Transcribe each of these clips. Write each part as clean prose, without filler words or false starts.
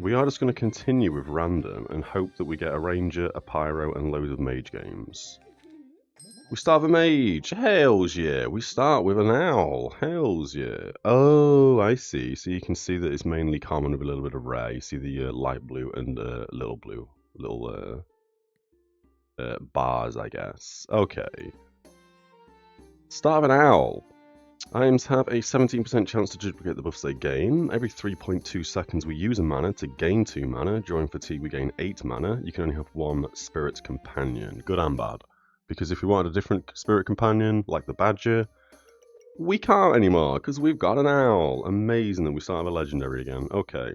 We are just going to continue with random and hope that we get a ranger, a pyro, and loads of mage games. We start with a mage. Hells yeah. We start with an owl. Hells yeah. Oh, I see. So you can see that it's mainly common with a little bit of rare. You see the light blue and little blue. Little bars, I guess. Okay. Start with an owl. Items have a 17% chance to duplicate the buffs they gain. Every 3.2 seconds we use a mana to gain 2 mana. During fatigue we gain 8 mana. You can only have one spirit companion. Good and bad. Because if we wanted a different spirit companion, like the badger, we can't anymore, because we've got an owl. Amazing that we start with a legendary again. Okay.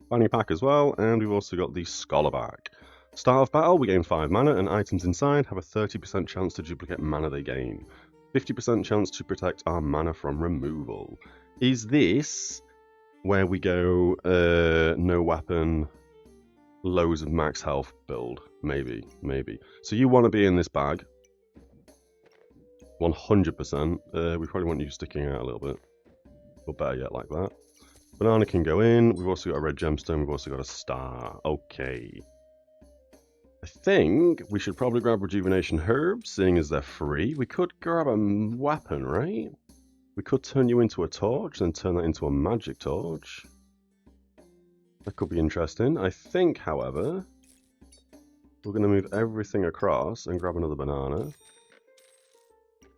Fanny pack as well, and we've also got the scholar back. Start of battle, we gain 5 mana, and items inside have a 30% chance to duplicate mana they gain. 50% chance to protect our mana from removal. Is this where we go no weapon, loads of max health build? Maybe, maybe. So you want to be in this bag. 100%. We probably want you sticking out a little bit. Or better yet, like that. Banana can go in. We've also got a red gemstone. We've also got a star. Okay. I think we should probably grab rejuvenation herbs, seeing as they're free. We could grab a weapon, right? We could turn you into a torch, then turn that into a magic torch. That could be interesting. I think, however, we're going to move everything across and grab another banana.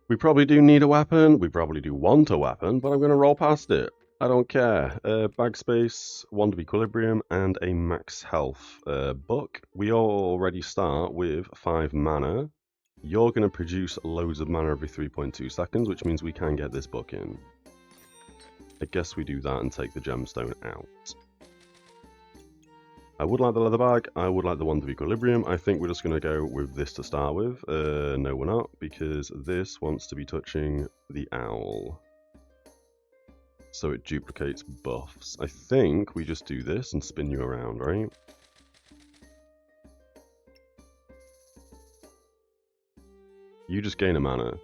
We probably do need a weapon. We probably do want a weapon, but I'm going to roll past it. I don't care. Bag space, wand of equilibrium, and a max health book. We already start with 5 mana. You're going to produce loads of mana every 3.2 seconds, which means we can get this book in. I guess we do that and take the gemstone out. I would like the leather bag. I would like the wand of equilibrium. I think we're just going to go with this to start with. No, we're not, because this wants to be touching the owl. So it duplicates buffs. I think we just do this and spin you around, right? You just gain a mana.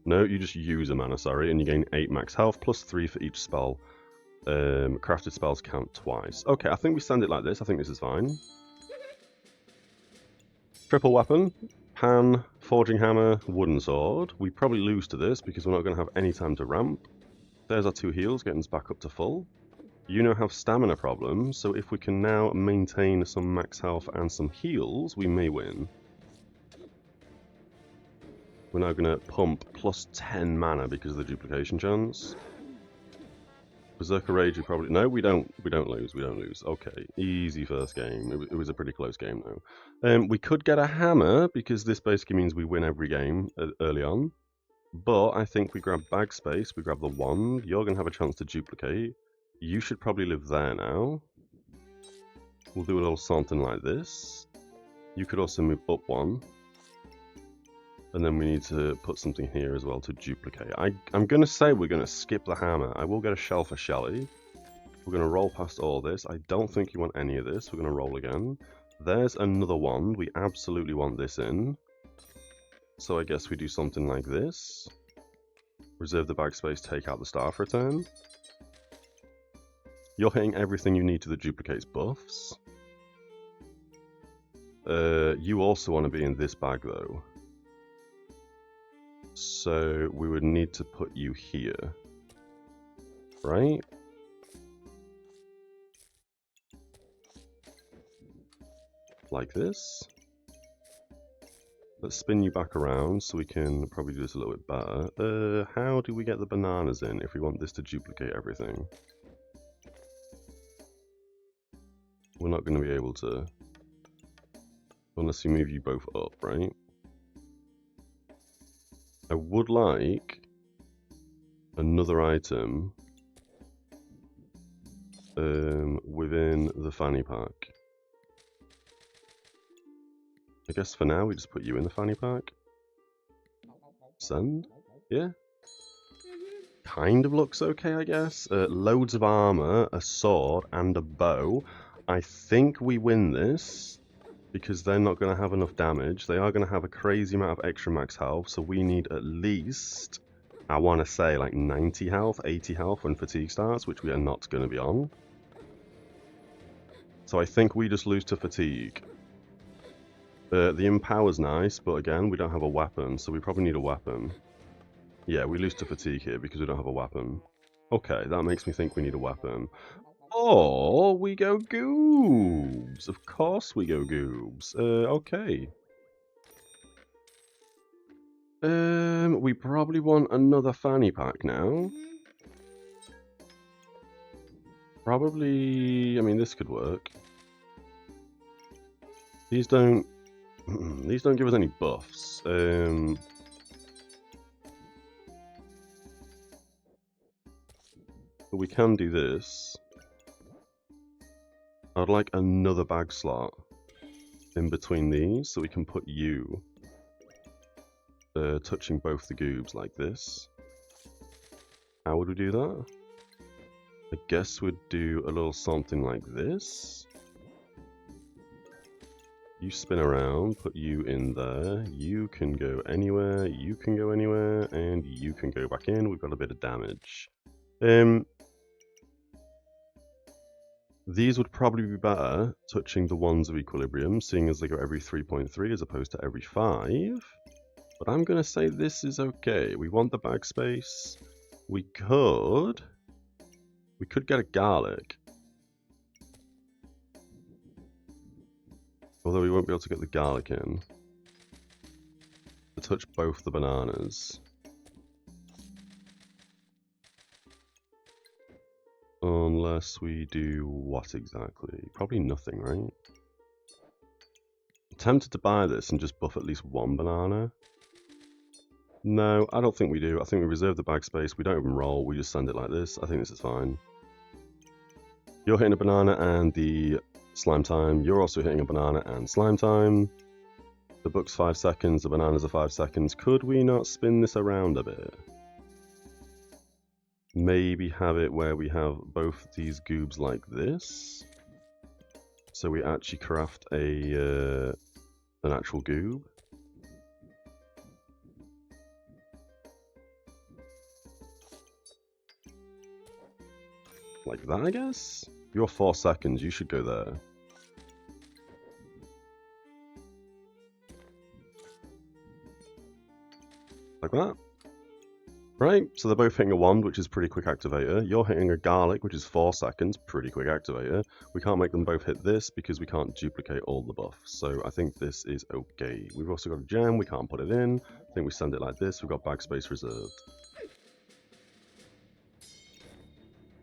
No, you just use a mana, sorry, and you gain 8 max health plus 3 for each spell. Crafted spells count twice. Okay, I think we send it like this. I think this is fine. Triple weapon. Pan, forging hammer, wooden sword. We probably lose to this because we're not going to have any time to ramp. There's our 2 heals, getting us back up to full. You now have stamina problems, so if we can now maintain some max health and some heals, we may win. We're now going to pump plus 10 mana because of the duplication chance. Berserker Rage, we probably... No, we don't lose, we don't lose. Okay, easy first game. It was a pretty close game, though. We could get a hammer, because this basically means we win every game early on. But I think we grab bag space, we grab the wand. You're going to have a chance to duplicate. You should probably live there now. We'll do a little something like this. You could also move up 1. And then we need to put something here as well to duplicate. I'm going to say we're going to skip the hammer. I will get a shell for Shelly. We're going to roll past all this. I don't think you want any of this. We're going to roll again. There's another wand. We absolutely want this in. So I guess we do something like this. Reserve the bag space, take out the star for a turn. You're hitting everything you need to the duplicates buffs. You also want to be in this bag though. So we would need to put you here. Right? Like this. Let's spin you back around so we can probably do this a little bit better. How do we get the bananas in if we want this to duplicate everything? We're not going to be able to. Unless we move you both up, right? I would like another item within the fanny pack. I guess for now we just put you in the fanny pack. Send? Yeah? Kind of looks okay, I guess. Loads of armor, a sword, and a bow. I think we win this, because they're not going to have enough damage. They are going to have a crazy amount of extra max health, so we need at least, I want to say, like 90 health, 80 health when fatigue starts, which we are not going to be on. So I think we just lose to fatigue. The empower's nice, but again, we don't have a weapon, so we probably need a weapon. Yeah, we lose to fatigue here because we don't have a weapon. Okay, that makes me think we need a weapon. Or we go goobs. Of course we go goobs. Okay. We probably want another fanny pack now. Probably, I mean, this could work. These don't give us any buffs. But we can do this. I'd like another bag slot in between these so we can put you touching both the goobs like this. How would we do that? I guess we'd do a little something like this. You spin around, put you in there, you can go anywhere, you can go anywhere, and you can go back in. We've got a bit of damage. These would probably be better touching the ones of equilibrium, seeing as they go every 3.3 as opposed to every 5. But I'm going to say this is okay. We want the bag space. We could get a garlic. Although we won't be able to get the garlic in. To touch both the bananas. Unless we do what exactly? Probably nothing, right? I'm tempted to buy this and just buff at least one banana. No, I don't think we do. I think we reserve the bag space. We don't even roll. We just send it like this. I think this is fine. You're hitting a banana and the slime time. You're also hitting a banana and slime time. The book's 5 seconds. The bananas are 5 seconds. Could we not spin this around a bit? Maybe have it where we have both these goobs like this. So we actually craft an actual goob. Like that, I guess? You're 4 seconds, you should go there. Like that. Right, so they're both hitting a wand, which is pretty quick activator. You're hitting a garlic, which is 4 seconds, pretty quick activator. We can't make them both hit this because we can't duplicate all the buffs. So I think this is okay. We've also got a gem, we can't put it in. I think we send it like this, we've got bag space reserved.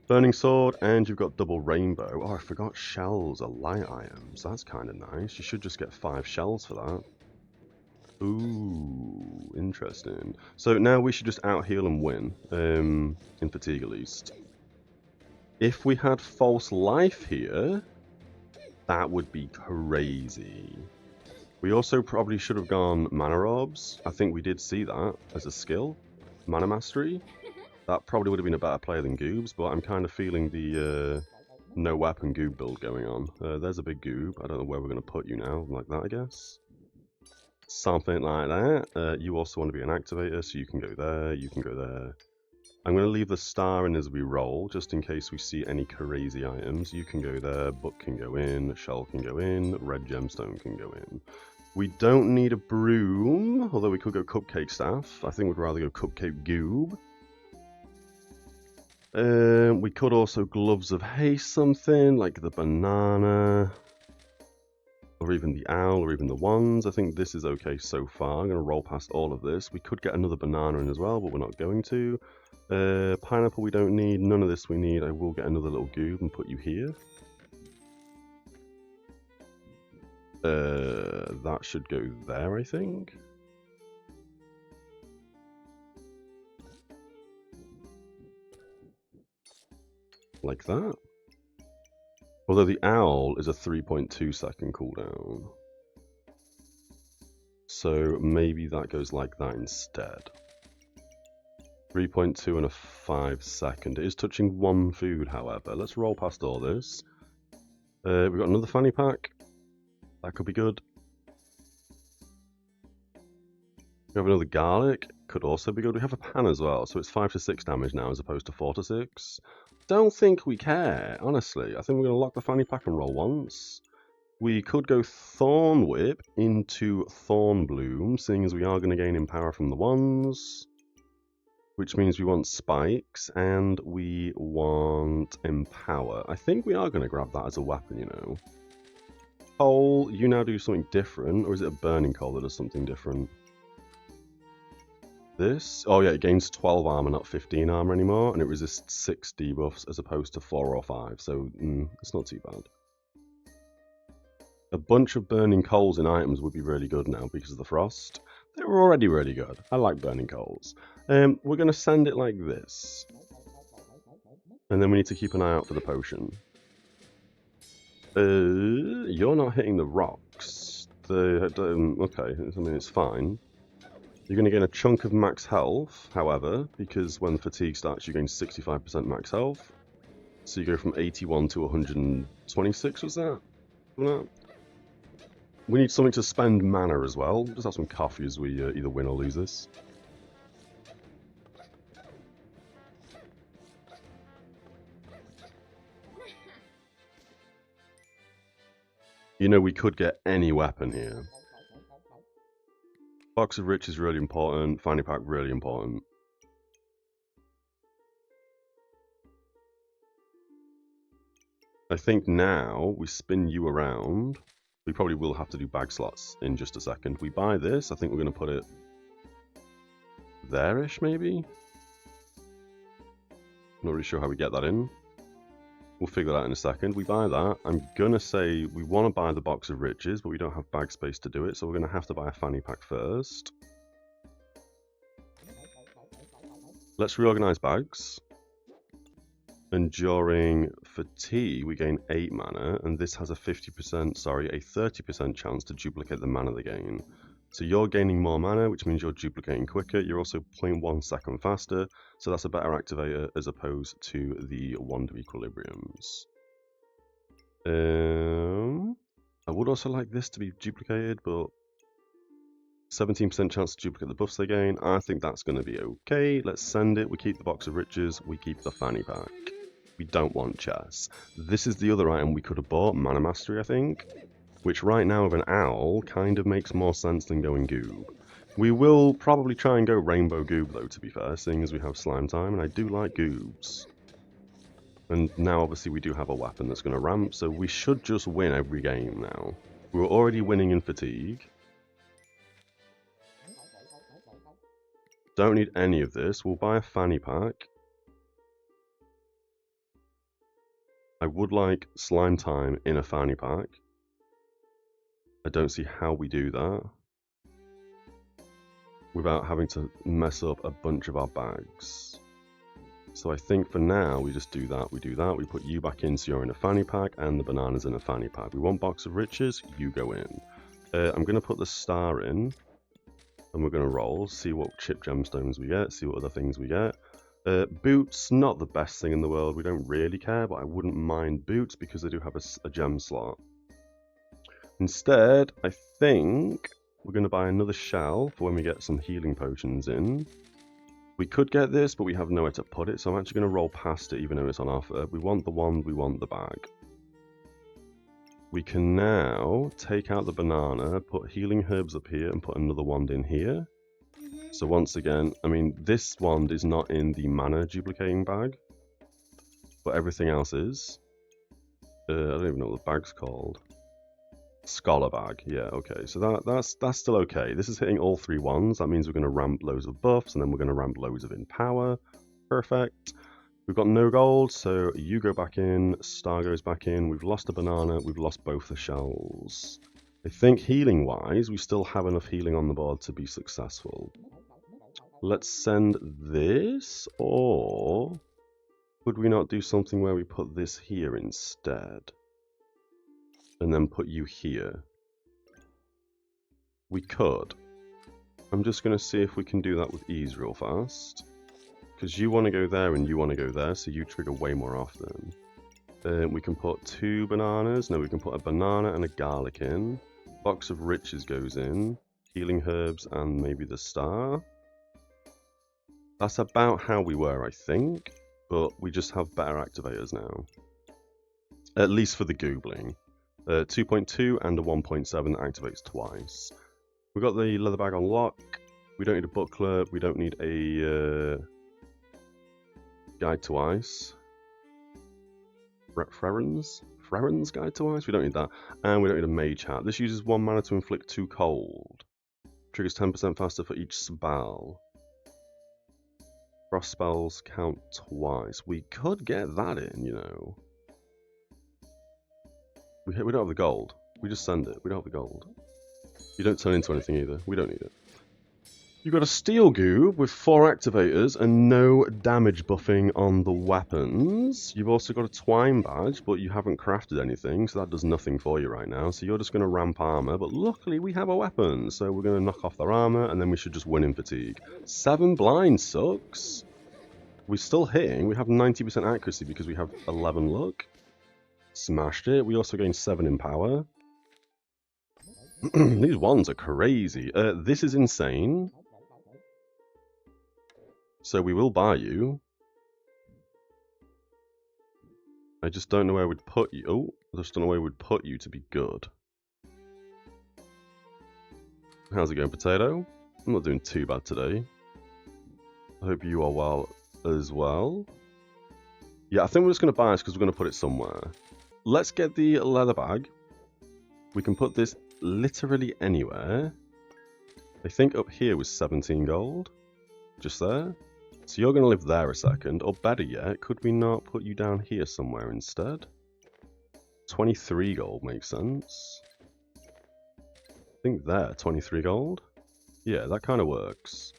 Burning sword, and you've got double rainbow. Oh, I forgot shells are light items. That's kind of nice. You should just get 5 shells for that. Ooh, interesting. So now we should just out-heal and win, in fatigue at least. If we had false life here, that would be crazy. We also probably should have gone mana orbs. I think we did see that as a skill. Mana mastery. That probably would have been a better player than Goobs, but I'm kind of feeling the no weapon Goob build going on. There's a big Goob. I don't know where we're going to put you now. Like that, I guess. Something like that. You also want to be an activator, so you can go there, you can go there. I'm going to leave the star in as we roll, just in case we see any crazy items. You can go there, book can go in, shell can go in, red gemstone can go in. We don't need a broom, although we could go cupcake staff. I think we'd rather go cupcake goob. We could also gloves of haste something, like the banana, or even the owl, or even the wands. I think this is okay so far. I'm going to roll past all of this. We could get another banana in as well, but we're not going to. Pineapple we don't need, none of this we need. I will get another little goob and put you here. That should go there, I think. Like that. Although the owl is a 3.2 second cooldown. So maybe that goes like that instead. 3.2 and a 5 second. It is touching one food, however. Let's roll past all this. We've got another fanny pack. That could be good. We have another garlic. Could also be good. We have a pan as well, so it's 5 to 6 damage now as opposed to 4 to 6. don't think we care, honestly. I think we're going to lock the fanny pack and roll once. We could go Thorn Whip into Thorn Bloom, seeing as we are going to gain in power from the ones. Which means we want spikes and we want empower. I think we are going to grab that as a weapon, you know. Coal, you now do something different, or is it a burning coal that does something different? This? Oh yeah, it gains 12 armor, not 15 armor anymore, and it resists 6 debuffs as opposed to 4 or 5, so it's not too bad. A bunch of burning coals in items would be really good now because of the frost. They were already really good. I like burning coals. We're going to send it like this. And then we need to keep an eye out for the potion. You're not hitting the rocks. Okay, I mean, it's fine. You're going to gain a chunk of max health, however, because when fatigue starts, you gain 65% max health. So you go from 81 to 126, was that? We need something to spend mana as well. Just have some coffee as we either win or lose this. You know, we could get any weapon here. Box of Rich is really important. Fanny Pack really important. I think now we spin you around. We probably will have to do bag slots in just a second. We buy this. I think we're going to put it there-ish, maybe? Not really sure how we get that in. We'll figure that out in a second. We buy that. I'm going to say we want to buy the Box of Riches, but we don't have bag space to do it, so we're going to have to buy a fanny pack first. Let's reorganize bags. And during fatigue, we gain 8 mana, and this has a 30% chance to duplicate the mana they gain. So you're gaining more mana, which means you're duplicating quicker. You're also 0.1 second faster, so that's a better activator as opposed to the Wand of Equilibriums. I would also like this to be duplicated, but 17% chance to duplicate the buffs they gain. I think that's going to be okay. Let's send it. We keep the Box of Riches. We keep the fanny pack. We don't want chess. This is the other item we could have bought, Mana Mastery, I think. Which right now with an owl kind of makes more sense than going goob. We will probably try and go rainbow goob though, to be fair, seeing as we have slime time, and I do like goobs. And now obviously we do have a weapon that's going to ramp, so we should just win every game now. We were already winning in fatigue. Don't need any of this. We'll buy a fanny pack. I would like slime time in a fanny pack. I don't see how we do that without having to mess up a bunch of our bags. So I think for now we just do that, we put you back in so you're in a fanny pack and the banana's in a fanny pack. We want Box of Riches, you go in. I'm going to put the star in and we're going to roll, see what chip gemstones we get, see what other things we get. Boots, not the best thing in the world, we don't really care, but I wouldn't mind boots because they do have a gem slot. Instead, I think we're going to buy another shell for when we get some healing potions in. We could get this, but we have nowhere to put it, so I'm actually going to roll past it even though it's on offer. We want the wand, we want the bag. We can now take out the banana, put healing herbs up here, and put another wand in here. So once again, I mean, this wand is not in the mana duplicating bag, but everything else is. I don't even know what the bag's called. Scholar bag, yeah, okay, so that's still okay. This is hitting all 3 wands. That means we're going to ramp loads of buffs, and then we're going to ramp loads of in power. Perfect. We've got no gold, so you go back in, Star goes back in. We've lost a banana, we've lost both the shells. I think healing-wise, we still have enough healing on the board to be successful. Let's send this, or could we not do something where we put this here instead? And then put you here. We could. I'm just going to see if we can do that with ease real fast. Because you want to go there and you want to go there, so you trigger way more often. We can put 2 bananas. No, we can put a banana and a garlic in. Box of Riches goes in. Healing herbs and maybe the star. That's about how we were, I think. but we just have better activators now. At least for the goobling. 2.2 and a 1.7 that activates twice. We've got the leather bag on lock. We don't need a buckler. We don't need a guide to ice. Freren's guide to ice? We don't need that. And we don't need a mage hat. This uses 1 mana to inflict 2 cold. Triggers 10% faster for each spell. Frost spells count twice. We could get that in, you know. We don't have the gold. We just send it. We don't have the gold. You don't turn into anything either. We don't need it. You've got a steel goob with 4 activators and no damage buffing on the weapons. You've also got a twine badge, but you haven't crafted anything, so that does nothing for you right now. So you're just going to ramp armor, but luckily we have a weapon, so we're going to knock off their armor, and then we should just win in fatigue. 7 blind sucks. We're still hitting. We have 90% accuracy because we have 11 luck. Smashed it. We also gain 7 in power. These ones are crazy. This is insane. So we will buy you. I just don't know where we'd put you. Oh, I just don't know where we'd put you to be good. How's it going, Potato? I'm not doing too bad today. I hope you are well as well. Yeah, I think we're just going to buy this because we're going to put it somewhere. Let's get the leather bag. We can put this literally anywhere. I think up here was 17 gold. Just there. So you're going to live there a second, or better yet, could we not put you down here somewhere instead? 23 gold makes sense. I think there, 23 gold. Yeah, that kind of works.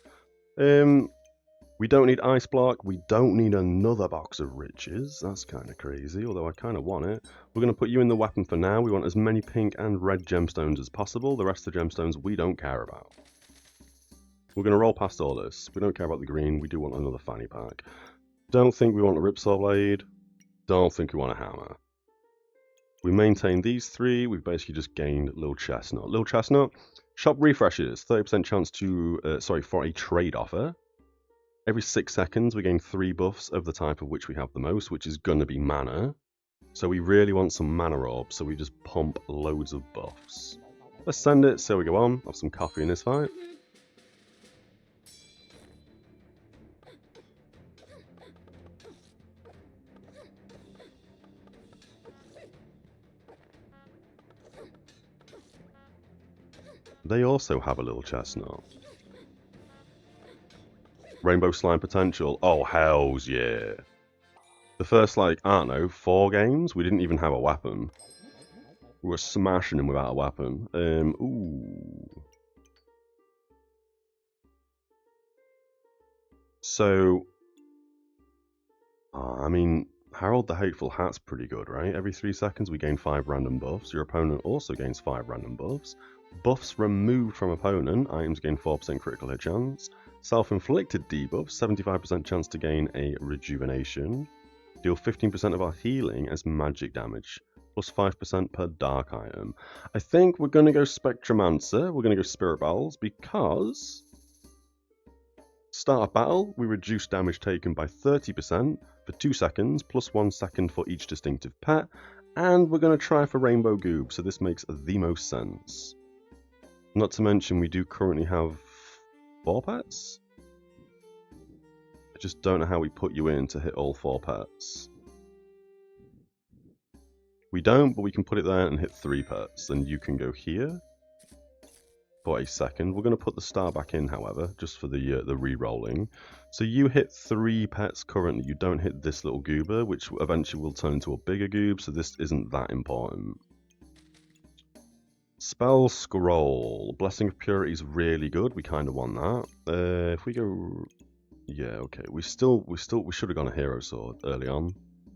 We don't need ice block. We don't need another box of riches. That's kind of crazy, although I kind of want it. We're going to put you in the weapon for now. We want as many pink and red gemstones as possible. The rest of the gemstones we don't care about. We're going to roll past all this. We don't care about the green. We do want another fanny pack. Don't think we want a ripsaw blade. Don't think we want a hammer. We maintain these 3. We've basically just gained Lil Chestnut. Lil Chestnut, shop refreshes. 30% chance to, for a trade offer. Every 6 seconds we gain 3 buffs of the type of which we have the most, which is going to be mana. So we really want some mana orbs, so we just pump loads of buffs. Let's send it, so we go on. Have some coffee in this fight. They also have a little chestnut. Rainbow slime potential. Oh, hells yeah. The first, like, I don't know, 4 games, we didn't even have a weapon. We were smashing them without a weapon. Ooh. So, I mean, Harold the Hateful Hat's pretty good, right? Every 3 seconds we gain 5 random buffs. Your opponent also gains 5 random buffs. Buffs removed from opponent. Items gain 4% critical hit chance. Self-inflicted debuffs, 75% chance to gain a rejuvenation. Deal 15% of our healing as magic damage. Plus 5% per dark item. I think we're going to go Spectromancer. We're going to go Spirit Bells because... Start of battle, we reduce damage taken by 30% for 2 seconds, plus 1 second for each distinctive pet. And we're going to try for Rainbow Goob, so this makes the most sense. Not to mention, we do currently have 4 pets? I just don't know how we put you in to hit all 4 pets. We don't, but we can put it there and hit 3 pets. Then you can go here for a second. We're going to put the star back in, however, just for the re-rolling. So you hit 3 pets currently. You don't hit this little goober, which eventually will turn into a bigger goob, so this isn't that important. Spell Scroll. Blessing of Purity is really good. We kind of want that. If we go... Yeah, okay. We should have gone a Hero Sword early on.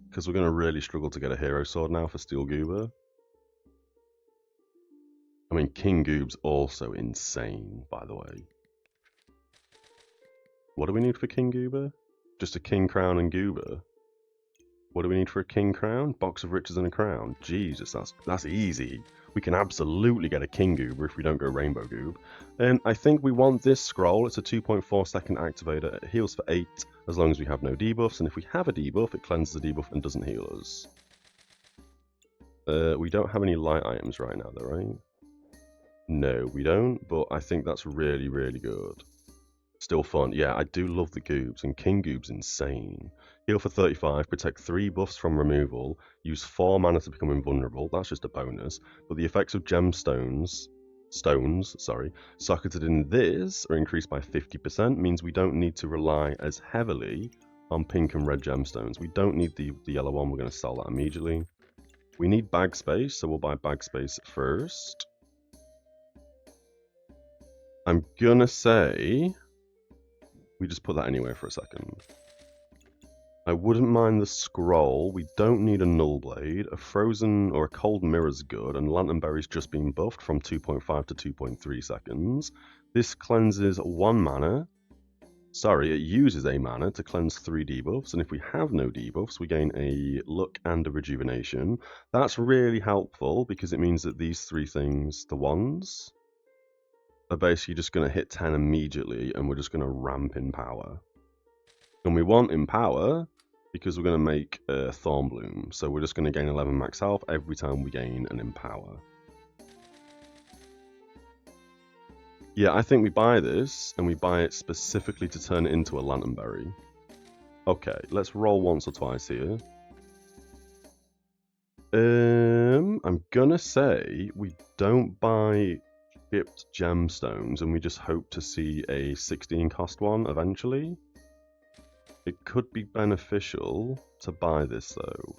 Because we're going to really struggle to get a Hero Sword now for Steel Goober. I mean, King Goob's also insane, by the way. What do we need for King Goober? Just a King Crown and Goober? What do we need for a king crown? Box of riches and a crown. Jesus, that's easy. We can absolutely get a king goober if we don't go rainbow goob. And I think we want this scroll. It's a 2.4 second activator. It heals for 8 as long as we have no debuffs. And if we have a debuff, it cleanses the debuff and doesn't heal us. We don't have any light items right now though, right? No, we don't, but I think that's really, really good. Still fun. Yeah, I do love the goobs, and King Goob's insane. Heal for 35, protect 3 buffs from removal, use 4 mana to become invulnerable, that's just a bonus, but the effects of stones, socketed in this are increased by 50%, means we don't need to rely as heavily on pink and red gemstones. We don't need the yellow one, we're going to sell that immediately. We need bag space, so we'll buy bag space first. I'm gonna say we just put that anywhere for a second. I wouldn't mind the scroll. We don't need a null blade. A frozen or a cold mirror's good, and lanternberry's just been buffed from 2.5 to 2.3 seconds. This cleanses 1 mana. Sorry, it uses a mana to cleanse 3 debuffs, and if we have no debuffs, we gain a luck and a rejuvenation. That's really helpful because it means that these 3 things, the ones, are basically just going to hit 10 immediately, and we're just going to ramp in power. And we want in power because we're going to make Thornbloom, so we're just going to gain 11 max health every time we gain an empower. Yeah, I think we buy this, and we buy it specifically to turn it into a lanternberry. Okay, let's roll once or twice here. I'm gonna say we don't buy shipped gemstones, and we just hope to see a 16 cost one eventually. It could be beneficial to buy this though.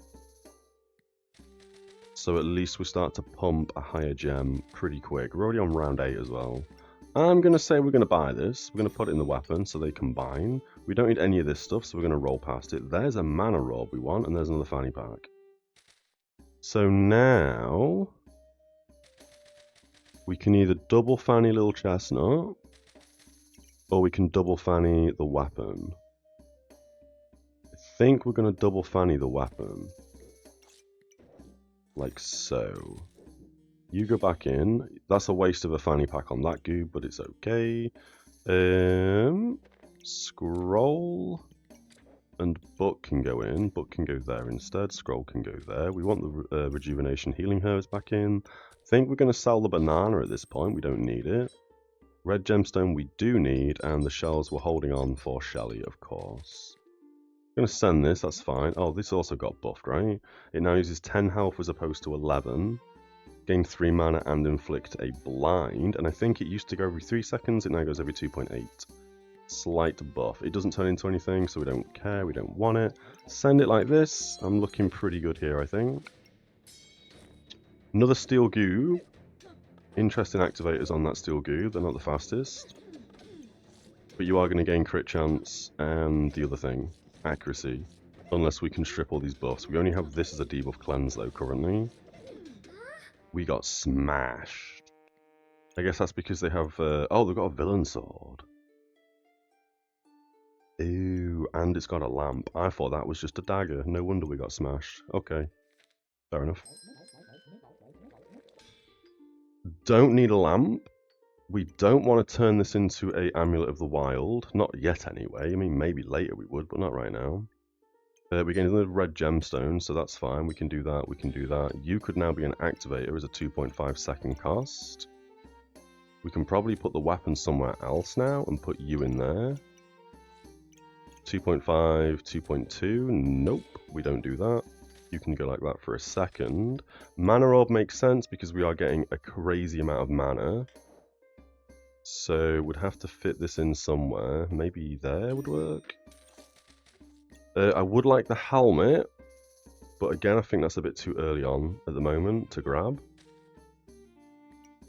So at least we start to pump a higher gem pretty quick. We're already on round 8 as well. I'm going to say we're going to buy this. We're going to put it in the weapon so they combine. We don't need any of this stuff, so we're going to roll past it. There's a mana rob we want, and there's another fanny pack. So now we can either double fanny Little Chestnut, or we can double fanny the weapon. I think we're going to double fanny the weapon. Like so. You go back in. That's a waste of a fanny pack on that goob, but it's okay. Scroll and book can go in. Book can go there instead. Scroll can go there. We want the rejuvenation healing herbs back in. I think we're going to sell the banana at this point. We don't need it. Red gemstone we do need, and the shells we're holding on for Shelly, of course. I'm going to send this, that's fine. Oh, this also got buffed, right? It now uses 10 health as opposed to 11. Gain 3 mana and inflict a blind, and I think it used to go every 3 seconds, it now goes every 2.8. Slight buff. It doesn't turn into anything, so we don't care, we don't want it. Send it like this. I'm looking pretty good here, I think. Another steel goo. Interesting activators on that steel goo, they're not the fastest. But you are going to gain crit chance and the other thing, accuracy. Unless we can strip all these buffs. We only have this as a debuff cleanse though currently. We got smashed. I guess that's because they have... oh, they've got a villain sword. Ooh, and it's got a lamp. I thought that was just a dagger. No wonder we got smashed. Okay, fair enough. Don't need a lamp. We don't want to turn this into a Amulet of the Wild. Not yet anyway. I mean, maybe later we would, but not right now. We gain another red gemstone, so that's fine. We can do that, we can do that. You could now be an activator as a 2.5 second cost. We can probably put the weapon somewhere else now and put you in there. 2.5, 2.2, nope, we don't do that. You can go like that for a second. Mana orb makes sense because we are getting a crazy amount of mana. So we'd have to fit this in somewhere. Maybe there would work. I would like the helmet, but again, I think that's a bit too early on at the moment to grab.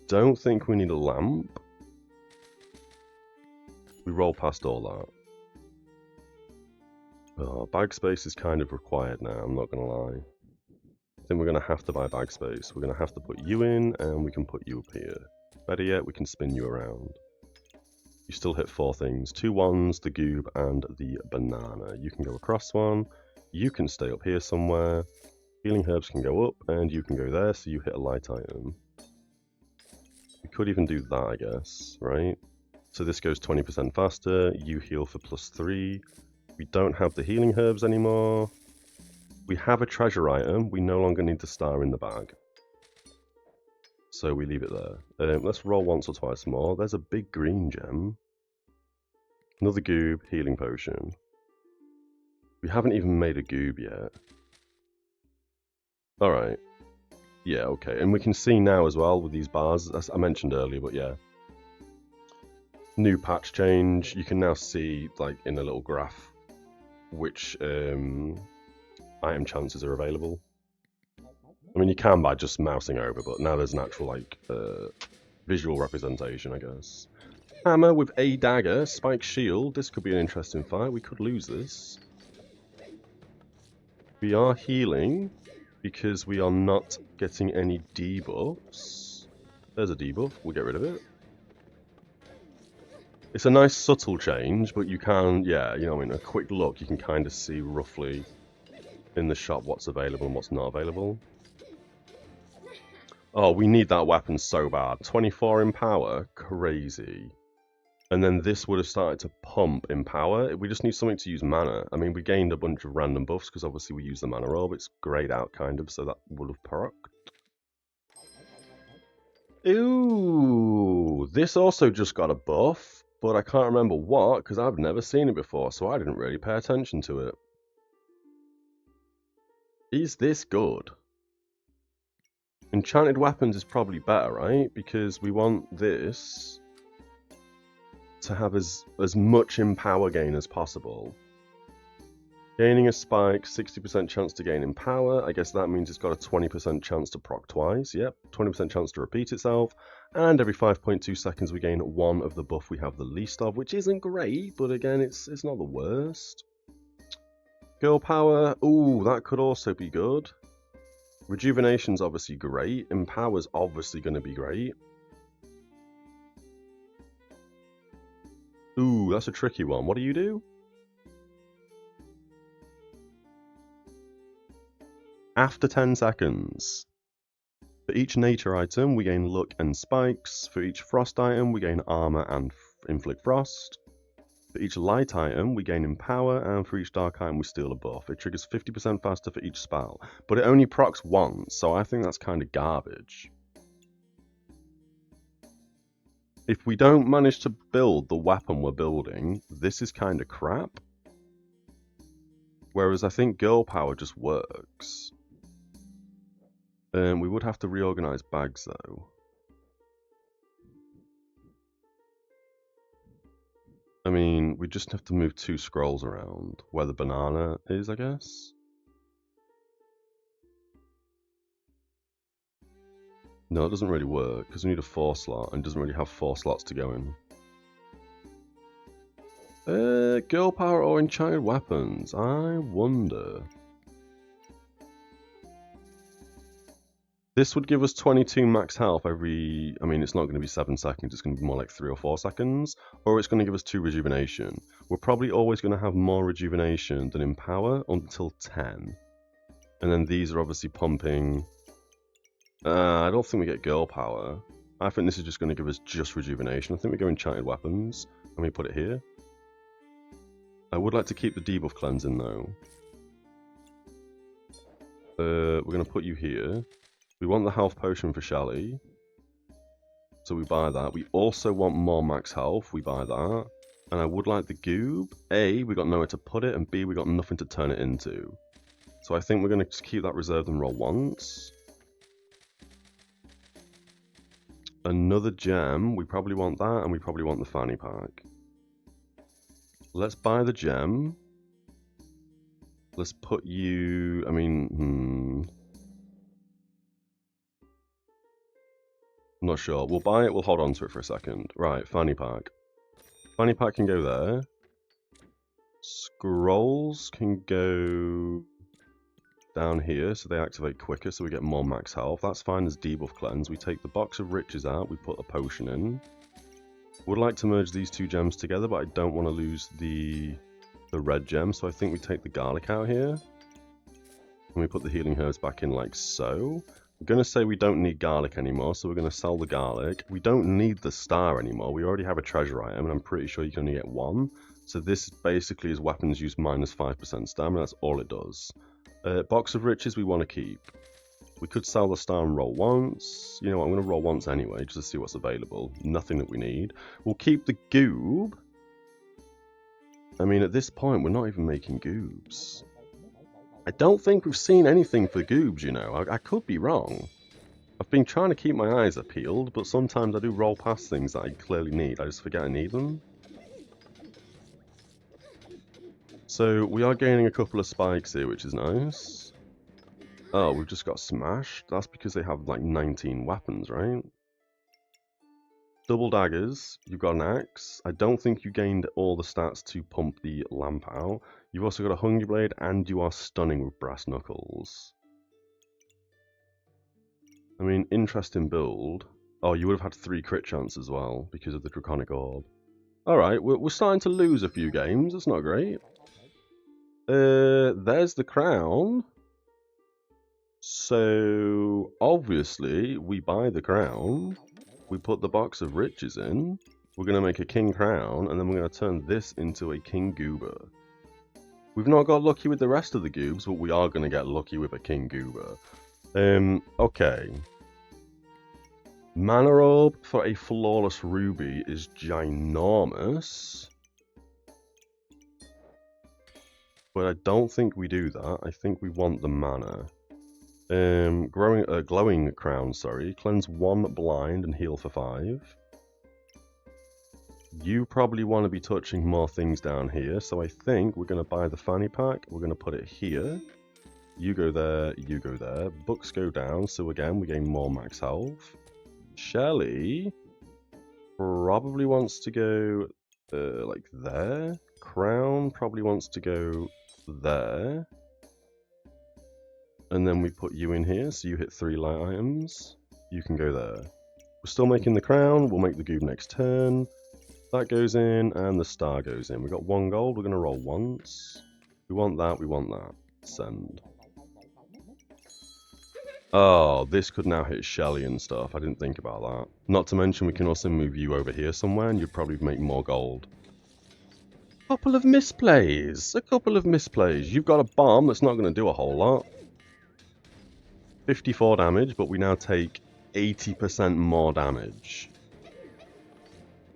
Don't think we need a lamp. We roll past all that. Oh, bag space is kind of required now, I'm not going to lie. I think we're going to have to buy bag space. We're going to have to put you in, and we can put you up here. Better yet, we can spin you around. You still hit 4 things. 2 ones, the goob, and the banana. You can go across one. You can stay up here somewhere. Healing herbs can go up, and you can go there, so you hit a light item. We could even do that, I guess, right? So this goes 20% faster. You heal for +3. We don't have the healing herbs anymore. We have a treasure item. We no longer need the star in the bag. So we leave it there. Let's roll once or twice more. There's a big green gem. Another goob, healing potion. We haven't even made a goob yet. Alright. Yeah, okay. And we can see now as well with these bars, as I mentioned earlier, but yeah. New patch change. You can now see, like, in a little graph, which item chances are available. I mean, you can by just mousing over, but now there's an actual, like, visual representation, I guess. Hammer with a dagger, spike shield. This could be an interesting fight. We could lose this. We are healing because we are not getting any debuffs. There's a debuff. We'll get rid of it. It's a nice subtle change, but you can, yeah, you know what I mean, a quick look, you can kind of see roughly in the shop what's available and what's not available. Oh, we need that weapon so bad. 24 in power? Crazy. And then this would have started to pump in power. We just need something to use mana. I mean, we gained a bunch of random buffs because obviously we use the mana orb. It's grayed out kind of, so that would have procced. Ooh, this also just got a buff, but I can't remember what because I've never seen it before, so I didn't really pay attention to it. Is this good? Enchanted weapons is probably better, right? Because we want this to have as much in power gain as possible. Gaining a spike, 60% chance to gain in power. I guess that means it's got a 20% chance to proc twice. Yep, 20% chance to repeat itself. And every 5.2 seconds we gain one of the buff we have the least of, which isn't great, but again, it's not the worst. Girl power, ooh, that could also be good. Rejuvenation's obviously great. Empower's obviously going to be great. Ooh, that's a tricky one. What do you do? After 10 seconds. For each nature item, we gain luck and spikes. For each frost item, we gain armor and inflict frost. For each light item, we gain empower, and for each dark item, we steal a buff. It triggers 50% faster for each spell, but it only procs once, so I think that's kind of garbage. If we don't manage to build the weapon we're building, this is kind of crap. Whereas I think girl power just works. We would have to reorganize bags, though. I mean, we just have to move 2 scrolls around where the banana is, I guess. No, it doesn't really work because we need a 4 slot and doesn't really have 4 slots to go in. Girl power or enchanted weapons? I wonder. This would give us 22 max health every... I mean, it's not going to be 7 seconds. It's going to be more like 3 or 4 seconds. Or it's going to give us 2 rejuvenation. We're probably always going to have more rejuvenation than empower until 10. And then these are obviously pumping... I don't think we get girl power. I think this is just going to give us just rejuvenation. I think we go enchanted weapons. And we put it here. I would like to keep the debuff cleansing though. We're going to put you here. We want the health potion for Shelly. So we buy that. We also want more max health. We buy that. And I would like the goob. A, we got nowhere to put it. And B, we got nothing to turn it into. So I think we're going to keep that reserved and roll once. Another gem. We probably want that. And we probably want the fanny pack. Let's buy the gem. Let's put you... I mean... I'm not sure. We'll buy it. We'll hold on to it for a second. Right, fanny pack. Fanny pack can go there. Scrolls can go down here, so they activate quicker, so we get more max health. That's fine as debuff cleanse. We take the box of riches out. We put a potion in. Would like to merge these 2 gems together, but I don't want to lose the red gem, so I think we take the garlic out here. And we put the healing herbs back in like so. I'm going to say we don't need garlic anymore, so we're going to sell the garlic. We don't need the star anymore. We already have a treasure item, and I'm pretty sure you can only get one. So this basically is weapons use minus 5% stamina. That's all it does. Box of riches we want to keep. We could sell the star and roll once. You know what, I'm going to roll once anyway, just to see what's available. Nothing that we need. We'll keep the goob. I mean, at this point, we're not even making goobs. I don't think we've seen anything for goobs, you know. I could be wrong. I've been trying to keep my eyes peeled, but sometimes I do roll past things that I clearly need. I just forget I need them. So, we are gaining a couple of spikes here, which is nice. Oh, we've just got smashed. That's because they have like 19 weapons, right? Double daggers. You've got an axe. I don't think you gained all the stats to pump the lamp out. You've also got a hungry blade, and you are stunning with brass knuckles. I mean, interesting build. Oh, you would have had 3 crit chance as well because of the draconic orb. Alright, we're starting to lose a few games. That's not great. There's the crown. So, obviously, we buy the crown. We put the box of riches in. We're going to make a king crown, and then we're going to turn this into a king goober. We've not got lucky with the rest of the goobs, but we are going to get lucky with a king goober. Okay. Mana orb for a flawless ruby is ginormous. But I don't think we do that. I think we want the mana. Glowing crown, sorry. Cleanse 1 blind and heal for 5. You probably want to be touching more things down here, so I think we're going to buy the fanny pack. We're going to put it here. You go there, you go there. Books go down, so again, we gain more max health. Shelly probably wants to go like there. Crown probably wants to go there. And then we put you in here, so you hit 3 light items. You can go there. We're still making the crown. We'll make the goob next turn. That goes in, and the star goes in. We've got 1 gold. We're going to roll once. We want that. We want that. Send. Oh, this could now hit Shelly and stuff. I didn't think about that. Not to mention, we can also move you over here somewhere, and you'd probably make more gold. A couple of misplays. A couple of misplays. You've got a bomb that's not going to do a whole lot. 54 damage, but we now take 80% more damage.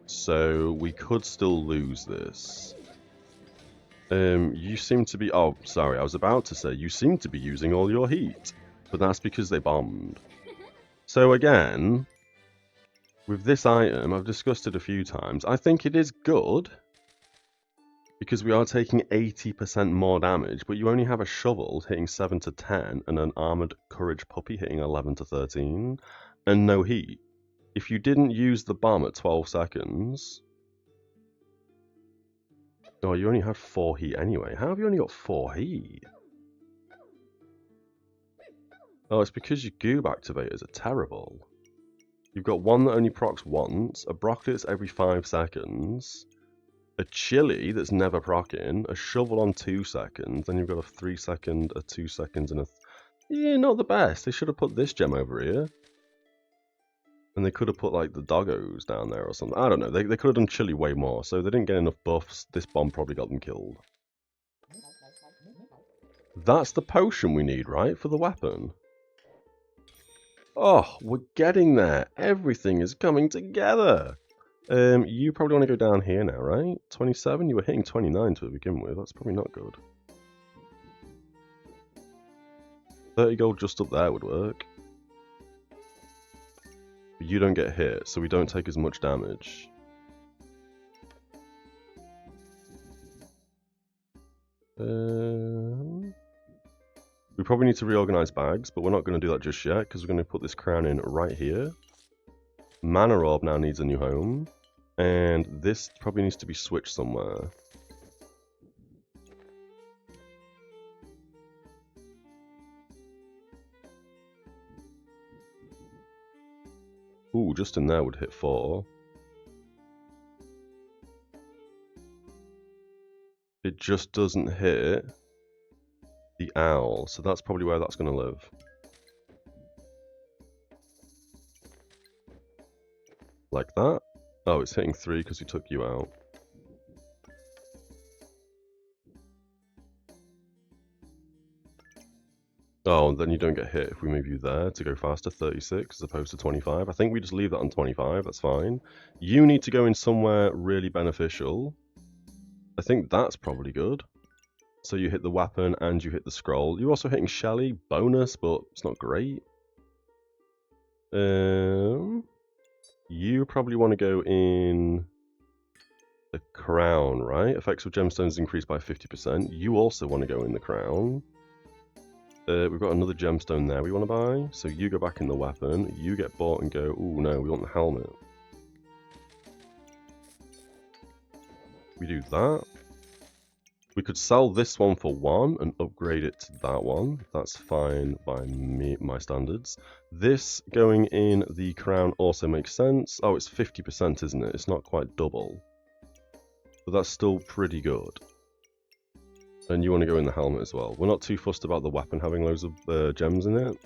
So we could still lose this. You seem to be... Oh, sorry, I was about to say, you seem to be using all your heat. But that's because they bombed. So again, with this item, I've discussed it a few times. I think it is good. Because we are taking 80% more damage, but you only have a shovel hitting 7 to 10 and an armored courage puppy hitting 11 to 13 and no heat. If you didn't use the bomb at 12 seconds... Oh, you only had 4 heat anyway. How have you only got 4 heat? Oh, it's because your goob activators are terrible. You've got one that only procs once, a broccoli that's every 5 seconds... a chili that's never proccing, a shovel on 2 seconds, then you've got a 3 second, a 2 seconds, and a... Yeah, not the best. They should have put this gem over here. And they could have put, like, the doggos down there or something. I don't know. They could have done chili way more, so they didn't get enough buffs. This bomb probably got them killed. That's the potion we need, right, for the weapon? Oh, we're getting there. Everything is coming together. You probably want to go down here now, right? 27? You were hitting 29 to begin with. That's probably not good. 30 gold just up there would work. But you don't get hit, so we don't take as much damage. We probably need to reorganize bags, but we're not going to do that just yet, because we're going to put this crown in right here. Mana orb now needs a new home. And this probably needs to be switched somewhere. Ooh, just in there would hit 4. It just doesn't hit the owl. So that's probably where that's going to live. Like that. Oh, it's hitting 3 because we took you out. Oh, and then you don't get hit if we move you there to go faster, 36 as opposed to 25. I think we just leave that on 25, that's fine. You need to go in somewhere really beneficial. I think that's probably good. So you hit the weapon and you hit the scroll. You're also hitting Shelly, bonus, but it's not great. You probably want to go in the crown, right? Effects of gemstones increased by 50%. You also want to go in the crown. We've got another gemstone there we want to buy. So you go back in the weapon. You get bought and go, ooh, no, we want the helmet. We do that. We could sell this one for 1 and upgrade it to that one. That's fine by my standards. This going in the crown also makes sense. Oh, it's 50%, isn't it? It's not quite double. But that's still pretty good. And you want to go in the helmet as well. We're not too fussed about the weapon having loads of gems in it.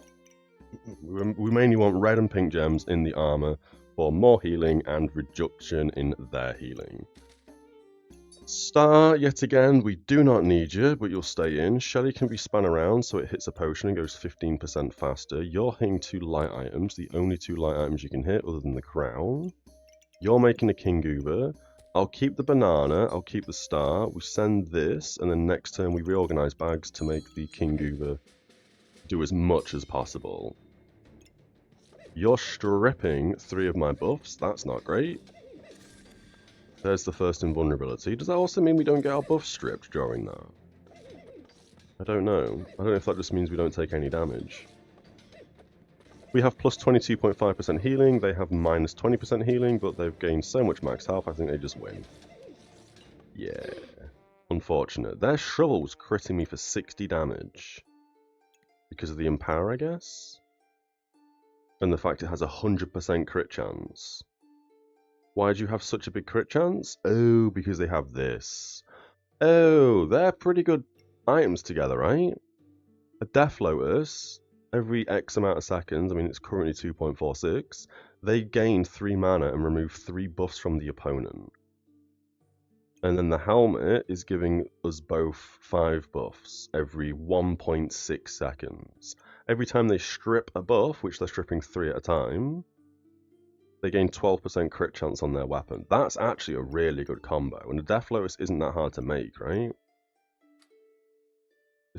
We mainly want red and pink gems in the armor for more healing and reduction in their healing. Star, yet again, we do not need you, but you'll stay in. Shelly can be spun around so it hits a potion and goes 15% faster. You're hitting 2 light items, the only 2 light items you can hit other than the crown. You're making a King Goober. I'll keep the banana, I'll keep the star, we send this, and then next turn we reorganize bags to make the King Goober do as much as possible. You're stripping 3 of my buffs, that's not great. There's the first invulnerability. Does that also mean we don't get our buffs stripped during that? I don't know. I don't know if that just means we don't take any damage. We have plus 22.5% healing, they have minus 20% healing, but they've gained so much max health, I think they just win. Yeah. Unfortunate. Their shovel was critting me for 60 damage. Because of the Empower, I guess? And the fact it has a 100% crit chance. Why do you have such a big crit chance? Oh, because they have this. Oh, they're pretty good items together, right? A Death Lotus... Every X amount of seconds, I mean it's currently 2.46, they gain 3 mana and remove 3 buffs from the opponent. And then the helmet is giving us both 5 buffs every 1.6 seconds. Every time they strip a buff, which they're stripping 3 at a time, they gain 12% crit chance on their weapon. That's actually a really good combo, and a Death Lotus isn't that hard to make, right?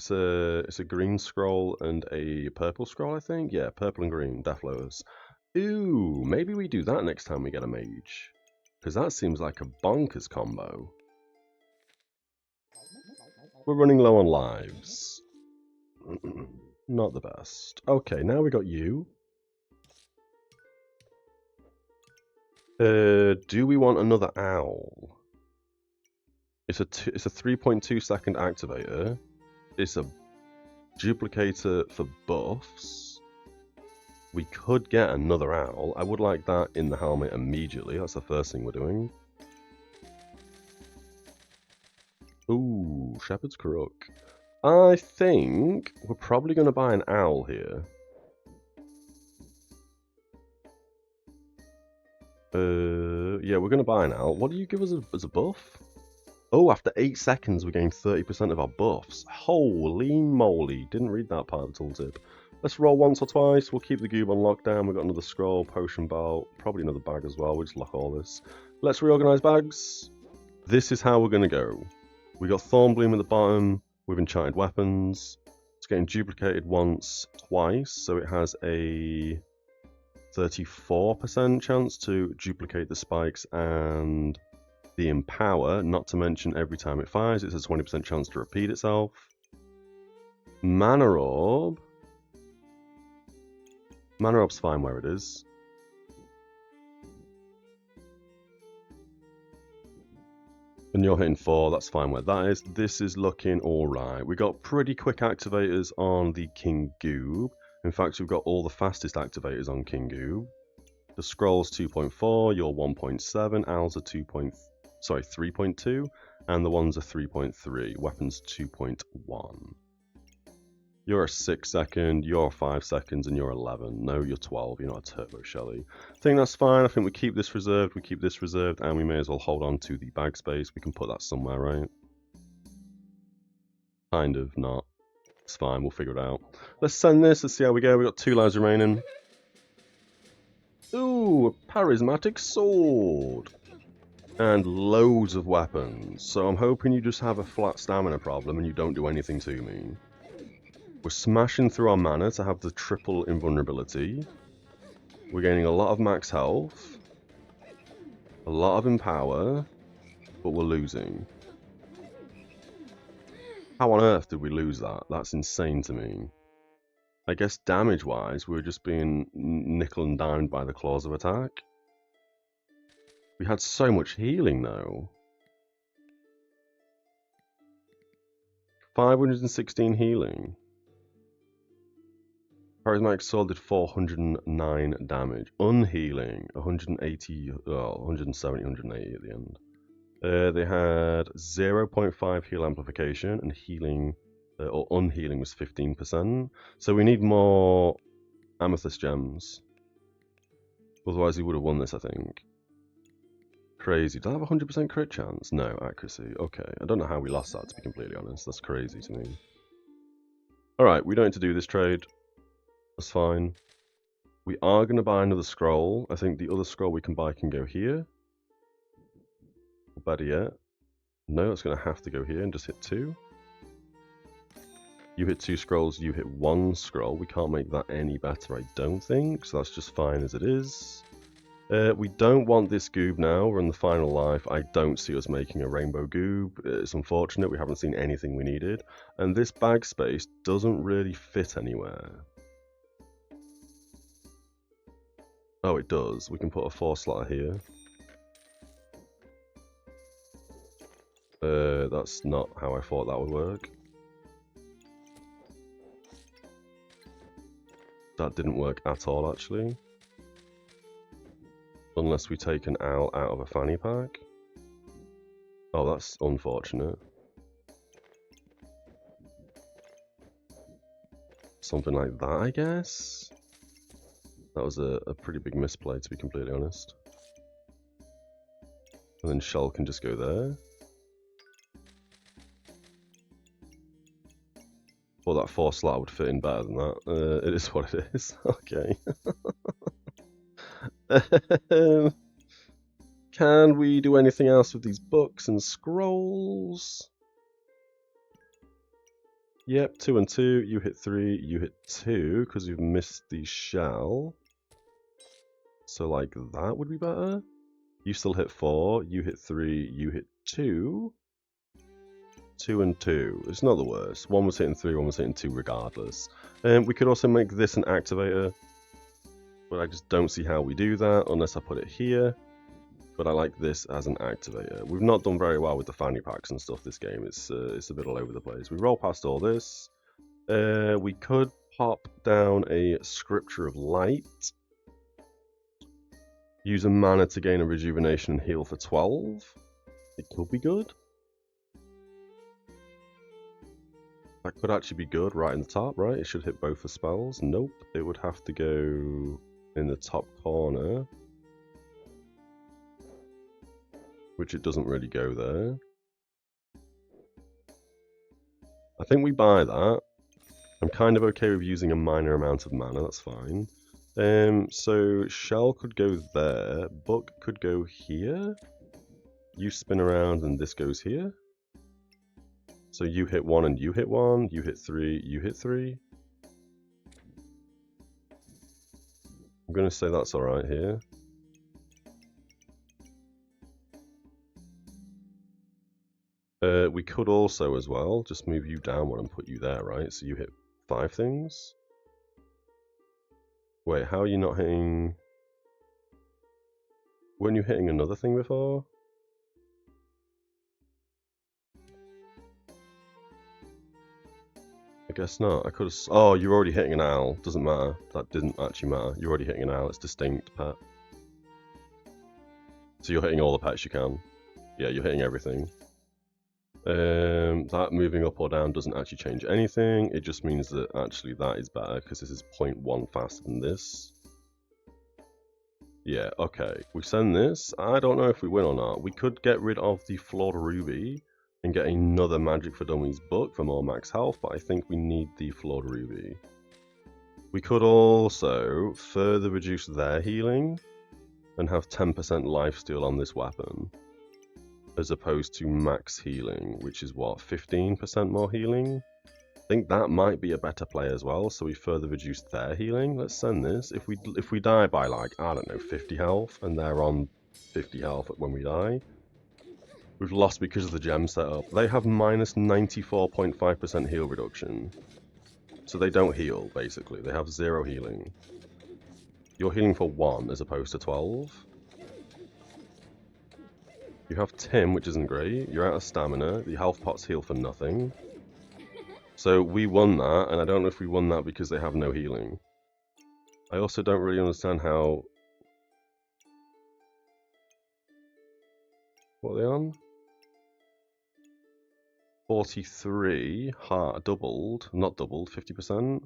It's a green scroll and a purple scroll, I think. Yeah, purple and green, Death Lotus. Ooh, maybe we do that next time we get a mage. Because that seems like a bonkers combo. We're running low on lives. Not the best. Okay, now we got you. Do we want another owl? It's a 3.2 second activator. It's a duplicator for buffs. We could get another owl. I would like that in the helmet immediately. That's the first thing we're doing. Ooh, Shepherd's Crook. I think we're probably going to buy an owl here. Yeah, we're going to buy an owl. What do you give us as a buff? Oh, after 8 seconds, we gain 30% of our buffs. Holy moly. Didn't read that part of the tooltip. Let's roll once or twice. We'll keep the goob on lockdown. We've got another scroll, potion belt, probably another bag as well. We'll just lock all this. Let's reorganize bags. This is how we're going to go. We got Thornbloom at the bottom with enchanted weapons. It's getting duplicated once, twice. So it has a 34% chance to duplicate the spikes and the Empower, not to mention every time it fires, it's a 20% chance to repeat itself. Mana Orb. Mana Orb's fine where it is. And you're hitting 4, that's fine where that is. This is looking alright. We got pretty quick activators on the King Goob. In fact, we've got all the fastest activators on King Goob. The Scroll's 2.4, you're 1.7, Owls are 3.2, and the ones are 3.3, Weapons 2.1. You're a 6 second, you're 5 seconds, and you're 11. No, you're 12. You're not a turbo Shelly. I think that's fine. I think we keep this reserved, and we may as well hold on to the bag space. We can put that somewhere, right? Kind of not. It's fine, we'll figure it out. Let's send this, let's see how we go. We've got 2 lives remaining. Ooh, a charismatic sword. And loads of weapons. So I'm hoping you just have a flat stamina problem and you don't do anything to me. We're smashing through our mana to have the triple invulnerability. We're gaining a lot of max health. A lot of empower. But we're losing. How on earth did we lose that? That's insane to me. I guess damage-wise, we were just being nickel and dimed by the claws of attack. We had so much healing, though. 516 healing. Charismatic Sword did 409 damage. Unhealing, 180, well, 170, 180 at the end. They had 0.5 heal amplification, and healing, or unhealing was 15%. So we need more amethyst gems. Otherwise he would have won this, I think. Crazy. Do I have a 100% crit chance? No, accuracy. Okay, I don't know how we lost that, to be completely honest. That's crazy to me. Alright, we don't need to do this trade. That's fine. We are going to buy another scroll. I think the other scroll we can buy can go here. Or better yet. No, it's going to have to go here and just hit 2. You hit 2 scrolls, you hit 1 scroll. We can't make that any better, I don't think. So that's just fine as it is. We don't want this goob now. We're in the final life. I don't see us making a rainbow goob. It's unfortunate. We haven't seen anything we needed. And this bag space doesn't really fit anywhere. Oh, it does. We can put a 4-slotter here. That's not how I thought that would work. That didn't work at all, actually. Unless we take an owl out of a fanny pack. Oh, that's unfortunate. Something like that, I guess? That was a pretty big misplay, to be completely honest. And then Shell can just go there. Well, that 4-slot would fit in better than that. It is what it is. Okay. Can we do anything else with these books and scrolls? Yep, 2 and 2. You hit 3, you hit 2, because you've missed the shell. So like that would be better. You still hit 4, you hit 3, you hit 2. 2 and 2. It's not the worst. One was hitting 3, one was hitting 2 regardless. We could also make this an activator. But I just don't see how we do that unless I put it here. But I like this as an activator. We've not done very well with the fanny packs and stuff this game. It's a bit all over the place. We roll past all this. We could pop down a Scripture of Light. Use a mana to gain a rejuvenation and heal for 12. It could be good. That could actually be good right in the top, right? It should hit both the spells. Nope. It would have to go in the top corner. Which it doesn't really go there. I think we buy that. I'm kind of okay with using a minor amount of mana, that's fine. So Shell could go there. Book could go here. You spin around and this goes here. So you hit 1 and you hit 1. You hit 3, you hit 3. I'm going to say that's alright here. We could also as well just move you down one and put you there, right? So you hit 5 things. Wait, how are you not hitting... Weren't you hitting another thing before? I guess not. I could have... Oh, you're already hitting an owl. Doesn't matter. That didn't actually matter. You're already hitting an owl. It's distinct, pet. So you're hitting all the pets you can. Yeah, you're hitting everything. That moving up or down doesn't actually change anything. It just means that actually that is better because this is 0.1 faster than this. Yeah, okay. We send this. I don't know if we win or not. We could get rid of the Flawed Ruby and get another Magic for Dummies book for more max health, but I think we need the Flawed Ruby. We could also further reduce their healing and have 10% lifesteal on this weapon, as opposed to max healing, which is what, 15% more healing? I think that might be a better play as well, so we further reduce their healing. Let's send this. If we die by like, I don't know, 50 health, and they're on 50 health when we die, we've lost because of the gem setup. They have minus 94.5% heal reduction. So they don't heal, basically. They have 0 healing. You're healing for 1 as opposed to 12. You have Tim, which isn't great. You're out of stamina. The health pots heal for nothing. So we won that, and I don't know if we won that because they have no healing. I also don't really understand how... What are they on? 43, doubled, not doubled, 50%.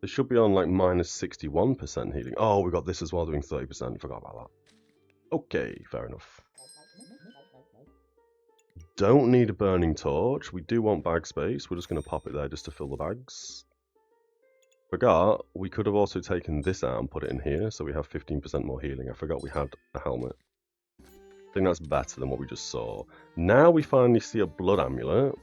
They should be on like minus 61% healing. Oh, we got this as well doing 30%, forgot about that. Okay, fair enough. Don't need a burning torch. We do want bag space. We're just going to pop it there just to fill the bags. Forgot, we could have also taken this out and put it in here, so we have 15% more healing. I forgot we had a helmet. I think that's better than what we just saw. Now we finally see a blood amulet.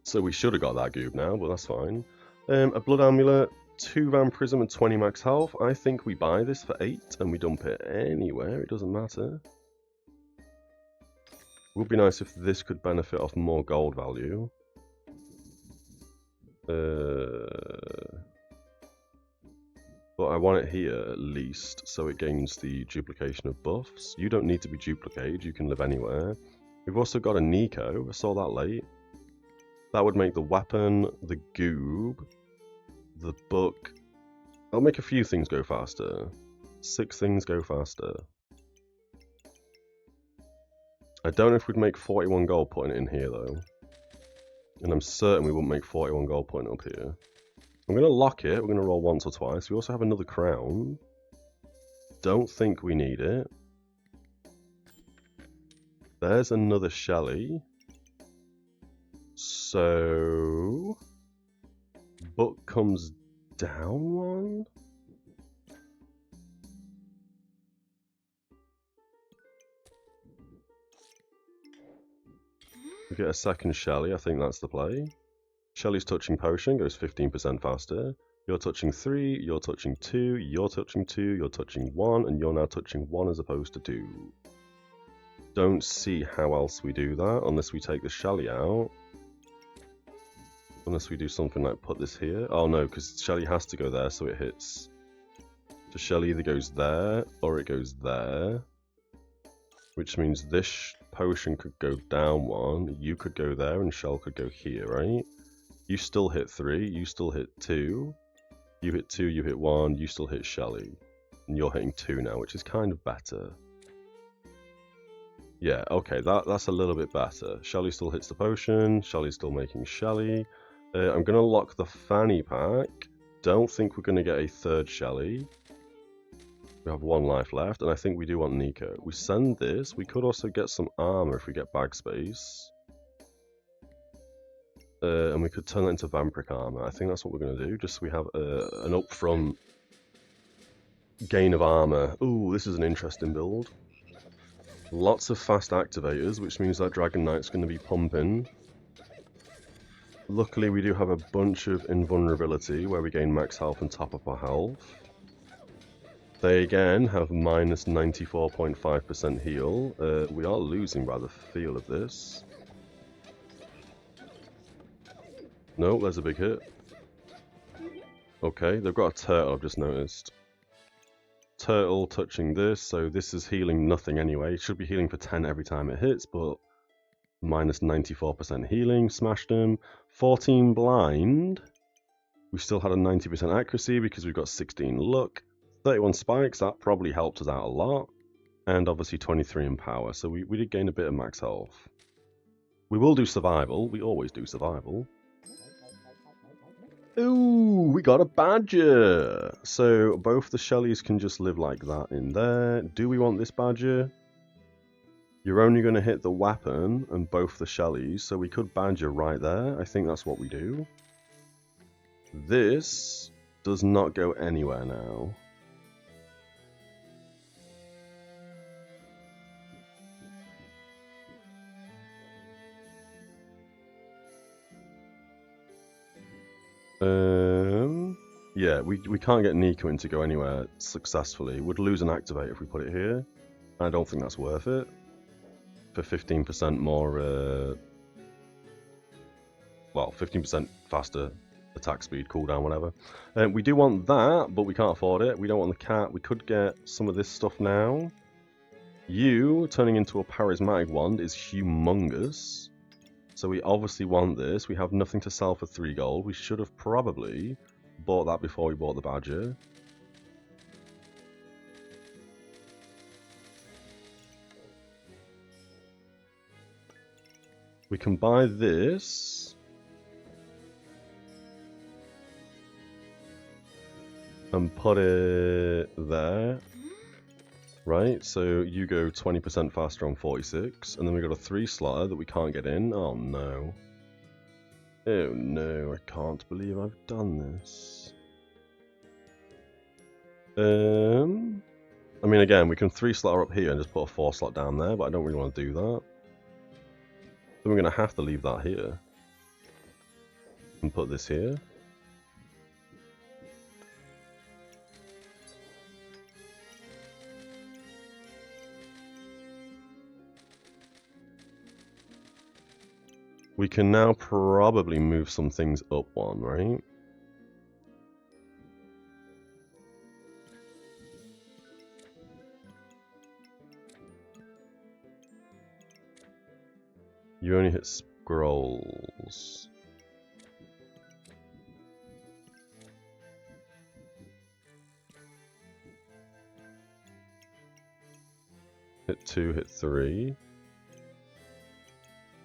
So we should have got that goob now, but that's fine. A blood amulet, 2 vampirism and 20 max health. I think we buy this for 8 and we dump it anywhere. It doesn't matter. It would be nice if this could benefit off more gold value. But I want it here at least, so it gains the duplication of buffs. You don't need to be duplicated, you can live anywhere. We've also got a Nico, I saw that late. That would make the weapon, the goob, the book. I'll make a few things go faster. 6 things go faster. I don't know if we'd make 41 gold putting it in here though. And I'm certain we wouldn't make 41 gold putting it up here. I'm going to lock it, we're going to roll once or twice. We also have another crown. Don't think we need it. There's another Shelly. So... book comes down 1? We get a second Shelly, I think that's the play. Shelly's touching potion goes 15% faster. You're touching 3, you're touching 2, you're touching 2, you're touching 1, and you're now touching 1 as opposed to 2. Don't see how else we do that unless we take the Shelly out. Unless we do something like put this here. Oh no, because Shelly has to go there so it hits. So Shelly either goes there or it goes there. Which means this potion could go down 1, you could go there and Shell could go here, right? You still hit 3, you still hit 2. You hit 2, you hit 1, you still hit Shelly. And you're hitting 2 now, which is kind of better. Yeah, okay, that's a little bit better. Shelly still hits the potion, Shelly's still making Shelly. I'm going to lock the fanny pack. Don't think we're going to get a third Shelly. We have 1 life left, and I think we do want Nico. We send this. We could also get some armor if we get bag space. And we could turn that into vampiric armor. I think that's what we're going to do, just so we have an upfront gain of armor. Ooh, this is an interesting build. Lots of fast activators, which means that Dragon Knight's going to be pumping. Luckily, we do have a bunch of invulnerability, where we gain max health and top up our health. They again have minus 94.5% heal. We are losing by the feel of this. No, there's a big hit. Okay, they've got a turtle, I've just noticed. Turtle touching this, so this is healing nothing anyway. It should be healing for 10 every time it hits, but minus 94% healing, smashed him. 14 blind. We still had a 90% accuracy because we've got 16 luck. 31 spikes, that probably helped us out a lot. And obviously 23 in power, so we did gain a bit of max health. We will do survival. We always do survival. Ooh, we got a badger! So both the Shelleys can just live like that in there. Do we want this badger? You're only going to hit the weapon and both the Shelleys, so we could badger right there. I think that's what we do. This does not go anywhere now. Yeah, we can't get Nico in to go anywhere successfully. We'd lose an activate if we put it here. I don't think that's worth it. For 15% more, well, 15% faster attack speed, cooldown, whatever. We do want that, but we can't afford it. We don't want the cat. We could get some of this stuff now. You turning into a charismatic wand is humongous. So we obviously want this. We have nothing to sell for 3 gold. We should have probably bought that before we bought the badger. We can buy this. And put it there. Right, so you go 20% faster on 46, and then we got a 3 slotter that we can't get in. Oh no. Oh no, I can't believe I've done this. I mean, again, we can 3 slotter up here and just put a 4 slot down there, but I don't really want to do that. Then we're going to have to leave that here. And put this here. We can now probably move some things up 1, right? You only hit scrolls. Hit 2, hit 3.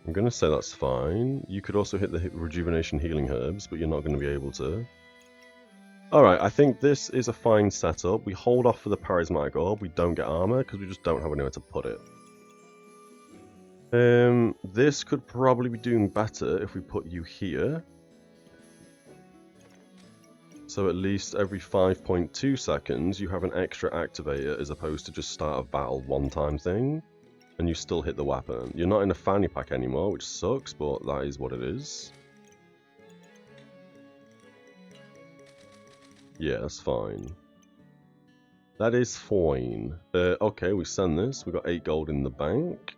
I'm going to say that's fine. You could also hit the rejuvenation healing herbs, but you're not going to be able to. Alright, I think this is a fine setup. We hold off for the charismatic orb. We don't get armor because we just don't have anywhere to put it. This could probably be doing better if we put you here. So at least every 5.2 seconds you have an extra activator as opposed to just start of battle one time thing. And you still hit the weapon. You're not in a fanny pack anymore, which sucks, but that is what it is. Yeah, that's fine. That is fine. Okay, we send this. We got 8 gold in the bank.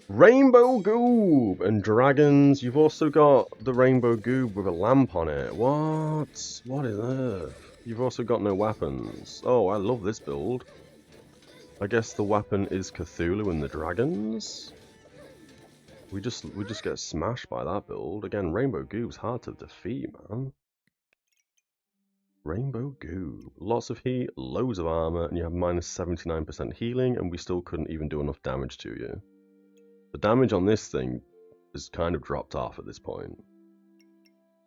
Rainbow Goob and dragons. You've also got the Rainbow Goob with a lamp on it. What? What is that? You've also got no weapons. Oh, I love this build. I guess the weapon is Cthulhu and the dragons. We just get smashed by that build. Again, Rainbow Goob's hard to defeat, man. Rainbow Goob. Lots of heat, loads of armor, and you have minus 79% healing, and we still couldn't even do enough damage to you. The damage on this thing has kind of dropped off at this point.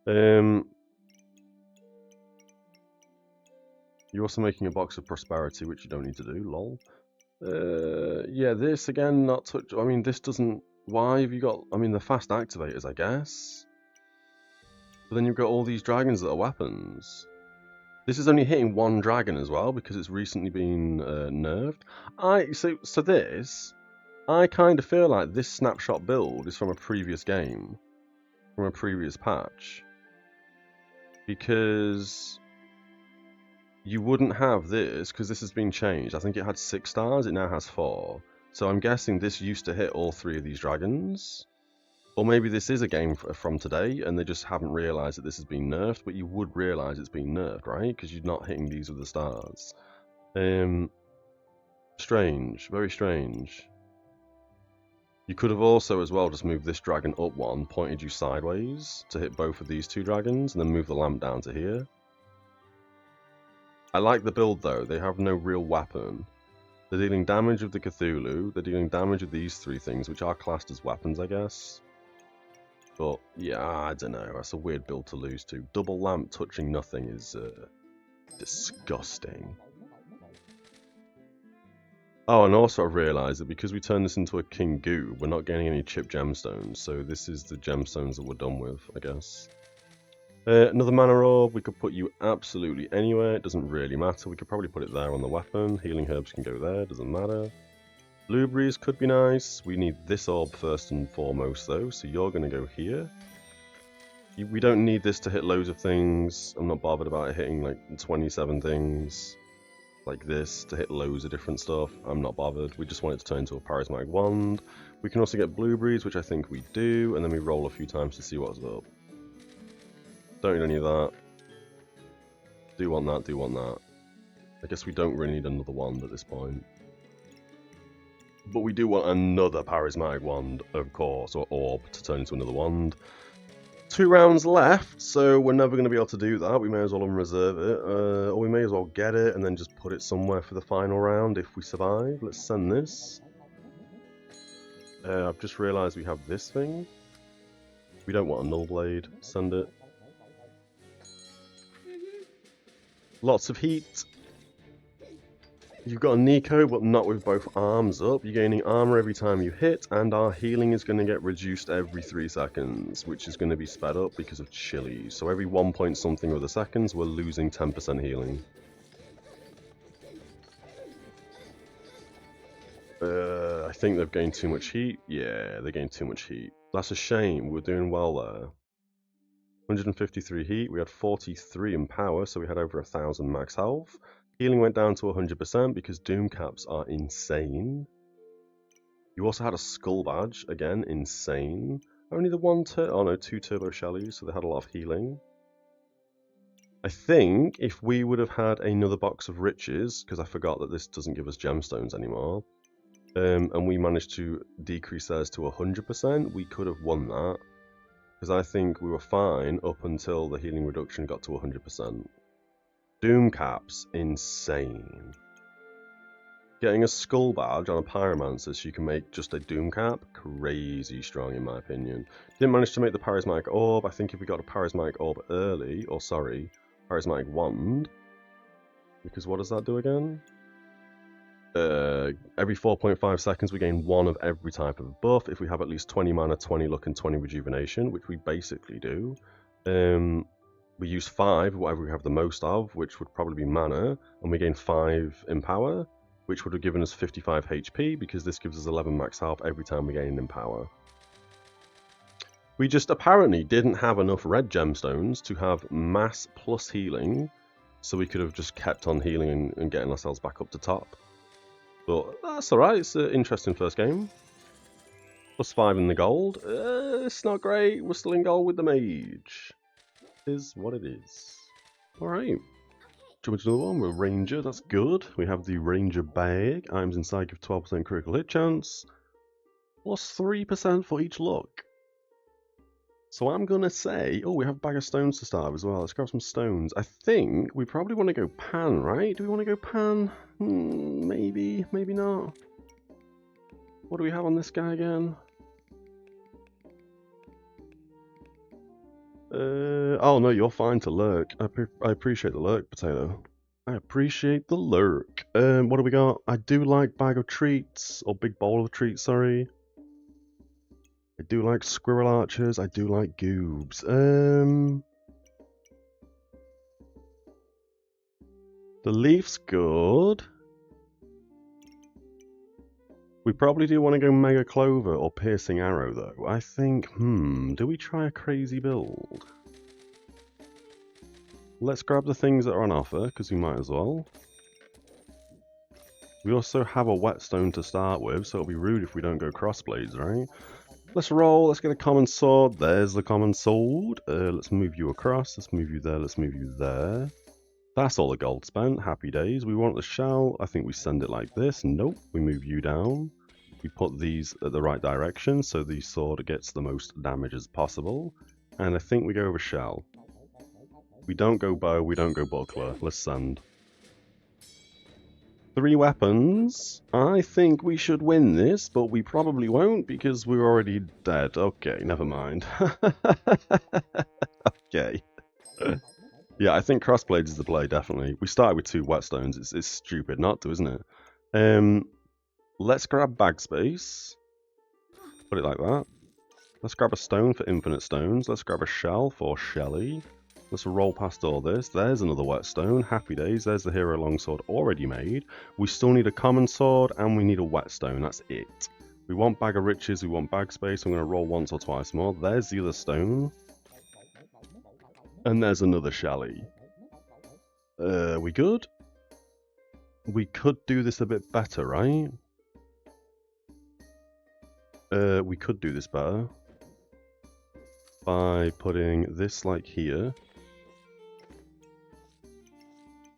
You're also making a box of prosperity, which you don't need to do, lol. Yeah, this again, not touch. I mean, this doesn't. Why have you got? I mean, the fast activators, I guess. But then you've got all these dragons that are weapons. This is only hitting 1 dragon as well because it's recently been nerfed. So this, I kind of feel like this snapshot build is from a previous game, from a previous patch, because you wouldn't have this because this has been changed. I think it had 6 stars, it now has 4. So I'm guessing this used to hit all 3 of these dragons. Or maybe this is a game from today and they just haven't realised that this has been nerfed, but you would realise it's been nerfed, right? Because you're not hitting these with the stars. Strange, very strange. You could have also as well just moved this dragon up 1, pointed you sideways to hit both of these 2 dragons, and then move the lamp down to here. I like the build though. They have no real weapon. They're dealing damage with the Cthulhu. They're dealing damage with these three things, which are classed as weapons, I guess. But yeah, I don't know. That's a weird build to lose to. Double lamp touching nothing is disgusting. Oh, and also I realised that because we turned this into a King Goo, we're not getting any chip gemstones. So this is the gemstones that we're done with, I guess. Another mana orb, we could put you absolutely anywhere, it doesn't really matter. We could probably put it there on the weapon. Healing herbs can go there, doesn't matter. Blueberries could be nice. We need this orb first and foremost though, so you're going to go here. We don't need this to hit loads of things. I'm not bothered about it hitting like 27 things like this to hit loads of different stuff. I'm not bothered. We just want it to turn into a Charismatic Wand. We can also get blueberries, which I think we do, and then we roll a few times to see what's up. Don't need any of that. Do want that, do want that. I guess we don't really need another wand at this point. But we do want another Charismatic Wand, of course, or orb to turn into another wand. 2 rounds left, so we're never going to be able to do that. We may as well unreserve it, or we may as well get it and then just put it somewhere for the final round if we survive. Let's send this. I've just realised we have this thing. We don't want a Null Blade. Send it. Lots of heat. You've got a Nico, but not with both arms up. You're gaining armor every time you hit, and our healing is going to get reduced every 3 seconds, which is going to be sped up because of chilies. So every 1 point something of the seconds, we're losing 10% healing. I think they've gained too much heat. Yeah, they gained too much heat. That's a shame. We're doing well there. 153 heat. We had 43 in power, so we had over 1,000 max health. Healing went down to 100% because Doom Caps are insane. You also had a Skull Badge, again, insane. Only the 2 Turbo Shellies, so they had a lot of healing. I think if we would have had another Box of Riches, because I forgot that this doesn't give us gemstones anymore, and we managed to decrease theirs to 100%, we could have won that. Because I think we were fine up until the healing reduction got to 100%. Doom Caps, insane. Getting a Skull Badge on a Pyromancer so you can make just a Doom Cap, crazy strong in my opinion. Didn't manage to make the Charismatic Orb. I think if we got a Charismatic Orb early, or sorry, Charismatic Wand, because what does that do again? Every 4.5 seconds we gain 1 of every type of buff. If we have at least 20 mana, 20 luck, and 20 rejuvenation, which we basically do. We use 5, whatever we have the most of, which would probably be mana, and we gain 5 in power, which would have given us 55 HP, because this gives us 11 max health every time we gain in power. We just apparently didn't have enough red gemstones to have mass plus healing, so we could have just kept on healing and getting ourselves back up to top. But that's alright, it's an interesting first game. Plus 5 in the gold. It's not great, we're still in gold with the Mage. Is what it is. Alright. Jump into another one with Ranger, that's good. We have the Ranger bag. Items inside give 12% critical hit chance. Plus 3% for each luck. So I'm gonna say, oh, we have a bag of stones to start with as well. Let's grab some stones. I think we probably want to go pan, right? Do we want to go pan? Maybe, maybe not. What do we have on this guy again? Oh no, you're fine to lurk. I appreciate the lurk, Potato. I appreciate the lurk. What do we got? I do like bag of treats, or big bowl of treats, sorry. I do like squirrel archers, I do like goobs. The leaf's good. We probably do want to go Mega Clover or Piercing Arrow though. I think, do we try a crazy build? Let's grab the things that are on offer, because we might as well. We also have a whetstone to start with, so it'll be rude if we don't go crossblades, right? Let's roll, let's get a common sword. There's the common sword. Let's move you across, let's move you there, let's move you there. That's all the gold spent, happy days. We want the shell, I think we send it like this. Nope, we move you down. We put these at the right direction, so the sword gets the most damage as possible. And I think we go with shell. We don't go bow, we don't go buckler, let's send. 3 weapons. I think we should win this, but we probably won't because we're already dead. Okay, never mind. Okay. Yeah, I think Crossblades is the play, definitely. We started with 2 whetstones. It's stupid not to, isn't it? Let's grab bag space. Put it like that. Let's grab a stone for infinite stones. Let's grab a shell for Shelly. Let's roll past all this. There's another whetstone. Happy days. There's the hero longsword already made. We still need a common sword and we need a whetstone. That's it. We want bag of riches. We want bag space. I'm going to roll once or twice more. There's the other stone. And there's another Shelly. We good? We could do this a bit better, right? We could do this better. By putting this like here.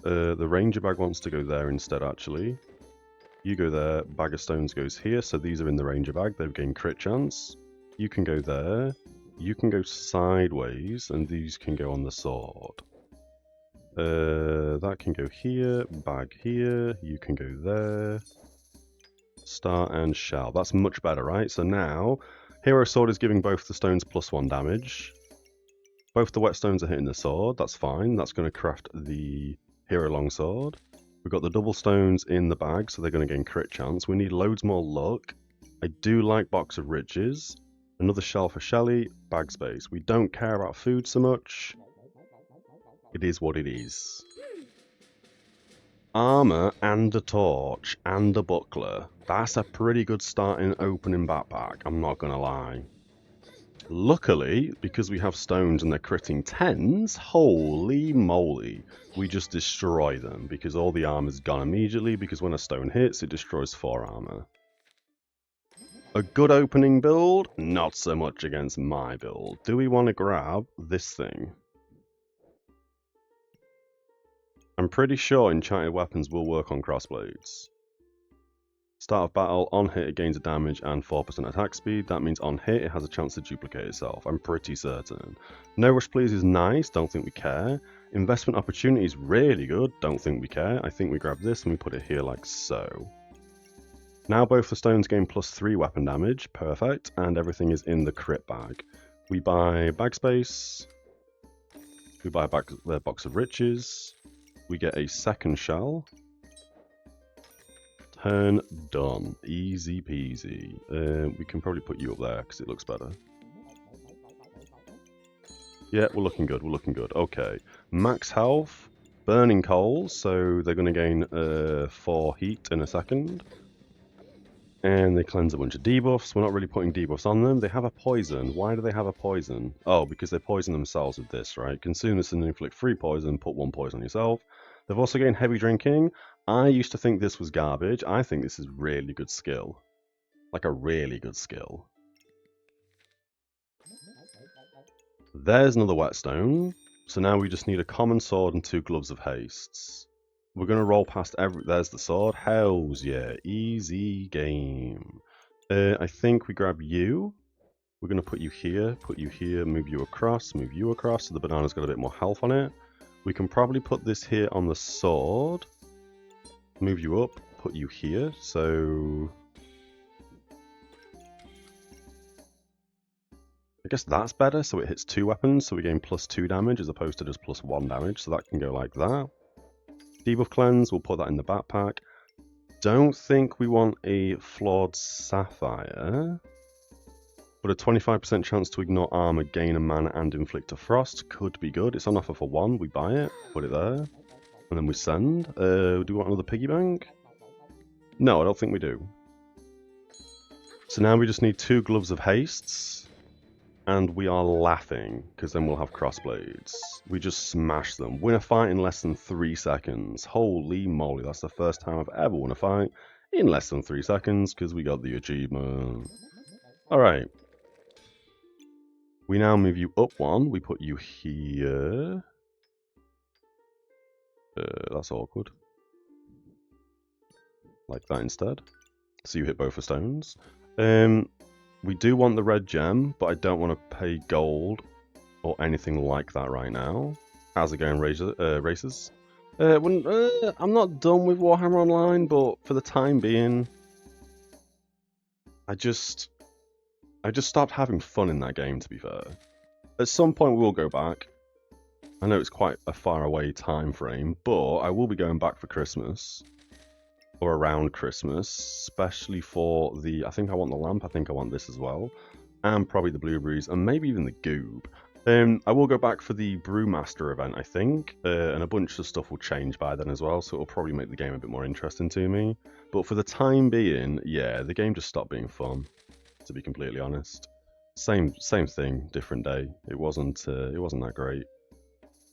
The ranger bag wants to go there instead, actually. You go there, bag of stones goes here, so these are in the ranger bag, they've gained crit chance. You can go there, you can go sideways, and these can go on the sword. That can go here, bag here, you can go there. Star and shell, that's much better, right? So now, hero sword is giving both the stones +1 damage. Both the whetstones are hitting the sword, that's fine, that's going to craft the hero longsword. We've got the double stones in the bag, so they're going to gain crit chance. We need loads more luck. I do like box of riches. Another shell for Shelly, bag space. We don't care about food so much. It is what it is. Armor and a torch and a buckler. That's a pretty good starting opening backpack, I'm not going to lie. Luckily, because we have stones and they're critting 10s, holy moly, we just destroy them because all the armor's gone immediately because when a stone hits, it destroys 4 armor. A good opening build? Not so much against my build. Do we want to grab this thing? I'm pretty sure enchanted weapons will work on crossblades. Start of battle, on hit it gains a damage and 4% attack speed. That means on hit it has a chance to duplicate itself. I'm pretty certain. No rush please is nice, don't think we care. Investment opportunity is really good, don't think we care. I think we grab this and we put it here like so. Now both the stones gain +3 weapon damage, perfect, and everything is in the crit bag. We buy bag space. We buy a box of riches. We get a second shell. Turn done. Easy peasy. We can probably put you up there because it looks better. Yeah, we're looking good. We're looking good. Okay. Max health. Burning coals. So they're going to gain 4 heat in a second. And they cleanse a bunch of debuffs. We're not really putting debuffs on them. They have a poison. Why do they have a poison? Oh, because they poison themselves with this, right? Consume this and inflict 3 poison. Put 1 poison on yourself. They've also gained heavy drinking. I used to think this was garbage. I think this is really good skill. Like a really good skill. There's another whetstone. So now we just need a common sword and 2 gloves of hastes. We're going to roll past every... There's the sword. Hells yeah. Easy game. I think we grab you. We're going to put you here, move you across, so the banana's got a bit more health on it. We can probably put this here on the sword. Move you up, put you here, so... I guess that's better, so it hits 2 weapons, so we gain +2 damage as opposed to just +1 damage, so that can go like that. Debuff cleanse, we'll put that in the backpack. Don't think we want a flawed sapphire, but a 25% chance to ignore armor, gain a mana, and inflict a frost could be good. It's on offer for 1, we buy it, put it there. And then we send. Do we want another piggy bank? No, I don't think we do. So now we just need 2 gloves of hastes. And we are laughing, because then we'll have crossblades. We just smash them. Win a fight in less than 3 seconds. Holy moly, that's the first time I've ever won a fight in less than 3 seconds, because we got the achievement. Alright. We now move you up 1. We put you here. That's awkward. Like that instead. So you hit both the stones. We do want the red gem, but I don't want to pay gold or anything like that right now. How's it going, races? I'm not done with Warhammer Online, but for the time being, I just stopped having fun in that game, to be fair. At some point we will go back. I know it's quite a far away time frame, but I will be going back for Christmas. Or around Christmas, especially for the... I think I want the lamp, I think I want this as well. And probably the blueberries, and maybe even the goob. I will go back for the Brewmaster event, I think, and a bunch of stuff will change by then as well, so it'll probably make the game a bit more interesting to me. But for the time being, yeah, the game just stopped being fun, to be completely honest. Same thing, different day. It wasn't that great.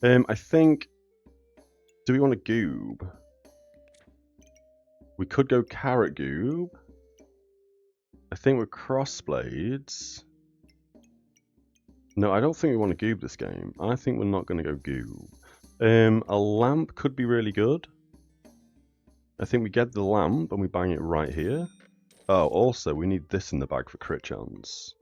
I think... Do we want a goob? We could go carrot goob. I think we're crossblades. No, I don't think we want to goob this game. I think we're not going to go goob. A lamp could be really good. I think we get the lamp and we bang it right here. Oh, also, we need this in the bag for crit chance.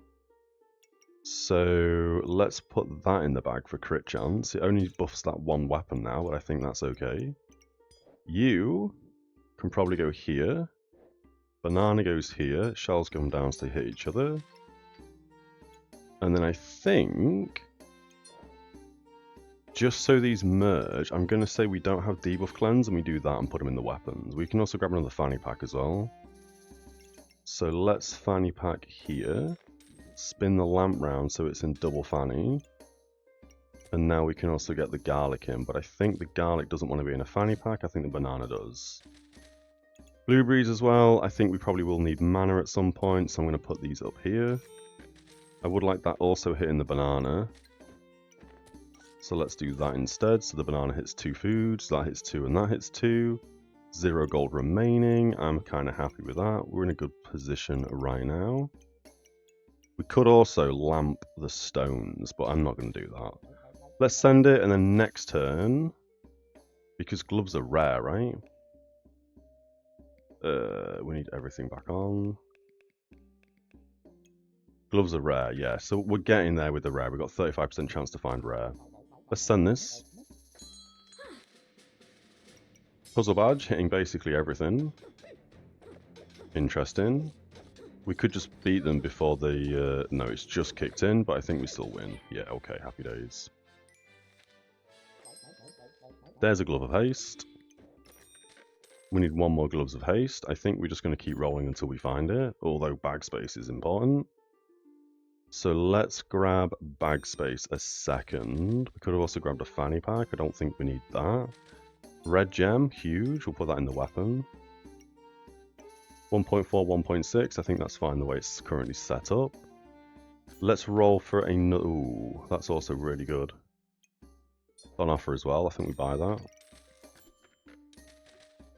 So, let's put that in the bag for crit chance. It only buffs that one weapon now, but I think that's okay. You can probably go here. Banana goes here. Shells come down so they hit each other. And then I think, just so these merge, I'm going to say we don't have debuff cleanse and we do that and put them in the weapons. We can also grab another fanny pack as well. So let's fanny pack here. Spin the lamp round so it's in double fanny. And now we can also get the garlic in, but I think the garlic doesn't want to be in a fanny pack. I think the banana does. Blueberries as well. I think we probably will need mana at some point, so I'm going to put these up here. I would like that also hitting the banana. So let's do that instead. So the banana hits 2 foods, that hits 2 and that hits 2. 0 gold remaining. I'm kind of happy with that. We're in a good position right now. We could also lamp the stones, but I'm not going to do that. Let's send it, and then next turn, because gloves are rare, right? We need everything back on. Gloves are rare, yeah. So we're getting there with the rare. We've got 35% chance to find rare. Let's send this. Puzzle badge, hitting basically everything. Interesting. We could just beat them before they... no, it's just kicked in, but I think we still win. Yeah, okay, happy days. There's a Glove of Haste. We need 1 more Gloves of Haste. I think we're just going to keep rolling until we find it, although bag space is important. So let's grab bag space a second. We could have also grabbed a fanny pack. I don't think we need that. Red gem, huge. We'll put that in the weapon. 1.4, 1.6. I think that's fine the way it's currently set up. Let's roll for a... Ooh, that's also really good. On offer as well. I think we buy that.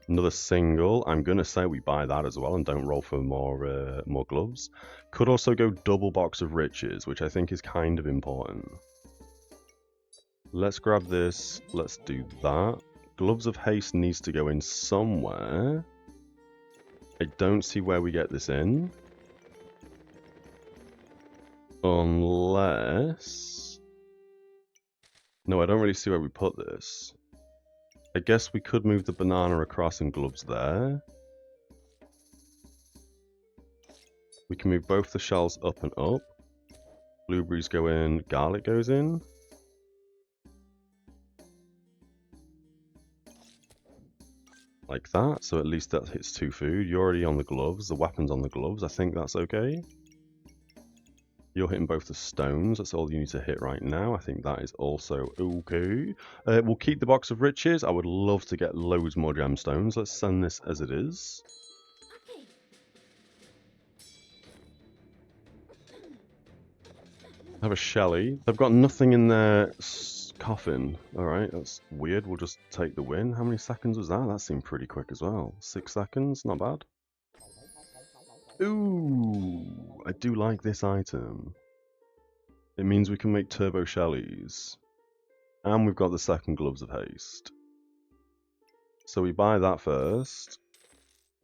Another single. I'm going to say we buy that as well and don't roll for more gloves. Could also go double box of riches, which I think is kind of important. Let's grab this. Let's do that. Gloves of Haste needs to go in somewhere. I don't see where we get this in. Unless... No, I don't really see where we put this. I guess we could move the banana across and gloves there. We can move both the shells up and up. Blueberries go in, garlic goes in. Like that, so at least that hits 2 food. You're already on the gloves, the weapon's on the gloves. I think that's okay. You're hitting both the stones. That's all you need to hit right now. I think that is also okay. We'll keep the box of riches. I would love to get loads more gemstones. Let's send this as it is. Have a Shelly. They've got nothing in their coffin. Alright, that's weird. We'll just take the win. How many seconds was that? That seemed pretty quick as well. 6 seconds. Not bad. Ooh, I do like this item. It means we can make turbo Shellys. And we've got the second Gloves of Haste. So we buy that first.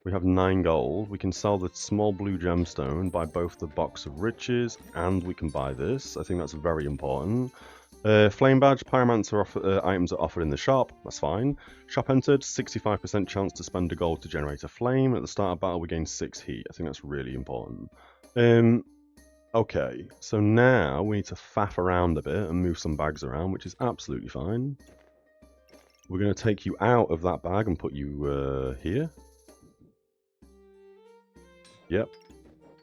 We have 9 gold. We can sell the small blue gemstone, buy both the box of riches, and we can buy this. I think that's very important. Flame badge, pyromancer items are offered in the shop. That's fine. Shop entered, 65% chance to spend a gold to generate a flame. At the start of battle, we gain 6 heat. I think that's really important. Okay, so now we need to faff around a bit and move some bags around, which is absolutely fine. We're going to take you out of that bag and put you here. Yep.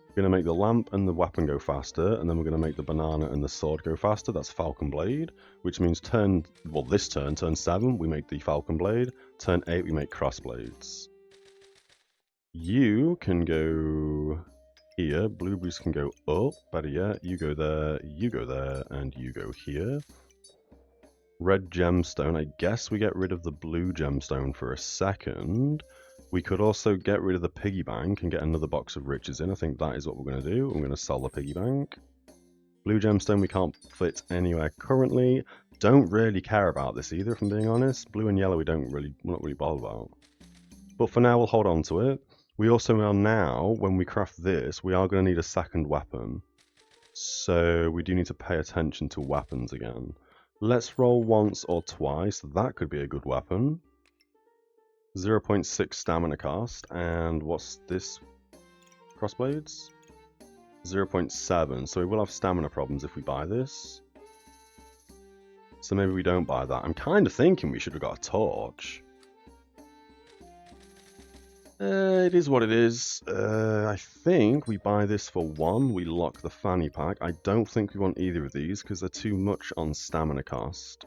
We're going to make the lamp and the weapon go faster, and then we're going to make the banana and the sword go faster. That's Falcon Blade, which means this turn 7, we make the Falcon Blade. Turn 8, we make Crossblades. You can go here. Blueberries can go up. Better yet, you go there, and you go here. Red gemstone. I guess we get rid of the blue gemstone for a second. We could also get rid of the piggy bank and get another box of riches in. I think that is what we're going to do. I'm going to sell the piggy bank. Blue gemstone we can't fit anywhere currently. Don't really care about this either, if I'm being honest. Blue and yellow we're not really bothered about. But for now we'll hold on to it. We also are now, when we craft this, we are going to need a second weapon. So we do need to pay attention to weapons again. Let's roll once or twice. That could be a good weapon. 0.6 stamina cost, and what's this? Crossblades? 0.7, so we will have stamina problems if we buy this. So maybe we don't buy that. I'm kind of thinking we should have got a torch. It is what it is. I think we buy this for 1, we lock the fanny pack. I don't think we want either of these because they're too much on stamina cost.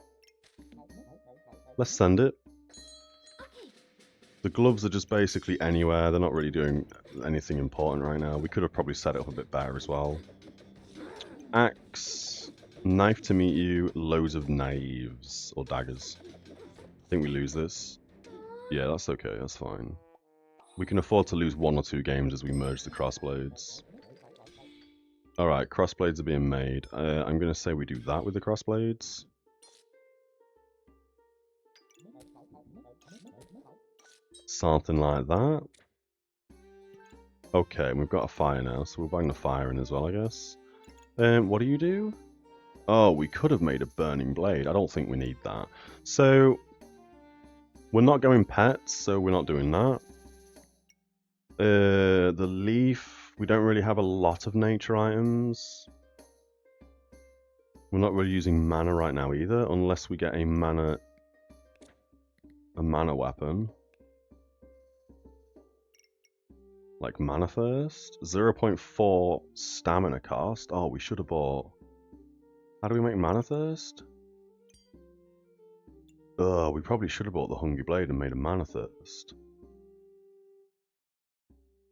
Let's send it. The gloves are just basically anywhere. They're not really doing anything important right now. We could have probably set it up a bit better as well. Axe. Knife to meet you. Loads of knives. Or daggers. I think we lose this. Yeah, that's okay. That's fine. We can afford to lose 1 or 2 games as we merge the crossblades. Alright, crossblades are being made. I'm going to say we do that with the crossblades. Something like that. Okay, we've got a fire now, so we'll bang the fire in as well, I guess. What do you do? Oh, we could have made a burning blade. I don't think we need that. So, we're not going pets, so we're not doing that. The leaf, we don't really have a lot of nature items. We're not really using mana right now either, unless we get a mana weapon. Like mana first. 0.4 stamina cost. Oh, we should have bought. How do we make mana thirst? We probably should have bought the Hungry Blade and made a mana thirst.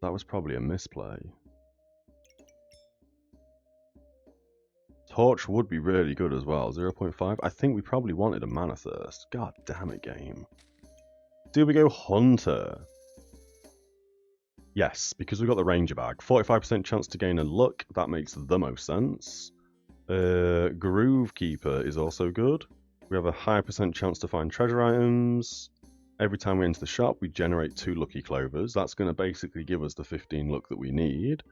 That was probably a misplay. Torch would be really good as well. 0.5. I think we probably wanted a mana thirst. God damn it, game. Do we go Hunter? Yes, because we've got the Ranger bag. 45% chance to gain a luck. That makes the most sense. Groove Keeper is also good. We have a high % chance to find treasure items. Every time we enter the shop, we generate 2 lucky clovers. That's going to basically give us the 15 luck that we need.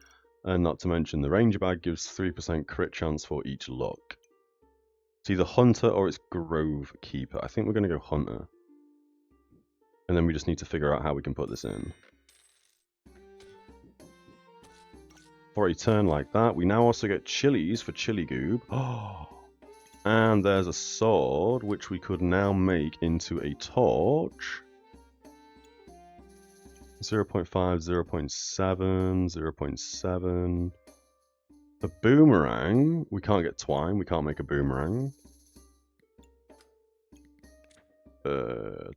And not to mention, the Ranger bag gives 3% crit chance for each luck. It's either Hunter or it's Grove Keeper. I think we're going to go Hunter. And then we just need to figure out how we can put this in. For a turn like that, we now also get chilies for Chili Goob. Oh, and there's a sword, which we could now make into a torch. 0.5, 0.7, 0.7. A boomerang. We can't get twine. We can't make a boomerang.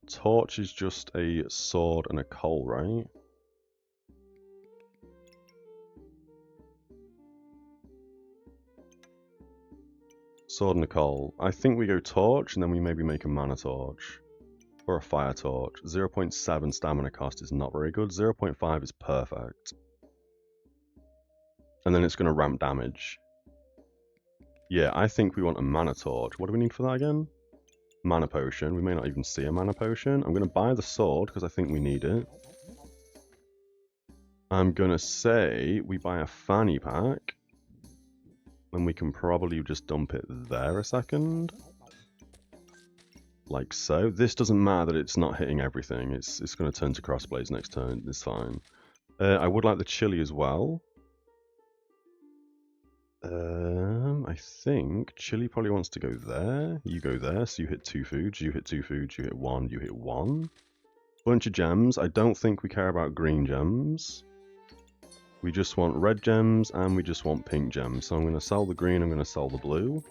Torch is just a sword and a coal, right? Sword and a coal. I think we go torch and then we maybe make a mana torch. Or a fire torch. 0.7 stamina cost is not very good. 0.5 is perfect. And then it's going to ramp damage. Yeah, I think we want a mana torch. What do we need for that again? Mana potion. We may not even see a mana potion. I'm going to buy the sword because I think we need it. I'm going to say we buy a fanny pack. And we can probably just dump it there a second. Like so. This doesn't matter that it's not hitting everything. It's going to turn to crossblades next turn. It's fine. I would like the chili as well. I think chili probably wants to go there. You go there, so you hit 2 foods. You hit 2 foods. You hit 1. You hit 1. Bunch of gems. I don't think we care about green gems. We just want red gems and we just want pink gems. So I'm going to sell the green. I'm going to sell the blue.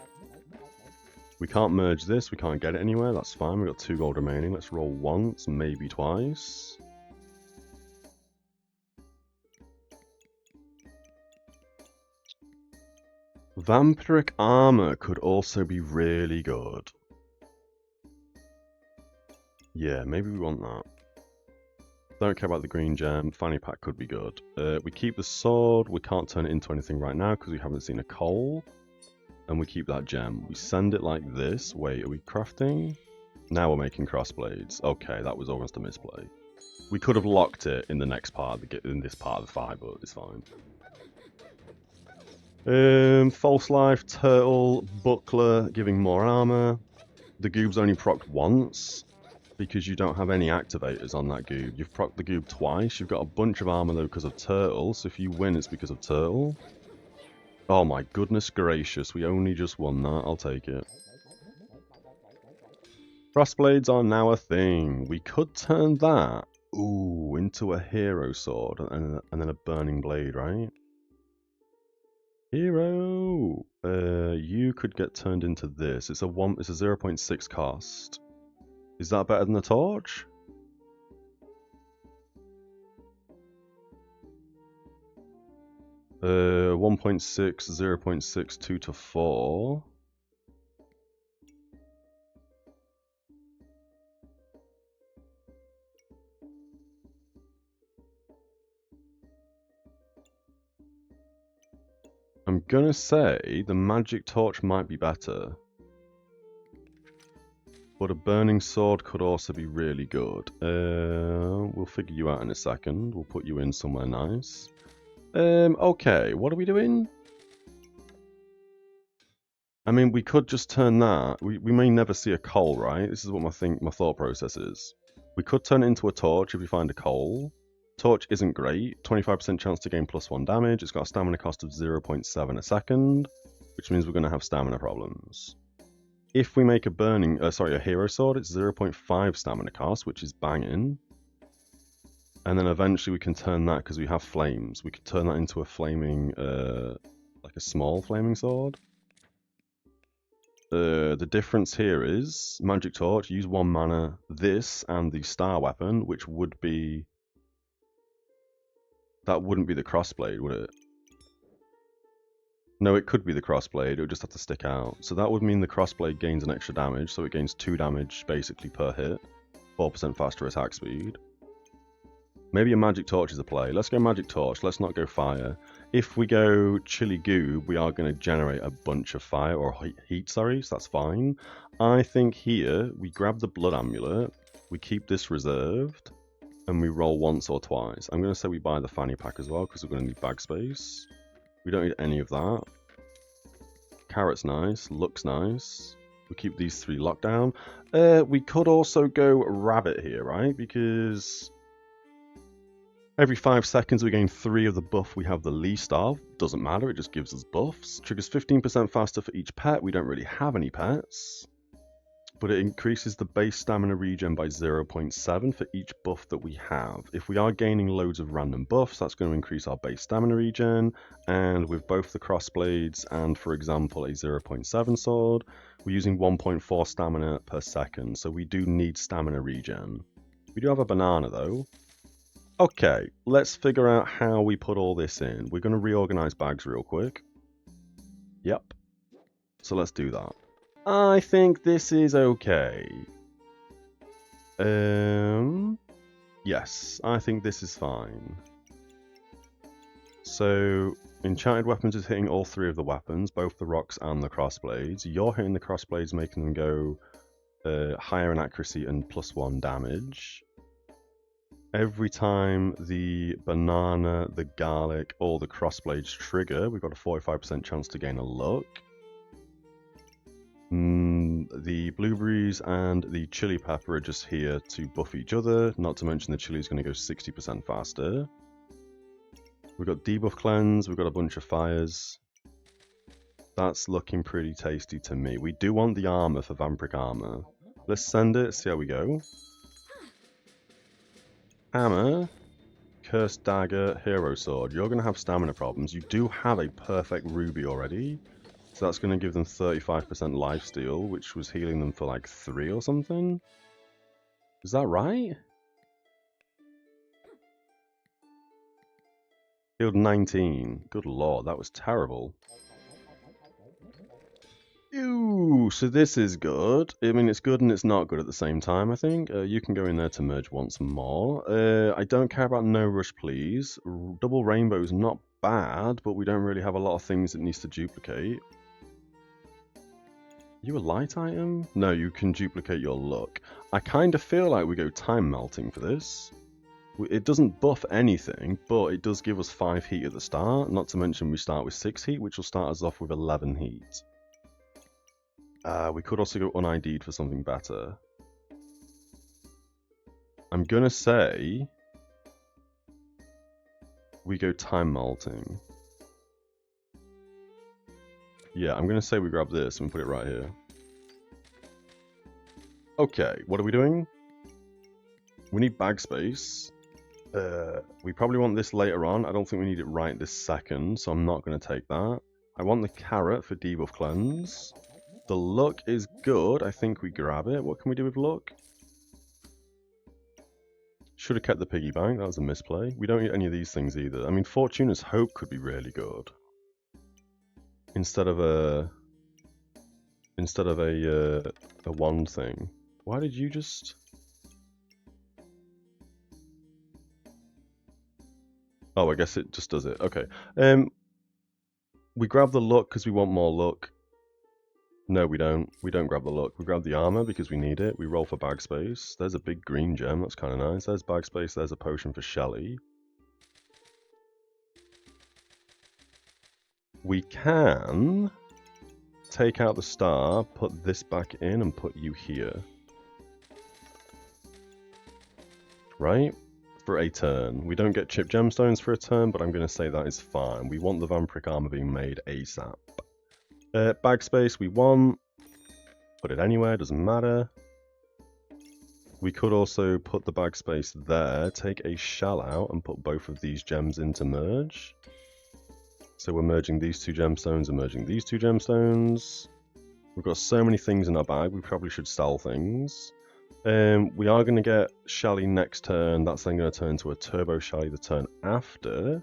We can't merge this, we can't get it anywhere, that's fine, we've got 2 gold remaining. Let's roll once, maybe twice. Vampiric armor could also be really good. Yeah, maybe we want that. Don't care about the green gem, fanny pack could be good. We keep the sword, we can't turn it into anything right now because we haven't seen a coal. And we keep that gem. We send it like this. Wait, are we crafting? Now we're making crossblades. Okay, that was almost a misplay. We could have locked it in the next part, in this part of the fight, but it's fine. False life, turtle, buckler, giving more armor. The goob's only procced once because you don't have any activators on that goob. You've procced the goob twice. You've got a bunch of armor though because of turtle. So if you win, it's because of turtle. Oh my goodness gracious, we only just won that, I'll take it. Crossblades are now a thing. We could turn that, into a hero sword and then a burning blade, right? Hero! You could get turned into this. It's a 0.6 cost. Is that better than the torch? Uh, 1.6, 0.6, 2 to 4. I'm gonna say the magic torch might be better. But a burning sword could also be really good. We'll figure you out in a second. We'll put you in somewhere nice. Okay, what are we doing? I mean, we could just turn that. We may never see a coal, right? This is what my thought process is. We could turn it into a torch if we find a coal. Torch isn't great. 25% chance to gain +1 damage. It's got a stamina cost of 0.7 a second, which means we're going to have stamina problems. If we make a hero sword, it's 0.5 stamina cost, which is banging. And then eventually we can turn that, because we have flames, we can turn that into a flaming, like a small flaming sword. The difference here is, magic torch, use 1 mana, this, and the star weapon, which would be... That wouldn't be the crossblade, would it? No, it could be the crossblade, it would just have to stick out. So that would mean the crossblade gains an extra damage, so it gains 2 damage basically per hit. 4% faster attack speed. Maybe a magic torch is a play. Let's go magic torch, let's not go fire. If we go chili goob, we are going to generate a bunch of fire, or heat, sorry, so that's fine. I think here, we grab the blood amulet, we keep this reserved, and we roll once or twice. I'm going to say we buy the fanny pack as well, because we're going to need bag space. We don't need any of that. Carrot's nice, looks nice. We keep these 3 locked down. We could also go rabbit here, right? Because every 5 seconds we gain 3 of the buff we have the least of. Doesn't matter, it just gives us buffs. Triggers 15% faster for each pet. We don't really have any pets. But it increases the base stamina regen by 0.7 for each buff that we have. If we are gaining loads of random buffs, that's going to increase our base stamina regen. And with both the crossblades and, for example, a 0.7 sword, we're using 1.4 stamina per second. So we do need stamina regen. We do have a banana, though. Okay, let's figure out how we put all this in. We're going to reorganize bags real quick. Yep. So let's do that. I think this is okay. Yes, I think this is fine. So, enchanted weapons is hitting all 3 of the weapons, both the rocks and the crossblades. You're hitting the crossblades, making them go higher in accuracy and +1 damage. Every time the banana, the garlic, or the crossblades trigger, we've got a 45% chance to gain a luck. The blueberries and the chili pepper are just here to buff each other, not to mention the chili is going to go 60% faster. We've got debuff cleanse, we've got a bunch of fires. That's looking pretty tasty to me. We do want the armor for vampiric armor. Let's send it, see how we go. Hammer, cursed dagger, hero sword. You're going to have stamina problems. You do have a perfect ruby already. So that's going to give them 35% lifesteal, which was healing them for like 3 or something. Is that right? Healed 19. Good lord, that was terrible. Ew, so this is good. I mean, it's good and it's not good at the same time, I think. You can go in there to merge once more. I don't care about no rush, please. Double rainbow is not bad, but we don't really have a lot of things that needs to duplicate. You a light item? No, you can duplicate your luck. I kind of feel like we go time melting for this. It doesn't buff anything, but it does give us 5 heat at the start. Not to mention we start with 6 heat, which will start us off with 11 heat. We could also go un-ID'd for something better. I'm gonna say we go time melting. Yeah, I'm going to say we grab this and put it right here. Okay, what are we doing? We need bag space. We probably want this later on. I don't think we need it right this second, so I'm not going to take that. I want the carrot for debuff cleanse. The luck is good. I think we grab it. What can we do with luck? Should have kept the piggy bank. That was a misplay. We don't need any of these things either. I mean, Fortuna's Hope could be really good. Instead of a wand thing. Why did you just... Oh, I guess it just does it. Okay. We grab the luck because we want more luck. No, we don't. We don't grab the luck. We grab the armor because we need it. We roll for bag space. There's a big green gem. That's kind of nice. There's bag space. There's a potion for Shelly. We can take out the star, put this back in, and put you here. Right? For a turn. We don't get chip gemstones for a turn, but I'm going to say that is fine. We want the vampiric armor being made ASAP. Bag space we want. Put it anywhere, doesn't matter. We could also put the bag space there, take a shell out, and put both of these gems into merge. So we're merging these 2 gemstones and merging these 2 gemstones. We've got so many things in our bag, we probably should sell things. We are going to get Shelly next turn. That's then going to turn into a Turbo Shelly the turn after.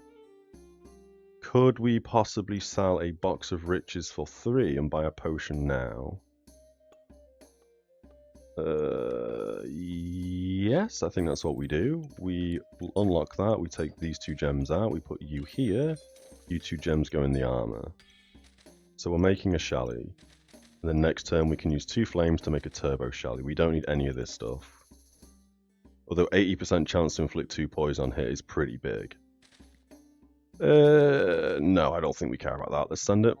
Could we possibly sell a box of riches for 3 and buy a potion now? Yes, I think that's what we do. We unlock that, we take these 2 gems out, we put you here. You 2 gems go in the armor. So we're making a Shelly. And then next turn we can use 2 flames to make a Turbo Shelly. We don't need any of this stuff. Although 80% chance to inflict 2 poison on hit is pretty big. No, I don't think we care about that. Let's send it.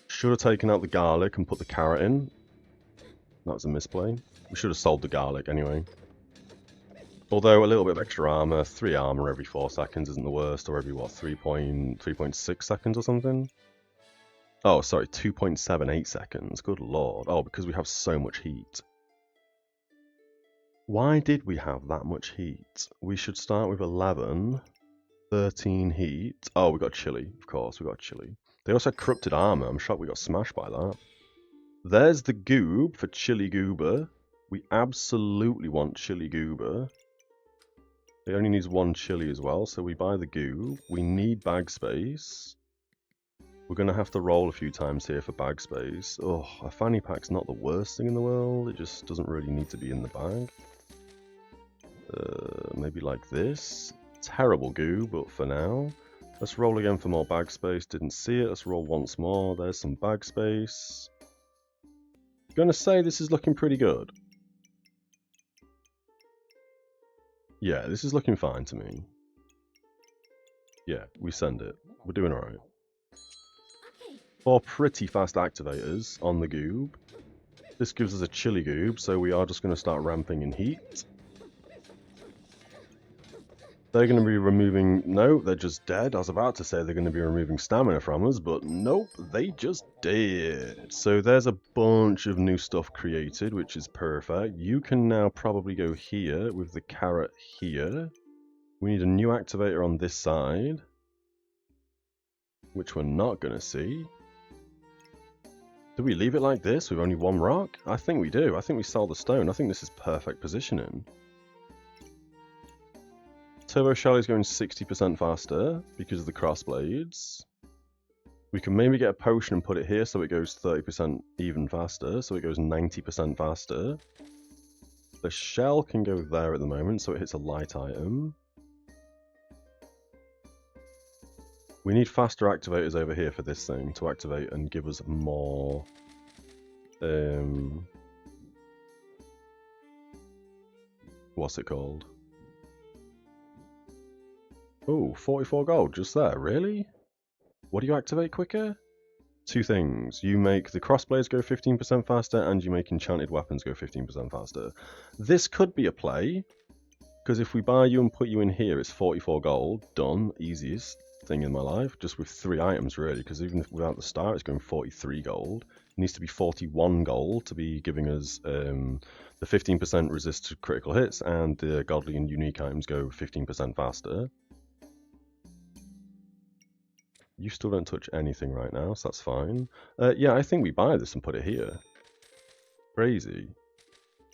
Should have taken out the garlic and put the carrot in. That was a misplay. We should have sold the garlic anyway. Although a little bit of extra armor, 3 armor every 4 seconds isn't the worst, or every what, 3.6 seconds or something? Oh, sorry, 2.78 seconds. Good lord. Oh, because we have so much heat. Why did we have that much heat? We should start with 11, 13 heat. Oh, we got chili, of course, we got chili. They also had corrupted armor. I'm shocked we got smashed by that. There's the goob for Chili Goober. We absolutely want Chili Goober. It only needs 1 chili as well, so we buy the goob. We need bag space. We're going to have to roll a few times here for bag space. Oh, a fanny pack's not the worst thing in the world. It just doesn't really need to be in the bag. Maybe like this. Terrible goo, but for now. Let's roll again for more bag space. Didn't see it. Let's roll once more. There's some bag space. Gonna say this is looking pretty good. Yeah, this is looking fine to me. Yeah, we send it. We're doing alright. 4 pretty fast activators on the goob. This gives us a chilly goob, so we are just going to start ramping in heat. They're going to be removing... No, they're just dead. I was about to say they're going to be removing stamina from us, but nope, they just did. So there's a bunch of new stuff created, which is perfect. You can now probably go here with the carrot here. We need a new activator on this side, which we're not going to see. Do we leave it like this with only 1 rock? I think we do. I think we sell the stone. I think this is perfect positioning. Turbo Shell is going 60% faster because of the crossblades. We can maybe get a potion and put it here so it goes 30% even faster, so it goes 90% faster. The shell can go there at the moment, so it hits a light item. We need faster activators over here for this thing to activate and give us more... what's it called? Oh, 44 gold just there, really? What do you activate quicker? 2 things. You make the crossblades go 15% faster and you make enchanted weapons go 15% faster. This could be a play, because if we buy you and put you in here, it's 44 gold. Done. Easiest thing in my life, just with 3 items really, because even without the star it's going 43 gold. It needs to be 41 gold to be giving us the 15% resist to critical hits, and the godly and unique items go 15% faster. You still don't touch anything right now, so that's fine. Yeah, I think we buy this and put it here. Crazy.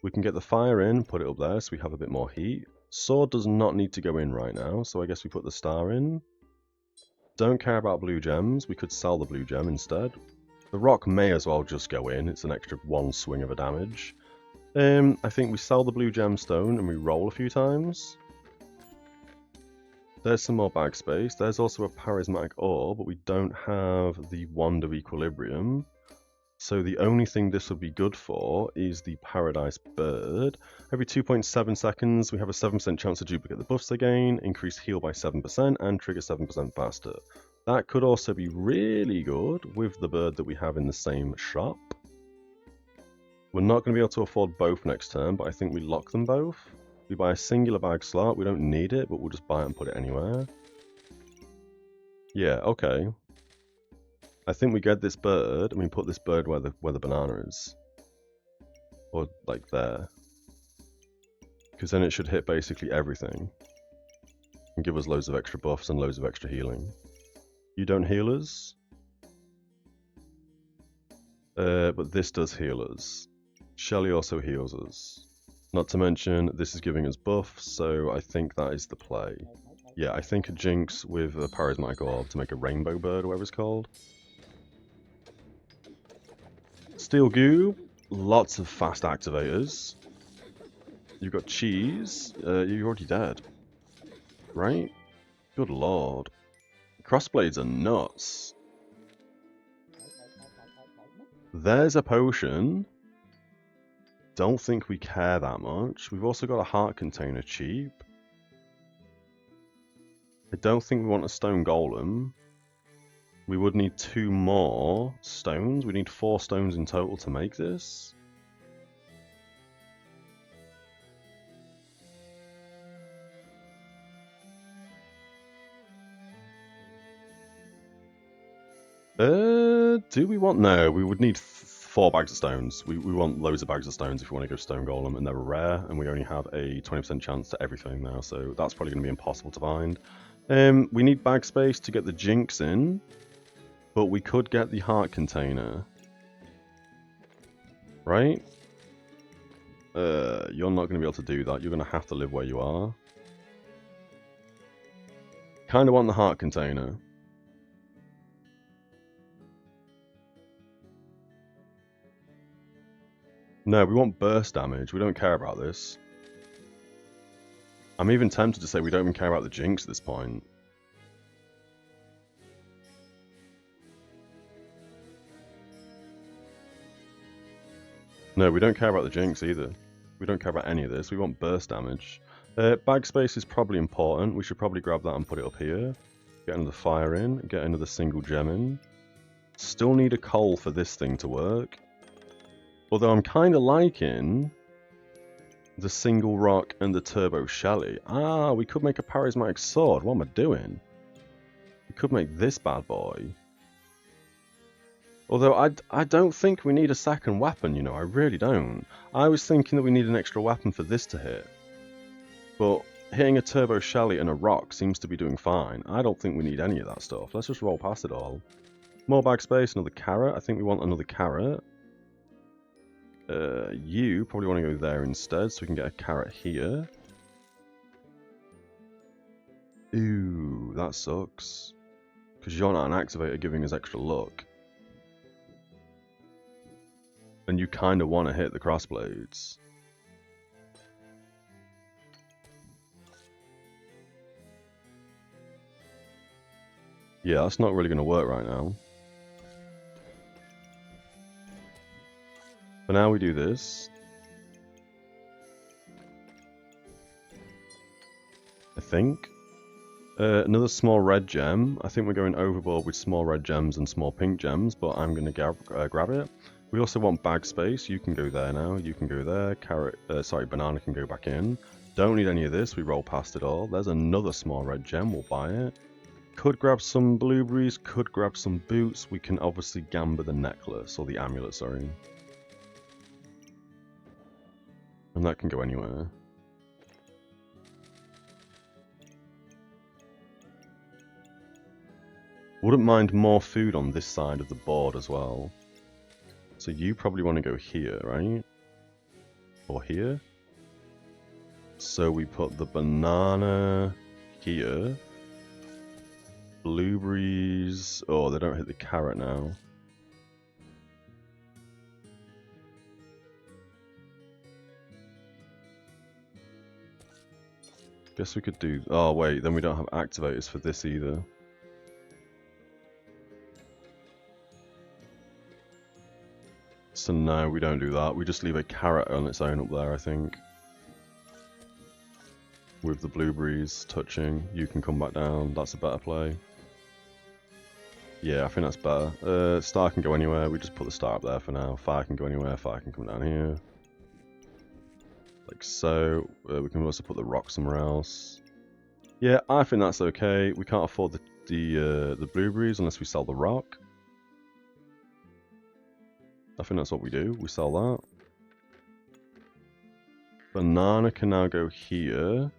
We can get the fire in, put it up there so we have a bit more heat. Sword does not need to go in right now, so I guess we put the star in. Don't care about blue gems, we could sell the blue gem instead. The rock may as well just go in, it's an extra 1 swing of a damage. I think we sell the blue gemstone and we roll a few times. There's some more bag space. There's also a charismatic ore, but we don't have the wand of equilibrium. So the only thing this would be good for is the paradise bird. Every 2.7 seconds, we have a 7% chance to duplicate the buffs again, increase heal by 7%, and trigger 7% faster. That could also be really good with the bird that we have in the same shop. We're not going to be able to afford both next turn, but I think we lock them both. We buy a singular bag slot. We don't need it, but we'll just buy it and put it anywhere. Yeah, okay. I think we get this bird, and we put this bird where the banana is. Or, like, there. Because then it should hit basically everything. And give us loads of extra buffs and loads of extra healing. You don't heal us? But this does heal us. Shelly also heals us. Not to mention, this is giving us buffs, so I think that is the play. Yeah, I think a Jinx with a Charismatic Orb to make a Rainbow Bird, whatever it's called. Steel Goo, lots of fast activators. You've got Cheese, you're already dead. Right? Good lord. Crossblades are nuts. There's a potion. Don't think we care that much. We've also got a heart container cheap. I don't think we want a stone golem. We would need 2 more stones. We need 4 stones in total to make this. Do we want... No, we would need 4 bags of stones. We want loads of bags of stones if we want to go stone golem, and they're rare, and we only have a 20% chance to everything now, so that's probably going to be impossible to find. We need bag space to get the Jinx in, but we could get the heart container. Right? You're not going to be able to do that. You're going to have to live where you are. Kind of want the heart container. No, we want burst damage. We don't care about this. I'm even tempted to say we don't even care about the Jinx at this point. No, we don't care about the Jinx either. We don't care about any of this. We want burst damage. Bag space is probably important. We should probably grab that and put it up here. Get another fire in. Get another single gem in. Still need a coal for this thing to work. Although I'm kind of liking the single rock and the turbo shelly. Ah, we could make a charismatic sword. What am I doing? We could make this bad boy. Although I don't think we need a second weapon, you know, I really don't. I was thinking that we need an extra weapon for this to hit. But hitting a turbo shelly and a rock seems to be doing fine. I don't think we need any of that stuff. Let's just roll past it all. More bag space, another carrot. I think we want another carrot. You probably want to go there instead, so we can get a carrot here. Ooh, that sucks. Because you're not an activator giving us extra luck. And you kind of want to hit the crossblades. Yeah, that's not really going to work right now. But now we do this. I think. Another small red gem. I think we're going overboard with small red gems and small pink gems, but I'm going to grab it. We also want bag space. You can go there now. You can go there. Banana can go back in. Don't need any of this. We roll past it all. There's another small red gem. We'll buy it. Could grab some blueberries. Could grab some boots. We can obviously gamble the necklace, or the amulet, sorry. And that can go anywhere. Wouldn't mind more food on this side of the board as well. So you probably want to go here, right? Or here? So we put the banana here. Blueberries. Oh, they don't hit the carrot now. Guess we could do... Oh, wait. Then we don't have activators for this either. So no, we don't do that. We just leave a carrot on its own up there, I think. With the blueberries touching. You can come back down. That's a better play. Yeah, I think that's better. Star can go anywhere. We just put the star up there for now. Fire can go anywhere. Fire can come down here. Like so. We can also put the rock somewhere else. Yeah, I think that's okay. We can't afford the blueberries unless we sell the rock. I think that's what we do. We sell that. Banana can now go here.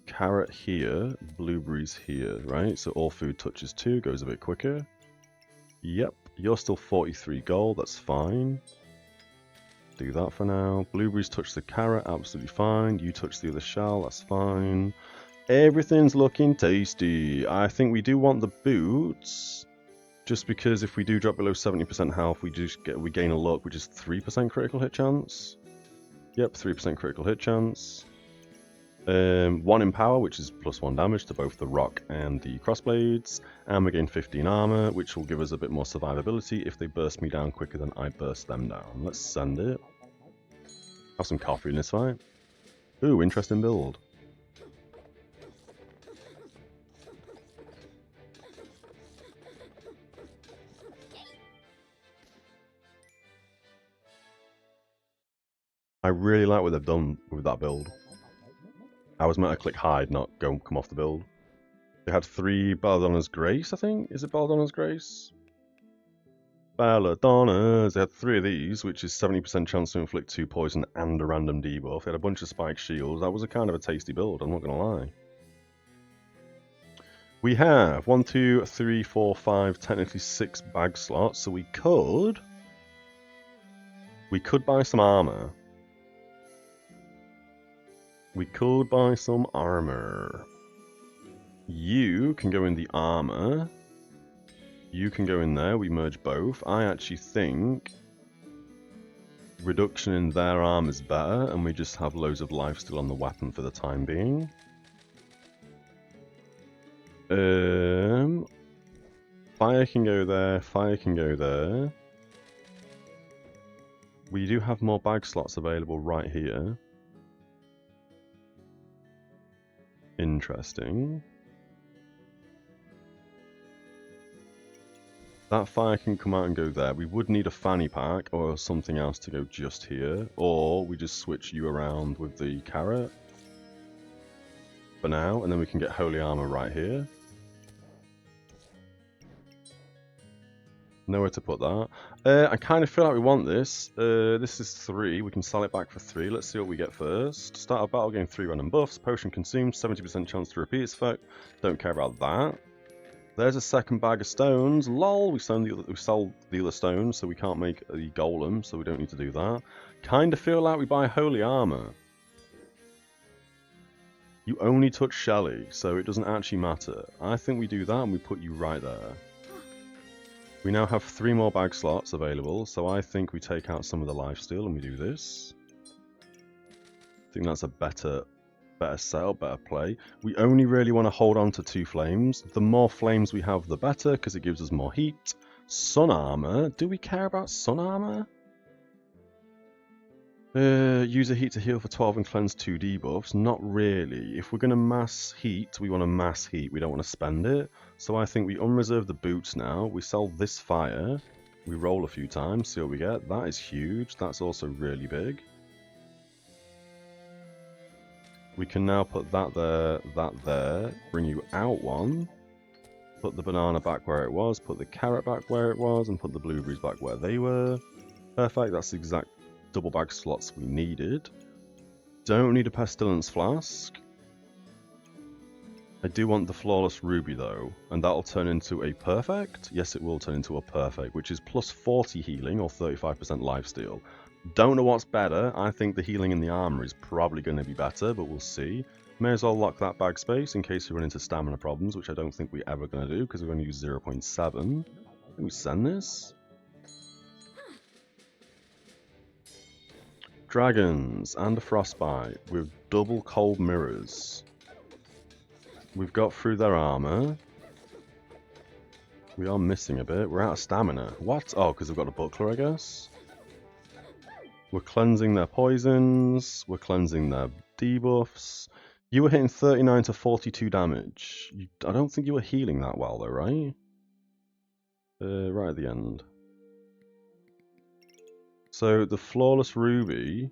Carrot here. Blueberries here, right? So all food touches 2, goes a bit quicker. Yep, you're still 43 gold. That's fine. Do that for now. Blueberries touch the carrot. Absolutely fine. You touch the other shell. That's fine. Everything's looking tasty. I think we do want the boots. Just because if we do drop below 70% health, we gain a luck, which is 3% critical hit chance. Yep, 3% critical hit chance. 1 in power, which is +1 damage to both the rock and the crossblades. And we gain 15 armor, which will give us a bit more survivability if they burst me down quicker than I burst them down. Let's send it. Have some coffee in this fight. Ooh, interesting build. I really like what they've done with that build. I was meant to click hide, not come off the build. They had 3 Belladonna's Grace, I think? Is it Belladonna's Grace? Belladonna's! They had 3 of these, which is 70% chance to inflict 2 poison and a random debuff. They had a bunch of spike shields. That was a kind of a tasty build, I'm not going to lie. We have 1, 2, 3, 4, 5, technically 6 bag slots, so we could buy some armor. We could buy some armor. You can go in the armor. You can go in there. We merge both. I actually think reduction in their arm is better, and we just have loads of life still on the weapon for the time being. Fire can go there. Fire can go there. We do have more bag slots available right here. interesting. That fire can come out and go there. We would need a fanny pack or something else to go just here. Or we just switch you around with the carrot for now, and then we can get holy armor right here. Nowhere to put that. I kind of feel like we want this. This is 3. We can sell it back for 3. Let's see what we get first. Start a battle, gain 3 random buffs. Potion consumed, 70% chance to repeat its effect. Don't care about that. There's a second bag of stones. Lol, we sell the other stones, so we can't make the golem, so we don't need to do that. Kind of feel like we buy holy armor. You only touch Shelly, so it doesn't actually matter. I think we do that and we put you right there. We now have 3 more bag slots available, so I think we take out some of the lifesteal and we do this. I think that's a better setup, better play. We only really want to hold on to 2 flames. The more flames we have, the better, because it gives us more heat. Sun armor. Do we care about sun armor? Use a heat to heal for 12 and cleanse 2 debuffs. Not really. If we're going to mass heat, we want to mass heat. We don't want to spend it. So I think we unreserve the boots now. We sell this fire. We roll a few times, see what we get. That is huge. That's also really big. We can now put that there, bring you out 1. Put the banana back where it was, put the carrot back where it was, and put the blueberries back where they were. Perfect, that's the exact double bag slots we needed. Don't need a pestilence flask. I do want the flawless ruby though, and that'll turn into a perfect. Yes, it will turn into a perfect, which is plus 40 healing or 35% lifesteal. Don't know what's better. I think the healing in the armor is probably going to be better, but we'll see. May as well lock that bag space in case we run into stamina problems, which I don't think we're ever going to do because we're going to use 0.7. Can we send this? Dragons and a frostbite with double cold mirrors. We've got through their armor. We are missing a bit. We're out of stamina. What? Oh, because we've got a buckler, I guess. We're cleansing their poisons. We're cleansing their debuffs. You were hitting 39 to 42 damage. I don't think you were healing that well, though, right? Right at the end. So the flawless ruby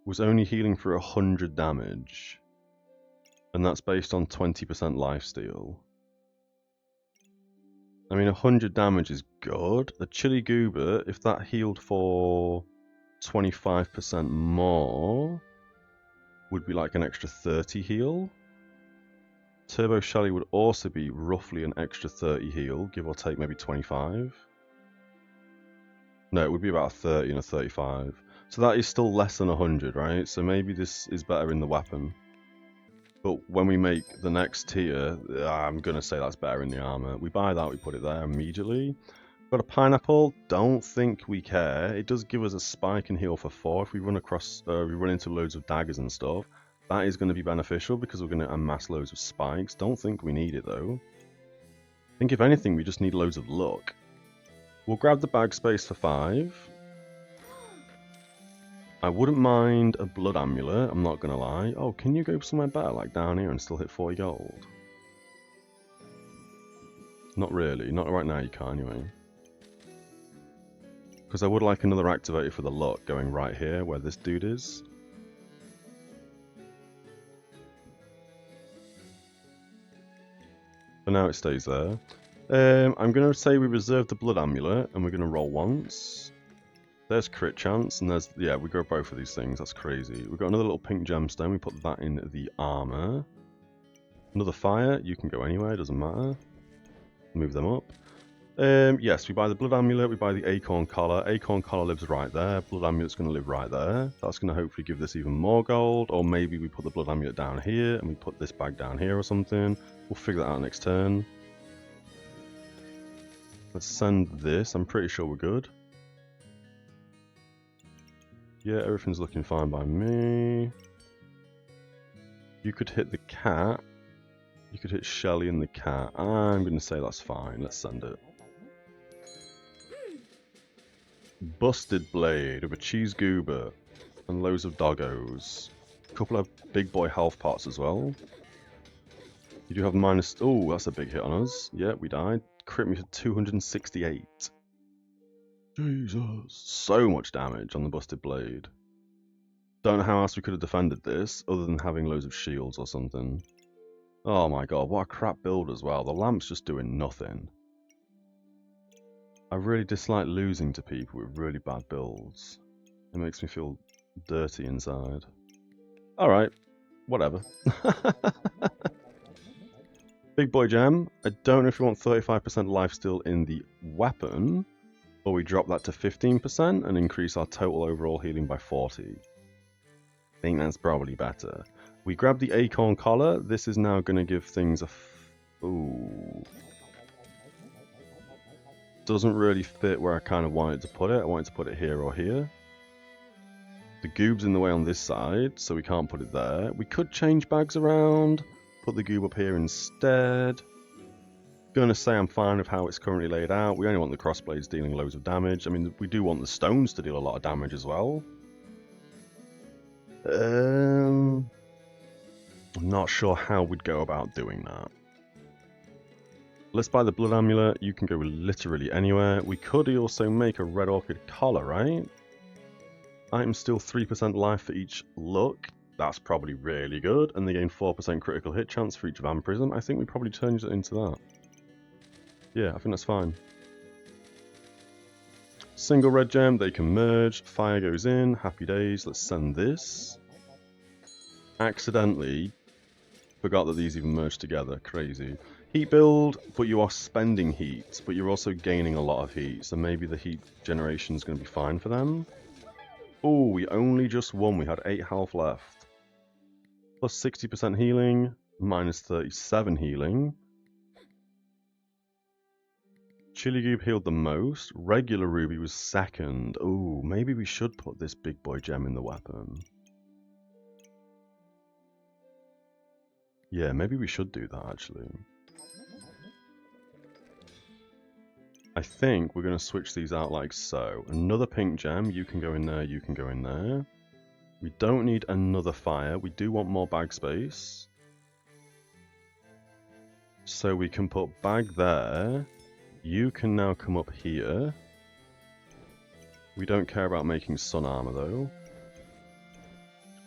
was only healing for 100 damage, and that's based on 20% lifesteal. I mean, 100 damage is good. The chili goober, if that healed for 25% more, would be like an extra 30 heal. Turbo Shelly would also be roughly an extra 30 heal, give or take maybe 25. No, it would be about a 30 and a 35. So that is still less than 100, right? So maybe this is better in the weapon. But when we make the next tier, I'm going to say that's better in the armor. We buy that, we put it there immediately. Got a pineapple. Don't think we care. It does give us a spike and heal for 4 if we run across, we run into loads of daggers and stuff. That is going to be beneficial because we're going to amass loads of spikes. Don't think we need it though. I think if anything, we just need loads of luck. We'll grab the bag space for 5. I wouldn't mind a blood amulet, I'm not going to lie. Oh, can you go somewhere better, like down here and still hit 40 gold? Not really, not right now you can't anyway. Because I would like another activator for the luck going right here where this dude is. For now it stays there. I'm going to say we reserve the blood amulet and we're going to roll once. There's crit chance and there's, yeah, we go both of these things, that's crazy. We've got another little pink gemstone, we put that in the armor. Another fire, you can go anywhere, doesn't matter. Move them up. Yes, we buy the blood amulet, we buy the acorn collar. Acorn collar lives right there, blood amulet's going to live right there. That's going to hopefully give this even more gold, or maybe we put the blood amulet down here and we put this bag down here or something. We'll figure that out next turn. Let's send this, I'm pretty sure we're good. Yeah, everything's looking fine by me. You could hit the cat. You could hit Shelly and the cat. I'm going to say that's fine. Let's send it. Busted blade with a cheese goober and loads of doggos. A couple of big boy health pots as well. You do have minus... Oh, that's a big hit on us. Yeah, we died. Crit me for 268. Jesus. So much damage on the busted blade. Don't know how else we could have defended this, other than having loads of shields or something. Oh my god, what a crap build as well. The lamp's just doing nothing. I really dislike losing to people with really bad builds. It makes me feel dirty inside. Alright, whatever. Big boy gem. I don't know if you want 35% lifesteal in the weapon, or we drop that to 15% and increase our total overall healing by 40. I think that's probably better. We grab the acorn collar. This is now going to give things a... Ooh. Doesn't really fit where I kind of wanted to put it. I wanted to put it here or here. The goob's in the way on this side, so we can't put it there. We could change bags around, put the goob up here instead. Gonna say I'm fine with how it's currently laid out. We only want the crossblades dealing loads of damage. I mean, we do want the stones to deal a lot of damage as well. I'm not sure how we'd go about doing that. Let's buy the blood amulet. You can go literally anywhere. We could also make a red orchid collar, right? Items steal 3% life for each look. That's probably really good. And they gain 4% critical hit chance for each vampirism. I think we probably turned it into that. Yeah, I think that's fine. Single red gem, they can merge. Fire goes in. Happy days. Let's send this. Accidentally forgot that these even merged together. Crazy. Heat build, but you are spending heat. But you're also gaining a lot of heat. So maybe the heat generation is going to be fine for them. Oh, we only just won. We had 8 health left. Plus 60% healing. Minus 37 healing. Chili Goob healed the most. Regular Ruby was second. Oh, maybe we should put this big boy gem in the weapon. Yeah, maybe we should do that actually. I think we're going to switch these out like so. Another pink gem. You can go in there, you can go in there. We don't need another fire. We do want more bag space. So we can put bag there. You can now come up here. We don't care about making sun armor though.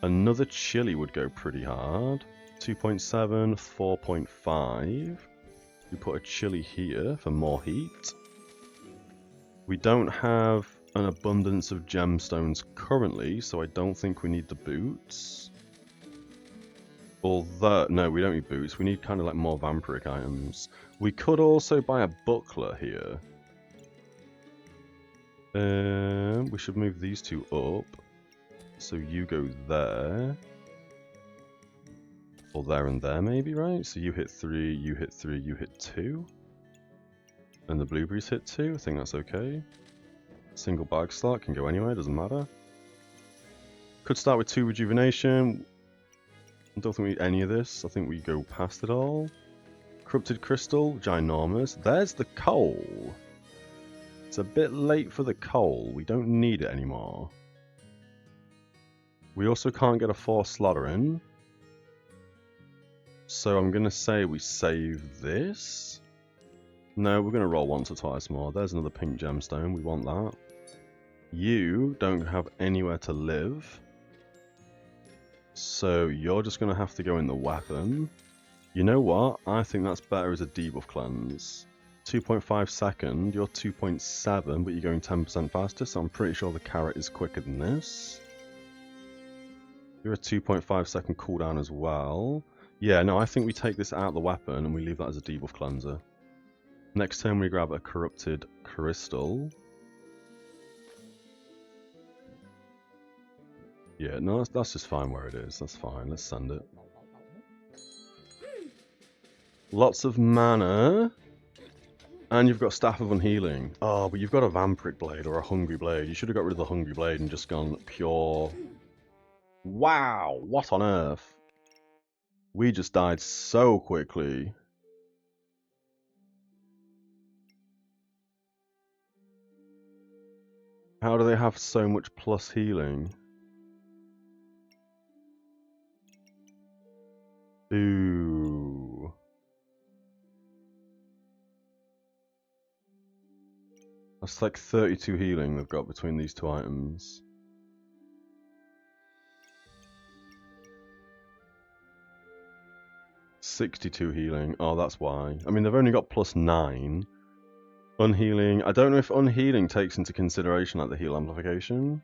Another chili would go pretty hard. 2.7, 4.5. We put a chili here for more heat. We don't have an abundance of gemstones currently, so I don't think we need the boots. Although, no, we don't need boots. We need kind of like more vampiric items. We could also buy a buckler here. We should move these two up. So you go there. Or there and there maybe, right? So you hit 3, you hit 3, you hit 2. And the blueberries hit 2. I think that's okay. Single bag slot can go anywhere, doesn't matter. Could start with 2 rejuvenation. I don't think we need any of this. I think we go past it all. Corrupted crystal, ginormous. There's the coal. It's a bit late for the coal. We don't need it anymore. We also can't get a 4 slaughter in. So I'm going to say we save this. No, we're going to roll once or twice more. There's another pink gemstone. We want that. You don't have anywhere to live. So you're just going to have to go in the weapon. You know what? I think that's better as a debuff cleanse. 2.5 second. You're 2.7, but you're going 10% faster. So I'm pretty sure the carrot is quicker than this. You're a 2.5 second cooldown as well. Yeah, no, I think we take this out of the weapon and we leave that as a debuff cleanser. Next turn we grab a corrupted crystal. Yeah, no, that's just fine where it is. That's fine. Let's send it. Lots of mana. And you've got Staff of Unhealing. Oh, but you've got a Vampiric Blade or a Hungry Blade. You should have got rid of the Hungry Blade and just gone pure... Wow! What on earth? We just died so quickly. How do they have so much plus healing? Ooh. That's like 32 healing they've got between these two items. '62 healing. Oh, that's why. I mean, they've only got +9. Unhealing. I don't know if unhealing takes into consideration like the heal amplification.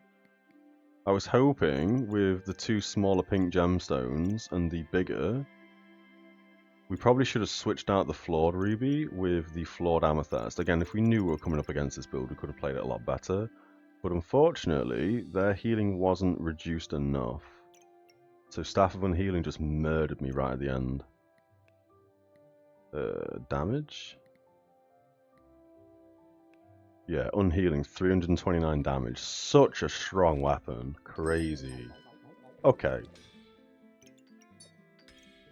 I was hoping with the two smaller pink gemstones and the bigger, we probably should have switched out the flawed ruby with the flawed amethyst. Again, if we knew we were coming up against this build, we could have played it a lot better. But unfortunately, their healing wasn't reduced enough. So Staff of Unhealing just murdered me right at the end. Damage? Yeah, Unhealing, 329 damage. Such a strong weapon. Crazy. Okay.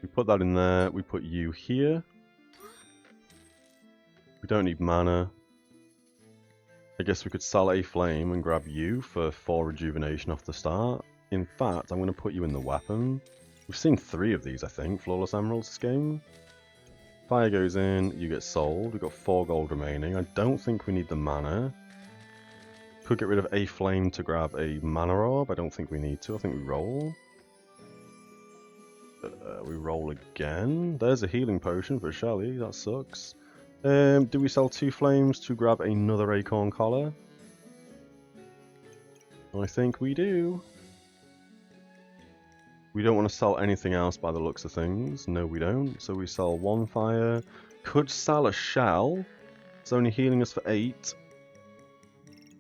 We put that in there. We put you here. We don't need mana. I guess we could sell a flame and grab you for 4 rejuvenation off the start. In fact, I'm going to put you in the weapon. We've seen 3 of these, I think, Flawless Emeralds this game. Fire goes in, you get sold. We've got 4 gold remaining. I don't think we need the mana. Could get rid of a flame to grab a mana orb. I don't think we need to. I think we roll. We roll again. There's a healing potion for Shelly. That sucks. Do we sell 2 flames to grab another acorn collar? I think we do. We don't want to sell anything else by the looks of things. No, we don't. So we sell 1 fire. Could sell a shell. It's only healing us for 8.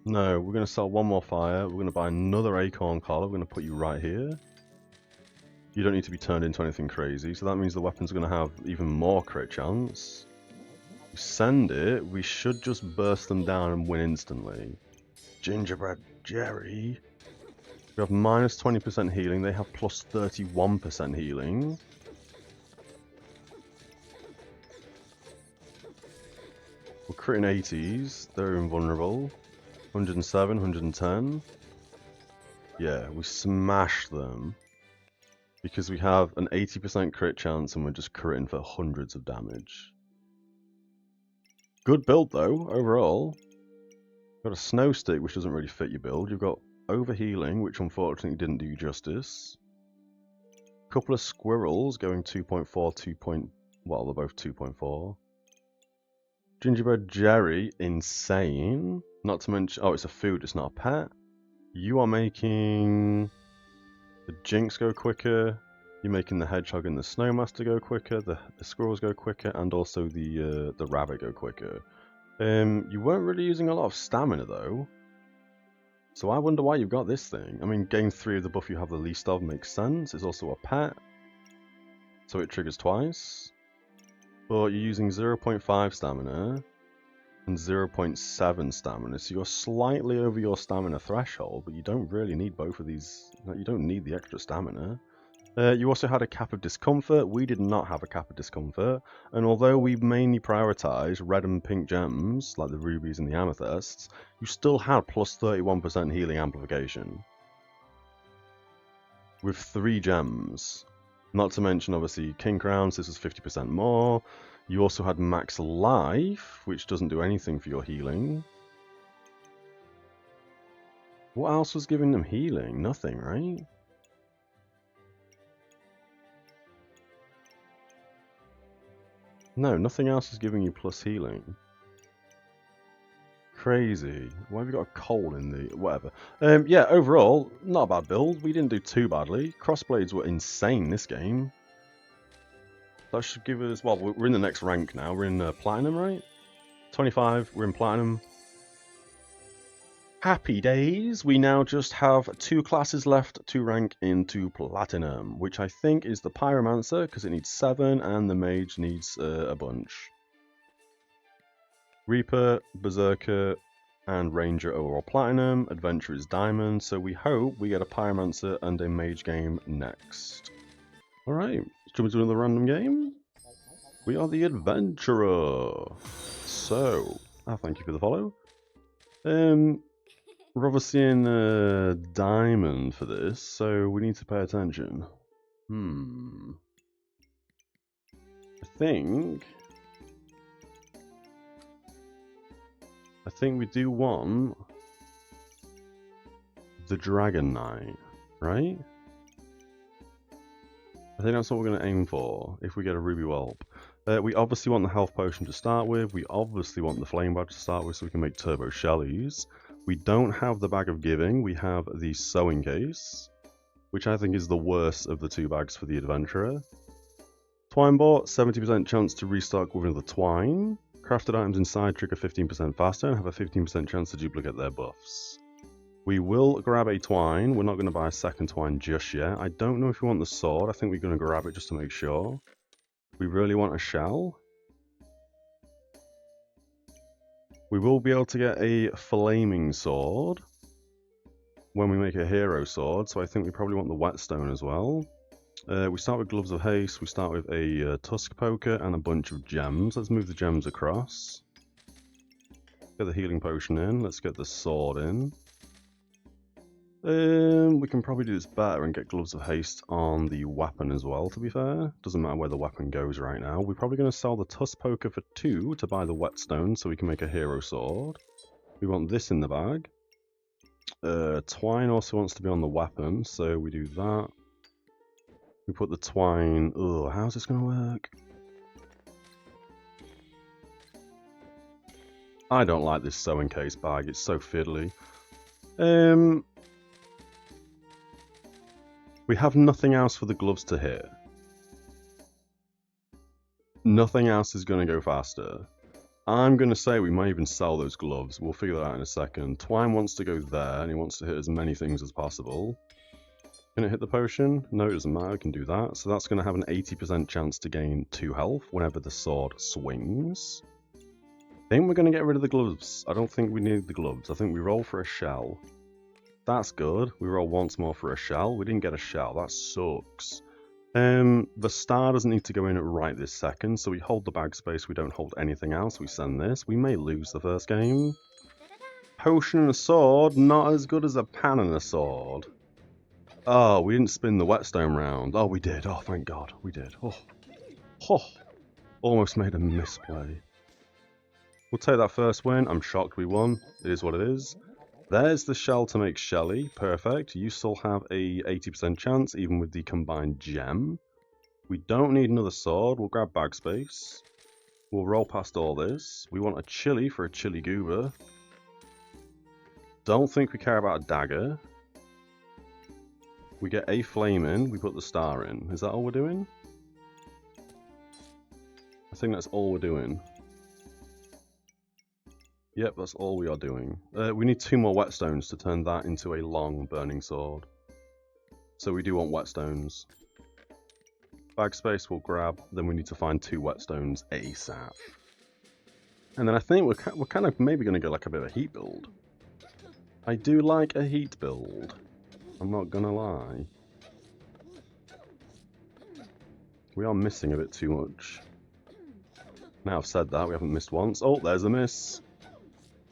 No, we're going to sell 1 more fire. We're going to buy another acorn collar. We're going to put you right here. You don't need to be turned into anything crazy. So that means the weapon's going to have even more crit chance. We send it. We should just burst them down and win instantly. Gingerbread Jerry. We have minus 20% healing. They have plus 31% healing. We're critting 80s. They're invulnerable. 107, 110. Yeah, we smash them. Because we have an 80% crit chance and we're just critting for hundreds of damage. Good build though, overall. You've got a snow stick, which doesn't really fit your build. You've got overhealing, which unfortunately didn't do you justice. A couple of squirrels going 2.4, 2. Well, they're both 2.4. Gingerbread Jerry, insane. Not to mention, oh, it's a food, it's not a pet. You are making the Jinx go quicker. You're making the Hedgehog and the Snowmaster go quicker. The squirrels go quicker, and also the rabbit go quicker. You weren't really using a lot of stamina though. So I wonder why you've got this thing. I mean, game 3 of the buff you have the least of makes sense. It's also a pet. So it triggers twice. But you're using 0.5 stamina and 0.7 stamina. So you're slightly over your stamina threshold, but you don't really need both of these. You don't need the extra stamina. You also had a cap of discomfort. We did not have a cap of discomfort. And although we mainly prioritized red and pink gems, like the rubies and the amethysts, you still had plus 31% healing amplification. With 3 gems. Not to mention, obviously, King Crowns, this was 50% more. You also had max life, which doesn't do anything for your healing. What else was giving them healing? Nothing, right? No, nothing else is giving you plus healing. Crazy. Why have you got a coal in the... whatever. Yeah, overall, not a bad build. We didn't do too badly. Crossblades were insane this game. That should give us... well, we're in the next rank now. We're in Platinum, right? 25, we're in Platinum. Happy days! We now just have 2 classes left to rank into Platinum, which I think is the Pyromancer, because it needs 7, and the Mage needs a bunch. Reaper, Berserker, and Ranger are all Platinum. Adventure is Diamond, so we hope we get a Pyromancer and a Mage game next. Alright, let's jump into another random game. We are the Adventurer. So, thank you for the follow. We're obviously in Diamond for this, so we need to pay attention. I think we do want the Dragon Knight, right? I think that's what we're going to aim for if we get a Ruby Whelp. We obviously want the health potion to start with. We obviously want the flame badge to start with so we can make turbo shellies. We don't have the bag of giving. We have the sewing case, which I think is the worst of the two bags for the adventurer. Twine bot, 70% chance to restock with another twine. Crafted items inside trigger 15% faster and have a 15% chance to duplicate their buffs. We will grab a twine. We're not going to buy a second twine just yet. I don't know if we want the sword. I think we're going to grab it just to make sure. We really want a shell. We will be able to get a flaming sword when we make a hero sword, so I think we probably want the whetstone as well. We start with gloves of haste, we start with a tusk poker and a bunch of gems. Let's move the gems across. Get the healing potion in, let's get the sword in. We can probably do this better and get gloves of haste on the weapon as well, to be fair. Doesn't matter where the weapon goes right now. We're probably going to sell the tusk poker for 2 to buy the whetstone so we can make a hero sword. We want this in the bag. Twine also wants to be on the weapon, so we do that. We put the twine... Ugh, how's this going to work? I don't like this sewing case bag, it's so fiddly. We have nothing else for the gloves to hit. Nothing else is going to go faster. I'm going to say we might even sell those gloves. We'll figure that out in a second. Twine wants to go there, and he wants to hit as many things as possible. Can it hit the potion? No, it doesn't matter. We can do that. So that's going to have an 80% chance to gain 2 health whenever the sword swings. I think we're going to get rid of the gloves. I don't think we need the gloves. I think we roll for a shell. That's good. We roll once more for a shell. We didn't get a shell. That sucks. The star doesn't need to go in right this second, so we hold the bag space. We don't hold anything else. We send this. We may lose the first game. Potion and a sword, not as good as a pan and a sword. Oh, we didn't spin the whetstone round. Oh, we did. Oh, thank God. We did. Oh. Almost made a misplay. We'll take that first win. I'm shocked we won. It is what it is. There's the shell to make Shelly. Perfect. You still have a 80% chance, even with the combined gem. We don't need another sword. We'll grab bag space. We'll roll past all this. We want a chili for a chili goober. Don't think we care about a dagger. We get a flame in. We put the star in. Is that all we're doing? I think that's all we're doing. Yep, that's all we are doing. We need 2 more whetstones to turn that into a long burning sword. So we do want whetstones. Bag space we'll grab, then we need to find 2 whetstones ASAP. And then I think we're kind of maybe going to go like a bit of a heat build. I do like a heat build. I'm not going to lie. We are missing a bit too much. Now I've said that, we haven't missed once. Oh, there's a miss.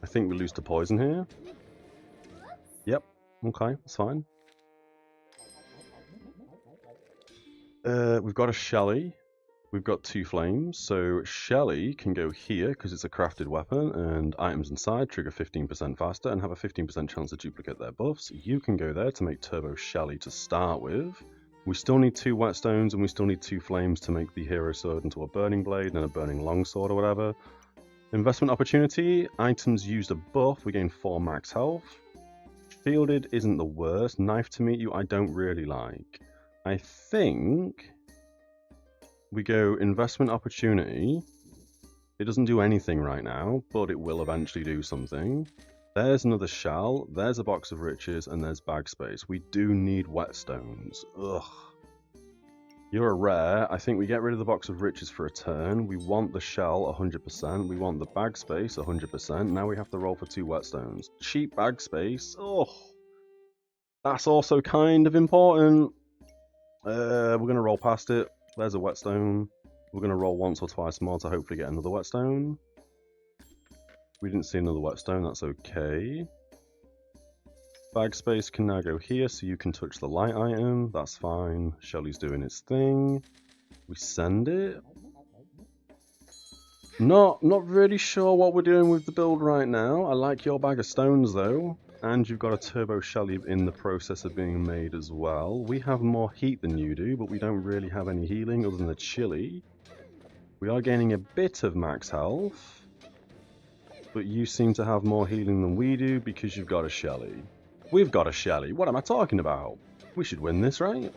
I think we lose to poison here. Yep. Okay, that's fine. We've got a Shelly. We've got 2 flames. So Shelly can go here because it's a crafted weapon and items inside trigger 15% faster and have a 15% chance to duplicate their buffs. You can go there to make Turbo Shelly to start with. We still need 2 whetstones and we still need 2 flames to make the hero sword into a burning blade and a burning longsword or whatever. Investment opportunity, items used a buff, we gain 4 max health. Shielded isn't the worst, knife to meet you I don't really like. I think we go investment opportunity. It doesn't do anything right now, but it will eventually do something. There's another shell, there's a box of riches, and there's bag space. We do need whetstones. Ugh. You're a rare. I think we get rid of the box of riches for a turn. We want the shell 100%. We want the bag space 100%. Now we have to roll for 2 whetstones. Cheap bag space. Oh, that's also kind of important. We're going to roll past it. There's a whetstone. We're going to roll once or twice more to hopefully get another whetstone. We didn't see another whetstone. That's okay. Bag space can now go here so you can touch the light item. That's fine. Shelly's doing its thing. We send it. Not really sure what we're doing with the build right now. I like your bag of stones though. And you've got a turbo shelly in the process of being made as well. We have more heat than you do, but we don't really have any healing other than the chili. We are gaining a bit of max health. But you seem to have more healing than we do because you've got a shelly. We've got a shelly. What am I talking about? We should win this, right?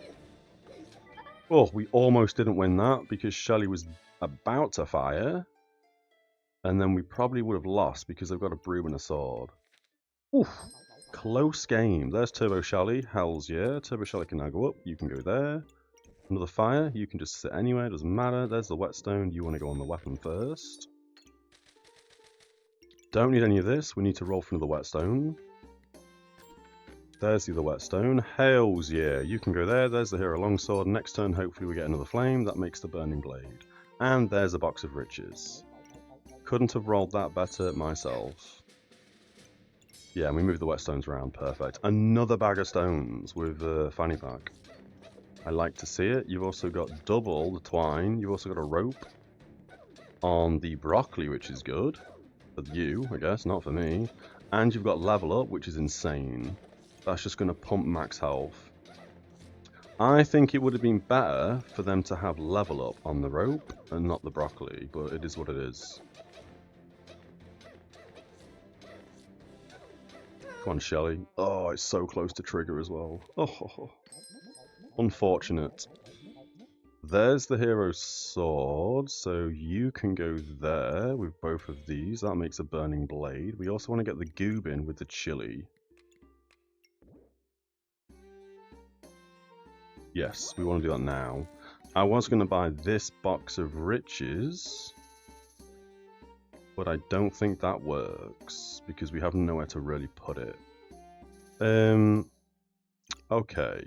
Oh, we almost didn't win that because Shelly was about to fire. And then we probably would have lost because they've got a broom and a sword. Oof. Close game. There's Turbo Shelly. Hells yeah. Turbo Shelly can now go up. You can go there. Another fire. You can just sit anywhere. Doesn't matter. There's the whetstone. You want to go on the weapon first. Don't need any of this. We need to roll for another whetstone. There's the other whetstone. Hells yeah. You can go there. There's the hero longsword. Next turn, hopefully we get another flame. That makes the burning blade. And there's a box of riches. Couldn't have rolled that better myself. Yeah, and we move the whetstones around. Perfect. Another bag of stones with the fanny pack. I like to see it. You've also got double the twine. You've also got a rope on the broccoli, which is good. For you, I guess, not for me. And you've got level up, which is insane. That's just going to pump max health. I think it would have been better for them to have level up on the rope and not the broccoli, but it is what it is. Come on, Shelly. Oh, it's so close to trigger as well. Oh, unfortunate. There's the hero's sword, so you can go there with both of these. That makes a burning blade. We also want to get the goob in with the chili. Yes, we want to do that now. I was going to buy this box of riches, but I don't think that works because we have nowhere to really put it. Okay.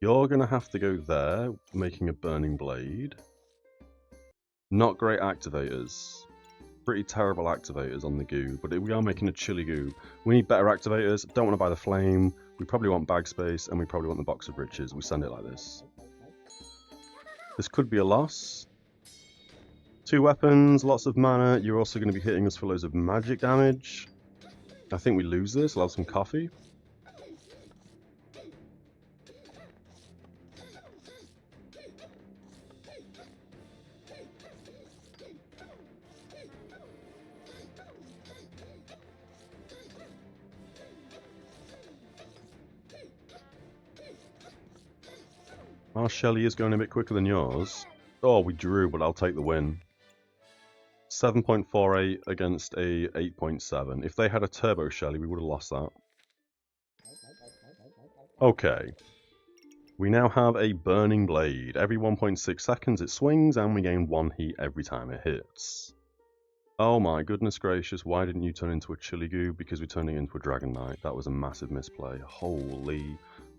You're going to have to go there, making a burning blade. Not great activators. Pretty terrible activators on the goo, but we are making a chili goo. We need better activators. Don't want to buy the flame. We probably want bag space, and we probably want the box of riches. We send it like this. This could be a loss. 2 weapons, lots of mana. You're also going to be hitting us for loads of magic damage. I think we lose this. I'll have some coffee. Our Shelly is going a bit quicker than yours. Oh, we drew, but I'll take the win. 7.48 against a 8.7. If they had a turbo Shelly, we would have lost that. Okay. We now have a burning blade. Every 1.6 seconds it swings, and we gain 1 heat every time it hits. Oh my goodness gracious, why didn't you turn into a chili goo? Because we turned it into a Dragon Knight. That was a massive misplay.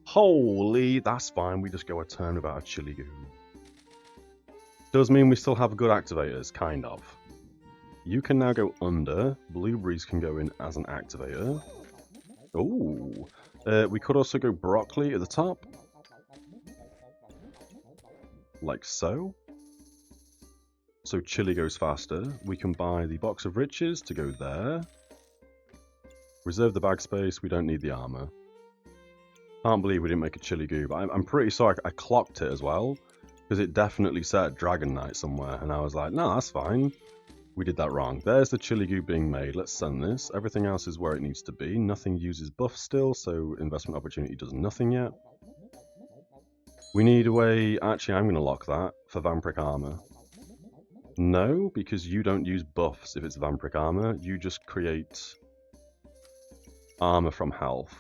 Holy, that's fine. We just go a turn without a chili goo. Does mean we still have good activators, kind of. You can now go under. Blueberries can go in as an activator. Ooh. We could also go broccoli at the top. Like so. So chili goes faster. We can buy the box of riches to go there. Reserve the bag space. We don't need the armor. Can't believe we didn't make a chili goo, but I'm pretty sure I clocked it as well, because it definitely said Dragon Knight somewhere, and I was like, no, that's fine. We did that wrong. There's the chili goo being made. Let's send this. Everything else is where it needs to be. Nothing uses buff still, so investment opportunity does nothing yet. We need a way... Actually, I'm going to lock that for Vampiric Armor. No, because you don't use buffs if it's Vampiric Armor. You just create armor from health.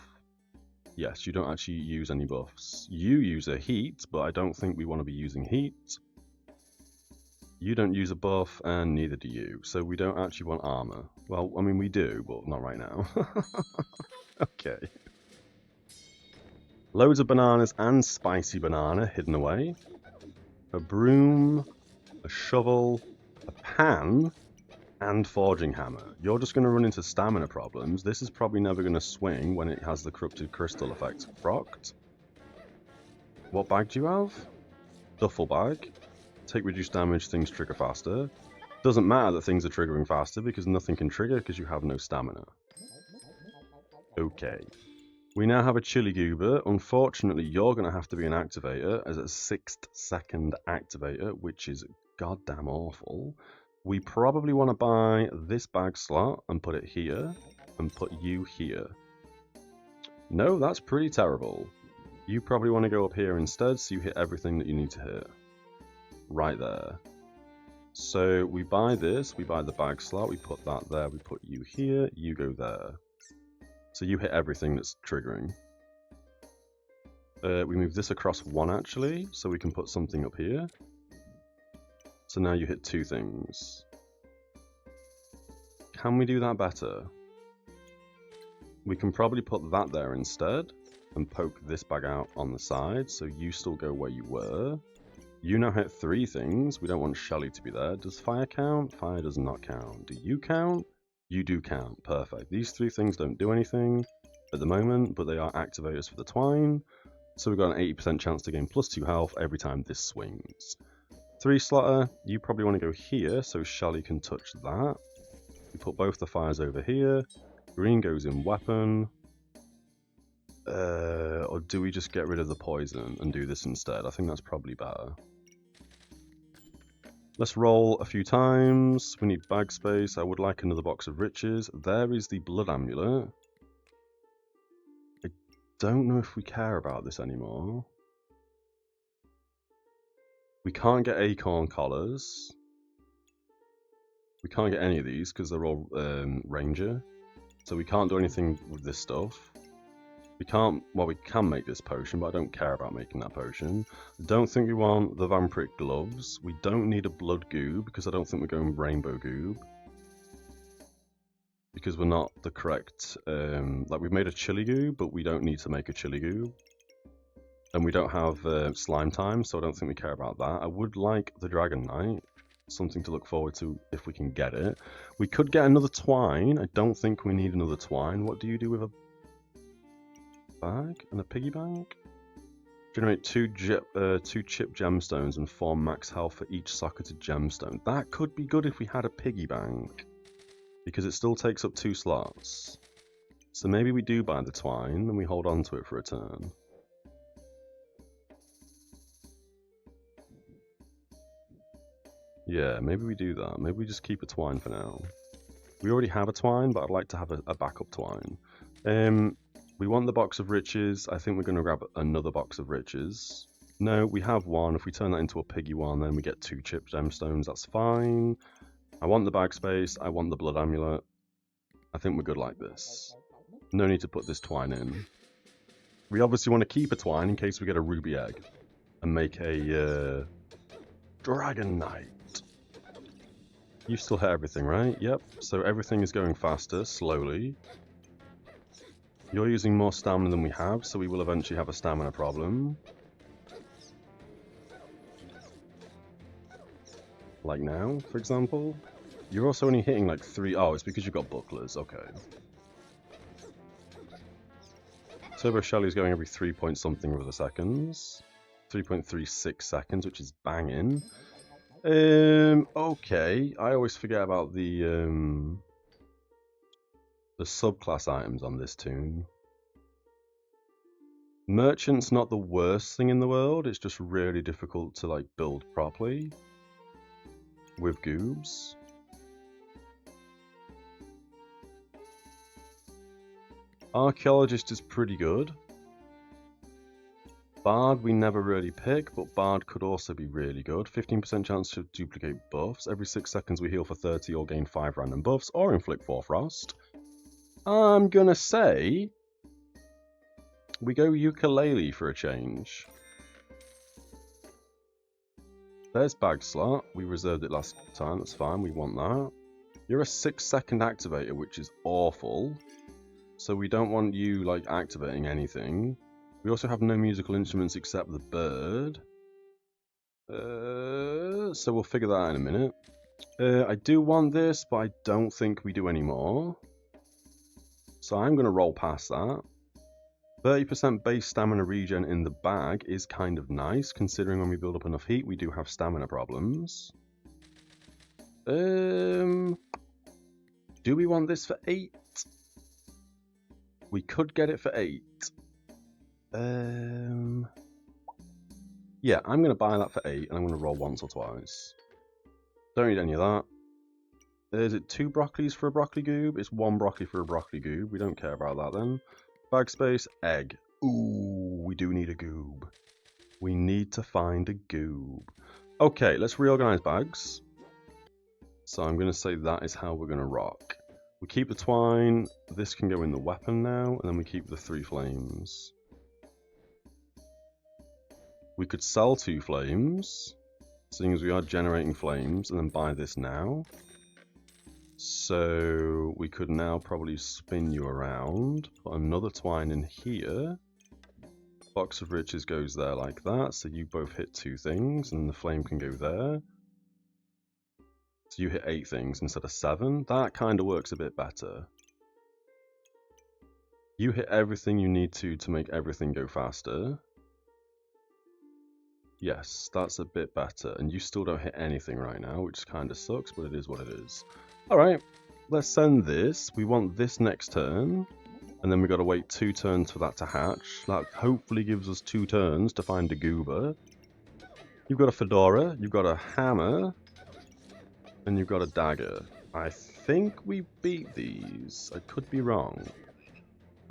Yes, you don't actually use any buffs. You use a heat, but I don't think we want to be using heat. You don't use a buff, and neither do you. So we don't actually want armor. Well, I mean, we do, but not right now. Okay. Loads of bananas and spicy banana hidden away. A broom, a shovel, a pan, and forging hammer. You're just going to run into stamina problems. This is probably never going to swing when it has the corrupted crystal effect procced. What bag do you have? Duffel bag. Take reduced damage, things trigger faster. Doesn't matter that things are triggering faster because nothing can trigger because you have no stamina. Okay. We now have a Chili Goober. Unfortunately, you're going to have to be an activator as a 6th second activator, which is goddamn awful. We probably want to buy this bag slot and put it here and put you here. No, that's pretty terrible. You probably want to go up here instead so you hit everything that you need to hit. Right there. So we buy this, we buy the bag slot, we put that there, we put you here, you go there. So you hit everything that's triggering. We move this across 1 actually, so we can put something up here. So now you hit 2 things. Can we do that better? We can probably put that there instead and poke this bag out on the side, so you still go where you were. You now hit 3 things. We don't want Shelly to be there. Does fire count? Fire does not count. Do you count? You do count. Perfect. These 3 things don't do anything at the moment, but they are activators for the twine. So we've got an 80% chance to gain +2 health every time this swings. 3 slotter, you probably want to go here so Shelly can touch that. We put both the fires over here. Green goes in weapon. Or do we just get rid of the poison and do this instead? I think that's probably better. Let's roll a few times. We need bag space. I would like another box of riches. There is the blood amulet. I don't know if we care about this anymore. We can't get acorn collars. We can't get any of these because they're all ranger. So we can't do anything with this stuff. We can't, well, we can make this potion, but I don't care about making that potion. I don't think we want the vampiric gloves. We don't need a blood goob, because I don't think we're going rainbow goob. Because we're not the correct, like we've made a chili goob, but we don't need to make a chili goob. And we don't have slime time, so I don't think we care about that. I would like the Dragon Knight. Something to look forward to if we can get it. We could get another twine. I don't think we need another twine. What do you do with a bag and a piggy bank? Generate 2 chip gemstones and 4 max health for each socketed gemstone. That could be good if we had a piggy bank, because it still takes up 2 slots. So maybe we do buy the twine and we hold on to it for a turn. Yeah, maybe we do that. Maybe we just keep a twine for now. We already have a twine, but I'd like to have a backup twine. We want the box of riches. I think we're going to grab another box of riches. No, we have 1. If we turn that into a piggy one, then we get 2 chip gemstones. That's fine. I want the bag space. I want the blood amulet. I think we're good like this. No need to put this twine in. We obviously want to keep a twine in case we get a ruby egg and make a Dragon Knight. You still hit everything, right? Yep. So everything is going faster, slowly. You're using more stamina than we have, so we will eventually have a stamina problem. Like now, for example. You're also only hitting like 3... Oh, it's because you've got bucklers. Okay. Turbo Shelly is going every 3 point something of the seconds. 3.36 seconds, which is banging. Okay. I always forget about the subclass items on this toon. Merchant's not the worst thing in the world. It's just really difficult to like build properly with goobs. Archaeologist is pretty good. Bard we never really pick, but Bard could also be really good. 15% chance to duplicate buffs. Every 6 seconds we heal for 30 or gain 5 random buffs, or inflict 4 frost. I'm gonna say we go ukulele for a change. There's bag slot. We reserved it last time, that's fine, we want that. You're a 6 second activator, which is awful. So we don't want you like activating anything. We also have no musical instruments except the bird. So we'll figure that out in a minute. I do want this, but I don't think we do anymore. So I'm going to roll past that. 30% base stamina regen in the bag is kind of nice, considering when we build up enough heat, we do have stamina problems. Do we want this for 8? We could get it for 8. Yeah, I'm going to buy that for 8, and I'm going to roll once or twice. Don't need any of that. Is it 2 broccolis for a broccoli goob? It's 1 broccoli for a broccoli goob. We don't care about that then. Bag space, egg. Ooh, we do need a goob. We need to find a goob. Okay, let's reorganize bags. So I'm going to say that is how we're going to rock. We keep the twine. This can go in the weapon now, and then we keep the 3 flames. We could sell 2 flames, seeing as we are generating flames, and then buy this now. So we could now probably spin you around, put another twine in here. Box of Riches goes there like that, so you both hit 2 things, and the flame can go there. So you hit 8 things instead of 7. That kind of works a bit better. You hit everything you need to make everything go faster. Yes, that's a bit better, and you still don't hit anything right now, which kind of sucks, but it is what it is. Alright, let's send this. We want this next turn, and then we've got to wait 2 turns for that to hatch. That hopefully gives us 2 turns to find a goober. You've got a fedora, you've got a hammer, and you've got a dagger. I think we beat these. I could be wrong.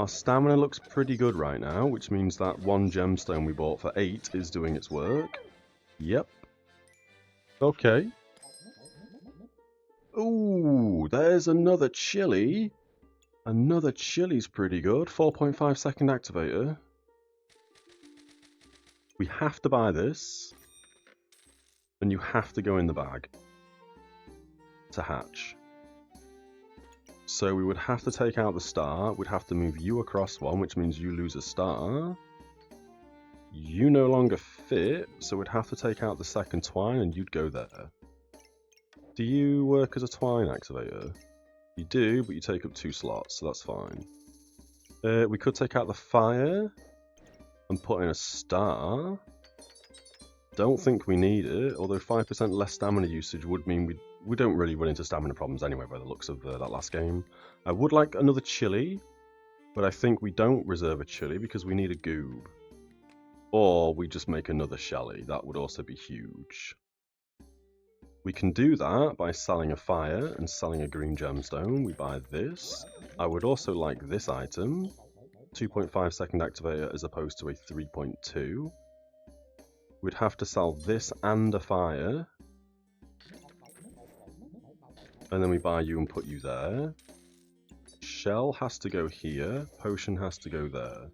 Our stamina looks pretty good right now, which means that 1 gemstone we bought for 8 is doing its work. Yep. Okay. Ooh, there's another chili. Another chili's pretty good. 4.5 second activator. We have to buy this. And you have to go in the bag to hatch. So we would have to take out the star, we'd have to move you across 1, which means you lose a star. You no longer fit, so we'd have to take out the second twine and you'd go there. Do you work as a twine activator? You do, but you take up 2 slots, so that's fine. We could take out the fire and put in a star. Don't think we need it, although 5% less stamina usage would mean we don't really run into stamina problems anyway by the looks of that last game. I would like another chili, but I think we don't reserve a chili because we need a goob. Or we just make another shelly, that would also be huge. We can do that by selling a fire and selling a green gemstone. We buy this. I would also like this item, 2.5 second activator as opposed to a 3.2. We'd have to sell this and a fire. And then we buy you and put you there. Shell has to go here. Potion has to go there.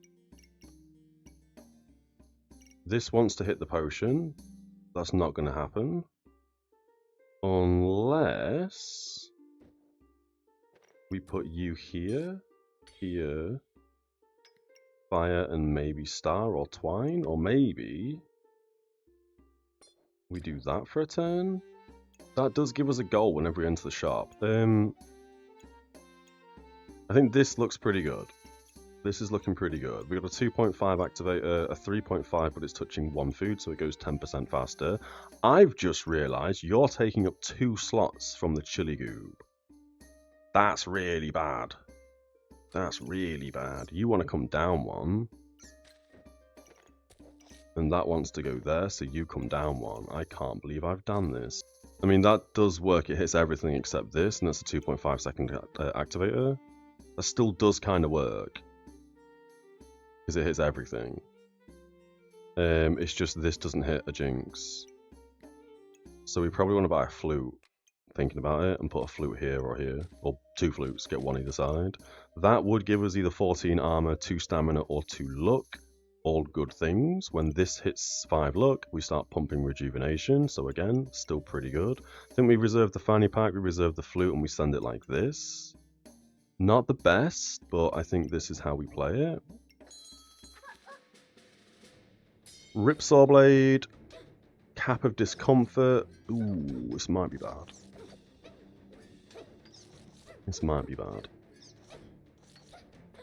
This wants to hit the potion. That's not going to happen. Unless we put you here, here, fire and maybe star or twine, or maybe we do that for a turn. That does give us a goal whenever we enter the shop. I think this looks pretty good. This is looking pretty good. We've got a 2.5 activator, a 3.5, but it's touching 1 food, so it goes 10% faster. I've just realised you're taking up 2 slots from the chili goob. That's really bad. That's really bad. You want to come down 1. And that wants to go there, so you come down 1. I can't believe I've done this. I mean, that does work. It hits everything except this, and that's a 2.5 second activator. That still does kind of work. Because it hits everything. It's just this doesn't hit a jinx. So we probably want to buy a flute, thinking about it, and put a flute here or here. Or 2 flutes, get 1 either side. That would give us either 14 armor, 2 stamina, or 2 luck. All good things. When this hits 5 luck, we start pumping rejuvenation. So again, still pretty good. I think we reserve the fanny pack, we reserve the flute, and we send it like this. Not the best, but I think this is how we play it. Ripsaw Blade, Cap of Discomfort. Ooh, this might be bad. This might be bad.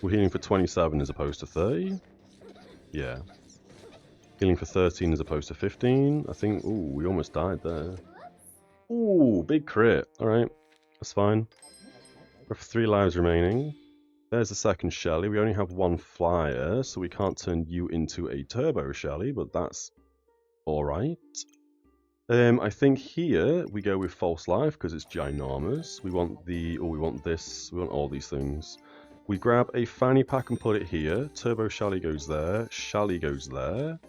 We're healing for 27 as opposed to 30. Yeah. Healing for 13 as opposed to 15. I think, ooh, we almost died there. Ooh, big crit. Alright, that's fine. We have 3 lives remaining. There's the second Shelly. We only have 1 flyer, so we can't turn you into a turbo Shelly, but that's alright. I think here we go with false life because it's ginormous. We want we want this, we want all these things. We grab a fanny pack and put it here. Turbo Shelly goes there, Shelly goes there.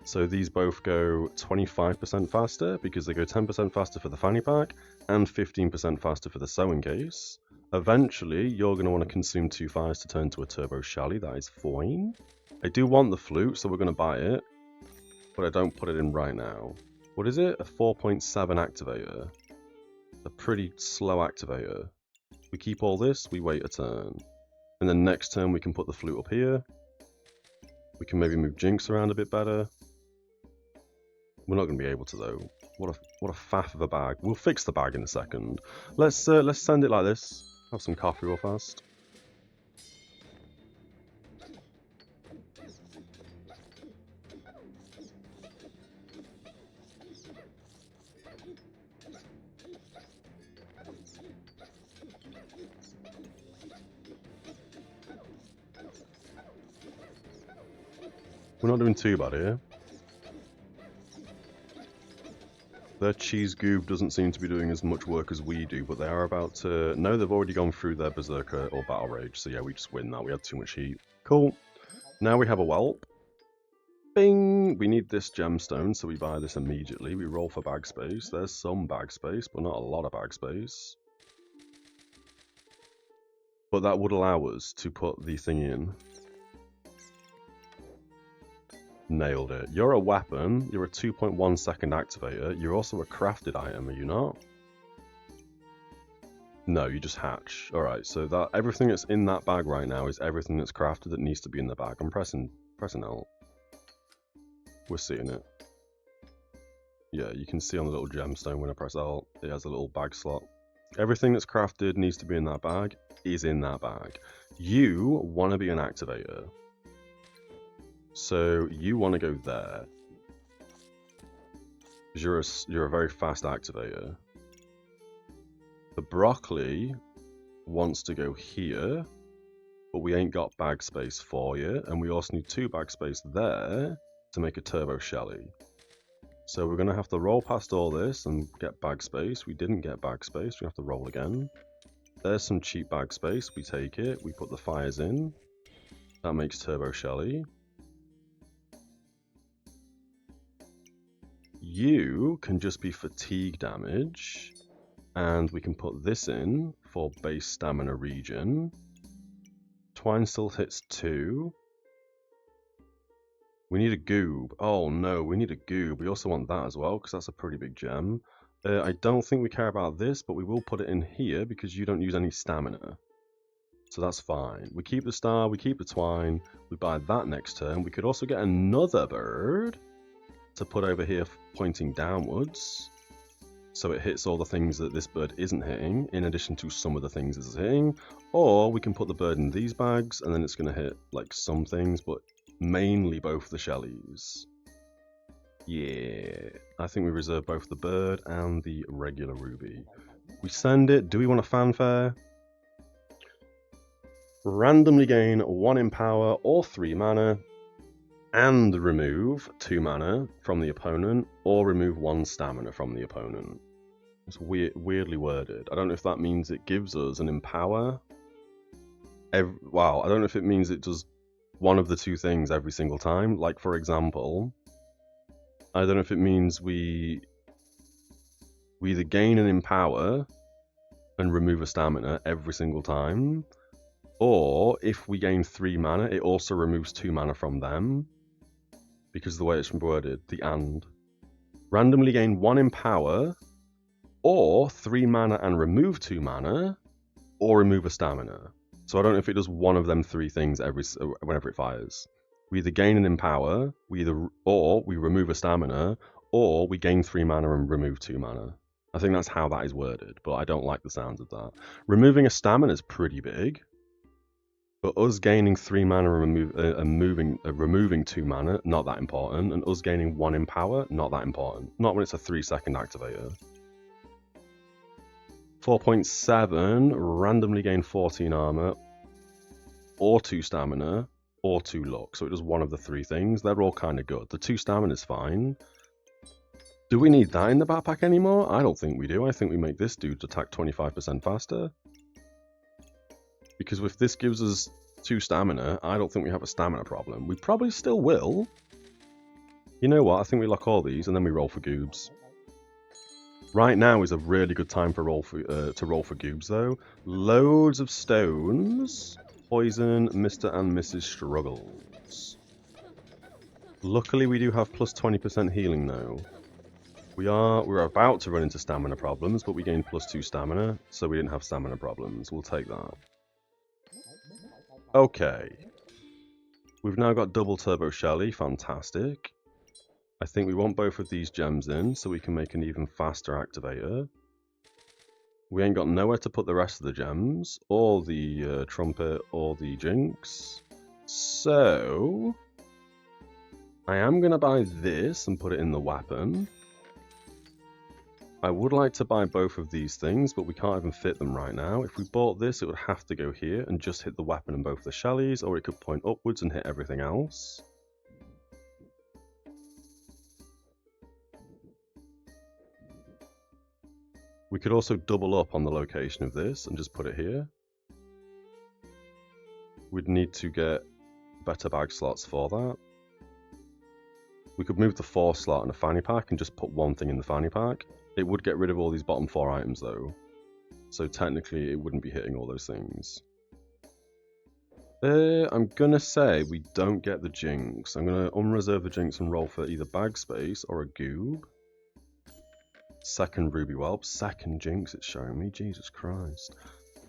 So these both go 25% faster because they go 10% faster for the fanny pack and 15% faster for the sewing case. Eventually, you're going to want to consume 2 fires to turn to a Turbo Shelly. That is fine. I do want the flute, so we're going to buy it. But I don't put it in right now. What is it? A 4.7 activator. A pretty slow activator. We keep all this, we wait a turn. And then next turn we can put the flute up here. We can maybe move Jinx around a bit better. We're not going to be able to though. What a faff of a bag. We'll fix the bag in a second. Let's send it like this. Have some coffee real fast. We're not doing too bad here. Their cheese goob doesn't seem to be doing as much work as we do, but they are about to... No, they've already gone through their Berserker or Battle Rage, so yeah, we just win that. We had too much heat. Cool. Now we have a Whelp. Bing! We need this gemstone, so we buy this immediately. We roll for bag space. There's some bag space, but not a lot of bag space. But that would allow us to put the thing in. Nailed it. You're a weapon. You're a 2.1 second activator. You're also a crafted item, are you not? No, you just hatch. Alright, so that everything that's in that bag right now is everything that's crafted that needs to be in the bag. I'm pressing Alt. We're seeing it. Yeah, you can see on the little gemstone when I press Alt, it has a little bag slot. Everything that's crafted needs to be in that bag, is in that bag. You want to be an activator. So you want to go there. Because you're a very fast activator. The broccoli wants to go here, but we ain't got bag space for you, and we also need 2 bag space there to make a Turbo Shelly. So we're going to have to roll past all this and get bag space. We didn't get bag space, we have to roll again. There's some cheap bag space, we take it, we put the fires in. That makes Turbo Shelly. You can just be fatigue damage, and we can put this in for base stamina regen. Twine still hits 2. We need a goob. Oh no, we need a goob. We also want that as well, because that's a pretty big gem. I don't think we care about this, but we will put it in here because you don't use any stamina. So that's fine. We keep the star, we keep the twine, we buy that next turn. We could also get another bird to put over here pointing downwards, so it hits all the things that this bird isn't hitting, in addition to some of the things it's hitting. Or we can put the bird in these bags, and then it's going to hit like some things, but mainly both the Shellies. Yeah, I think we reserve both the bird and the regular ruby. We send it. Do we want a fanfare? Randomly gain 1 in power or 3 mana, and remove 2 mana from the opponent, or remove 1 stamina from the opponent. It's weirdly worded. I don't know if that means it gives us an empower. Wow, I don't know if it means it does one of the 2 things every single time. Like, for example, I don't know if it means we either gain an empower and remove a stamina every single time, or if we gain 3 mana, it also removes 2 mana from them. Because of the way it's worded, the and. Randomly gain 1 in power, or 3 mana and remove 2 mana, or remove a stamina. So I don't know if it does one of them 3 things whenever it fires. We either gain an empower, or we remove a stamina, or we gain 3 mana and remove 2 mana. I think that's how that is worded, but I don't like the sounds of that. Removing a stamina is pretty big. But us gaining 3 mana and removing 2 mana, not that important. And us gaining 1 in power, not that important. Not when it's a 3-second activator. 4.7, randomly gain 14 armor, or 2 stamina, or 2 luck. So it does one of the 3 things. They're all kind of good. The 2 stamina is fine. Do we need that in the backpack anymore? I don't think we do. I think we make this dude attack 25% faster. Because if this gives us 2 stamina, I don't think we have a stamina problem. We probably still will. You know what? I think we lock all these and then we roll for goobs. Right now is a really good time for to roll for goobs, though. Loads of stones. Poison, Mr. and Mrs. Struggles. Luckily, we do have plus 20% healing, though. We're about to run into stamina problems, but we gained plus 2 stamina, so we didn't have stamina problems. We'll take that. Okay. We've now got double turbo Shelly. Fantastic. I think we want both of these gems in so we can make an even faster activator. We ain't got nowhere to put the rest of the gems, or the trumpet, or the jinx. So I am going to buy this and put it in the weapon. I would like to buy both of these things, but we can't even fit them right now. If we bought this, it would have to go here and just hit the weapon and both the Shellys, or it could point upwards and hit everything else. We could also double up on the location of this and just put it here. We'd need to get better bag slots for that. We could move the 4 slot in a fanny pack and just put one thing in the fanny pack. It would get rid of all these bottom 4 items though. So technically it wouldn't be hitting all those things. I'm gonna say we don't get the jinx. I'm gonna unreserve the jinx and roll for either bag space or a goob. Second ruby whelp, second jinx it's showing me, Jesus Christ.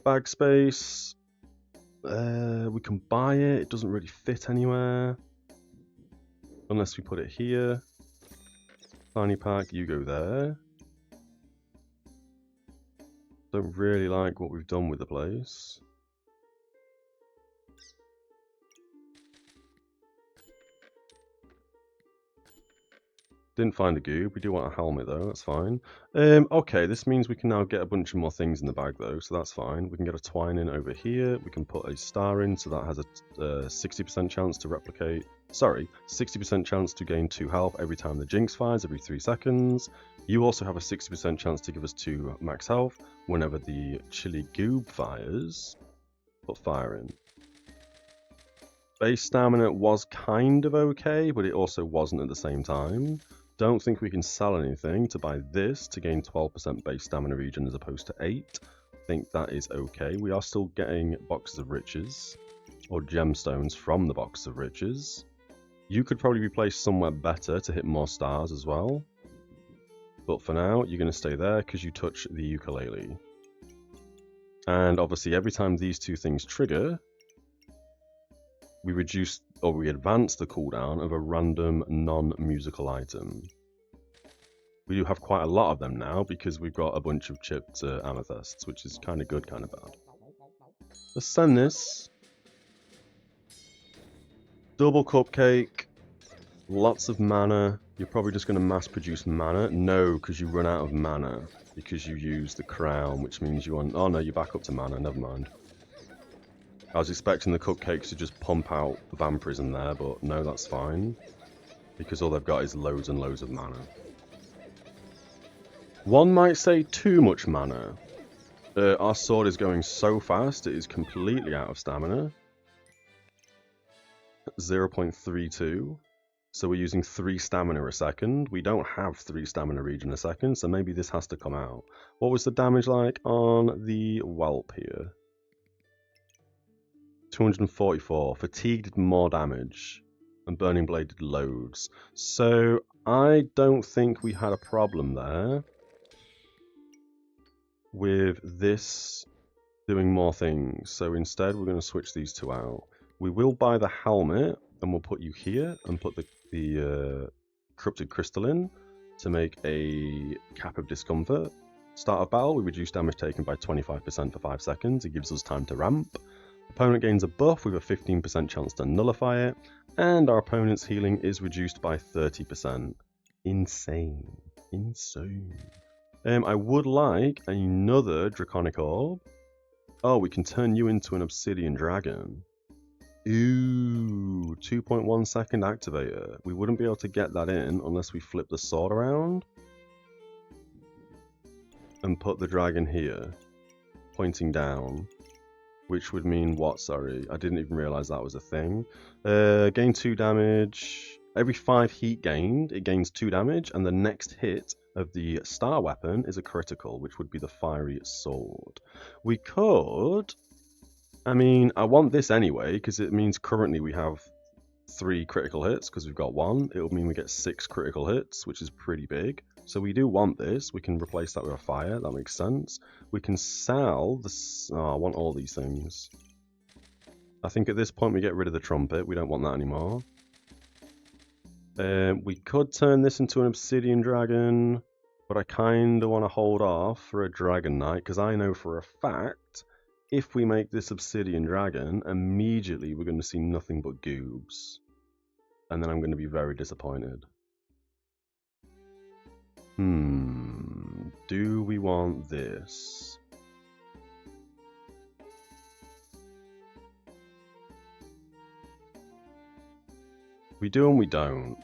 Bag space, we can buy it, it doesn't really fit anywhere. Unless we put it here. Fanny pack, you go there. Don't really like what we've done with the place. Didn't find the goob. We do want a helmet though, that's fine. Okay, this means we can now get a bunch of more things in the bag though, so that's fine. We can get a twine in over here. We can put a star in, so that has a 60% chance to replicate. Sorry, 60% chance to gain 2 health every time the jinx fires, every 3 seconds. You also have a 60% chance to give us 2 max health whenever the chili goob fires. Put fire in. Base stamina was kind of okay, but it also wasn't at the same time. Don't think we can sell anything to buy this to gain 12% base stamina regen as opposed to 8. I think that is okay. We are still getting boxes of riches, or gemstones from the boxes of riches. You could probably be placed somewhere better to hit more stars as well. But for now, you're going to stay there because you touch the ukulele. And obviously every time these 2 things trigger, we reduce or we advance the cooldown of a random non-musical item. We do have quite a lot of them now because we've got a bunch of chipped amethysts, which is kind of good, kind of bad. Let's send this. Double cupcake. Lots of mana. You're probably just going to mass produce mana. No, because you run out of mana because you use the crown, which means you want... Oh no, you're back up to mana, never mind. I was expecting the cupcakes to just pump out vampirism there, but no, that's fine. Because all they've got is loads and loads of mana. One might say too much mana. Our sword is going so fast, it is completely out of stamina. 0.32. So we're using 3 stamina a second. We don't have 3 stamina regen a second, so maybe this has to come out. What was the damage like on the whelp here? 244. Fatigue did more damage, and Burning Blade did loads. So I don't think we had a problem there with this doing more things. So instead we're going to switch these 2 out. We will buy the helmet, and we'll put you here, and put the corrupted crystal in to make a cap of discomfort. Start of battle, we reduce damage taken by 25% for 5 seconds. It gives us time to ramp. Opponent gains a buff with a 15% chance to nullify it, and our opponent's healing is reduced by 30%. Insane. Insane. I would like another Draconic Orb. Oh, we can turn you into an Obsidian Dragon. Ooh, 2.1 second activator. We wouldn't be able to get that in unless we flip the sword around and put the dragon here, pointing down. Which would mean what, sorry? I didn't even realize that was a thing. Gain 2 damage. Every 5 heat gained, it gains 2 damage, and the next hit of the star weapon is a critical, which would be the fiery sword. We could... I mean, I want this anyway, because it means currently we have 3 critical hits, because we've got 1. It would mean we get 6 critical hits, which is pretty big. So we do want this. We can replace that with a fire. That makes sense. We can sell this. Oh, I want all these things. I think at this point we get rid of the trumpet. We don't want that anymore. We could turn this into an obsidian dragon, but I kind of want to hold off for a dragon knight, because I know for a fact if we make this obsidian dragon, immediately we're going to see nothing but goobs. And then I'm going to be very disappointed. Do we want this? We do and we don't.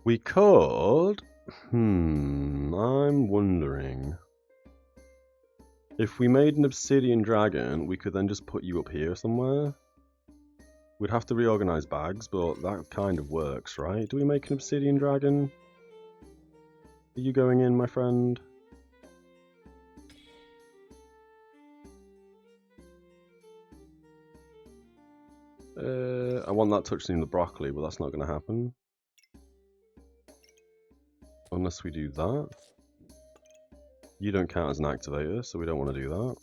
We could... I'm wondering. If we made an obsidian dragon, we could then just put you up here somewhere. We'd have to reorganize bags, but that kind of works, right? Do we make an obsidian dragon? Are you going in, my friend? I want that touching the broccoli, but that's not going to happen. Unless we do that. You don't count as an activator, so we don't want to do that.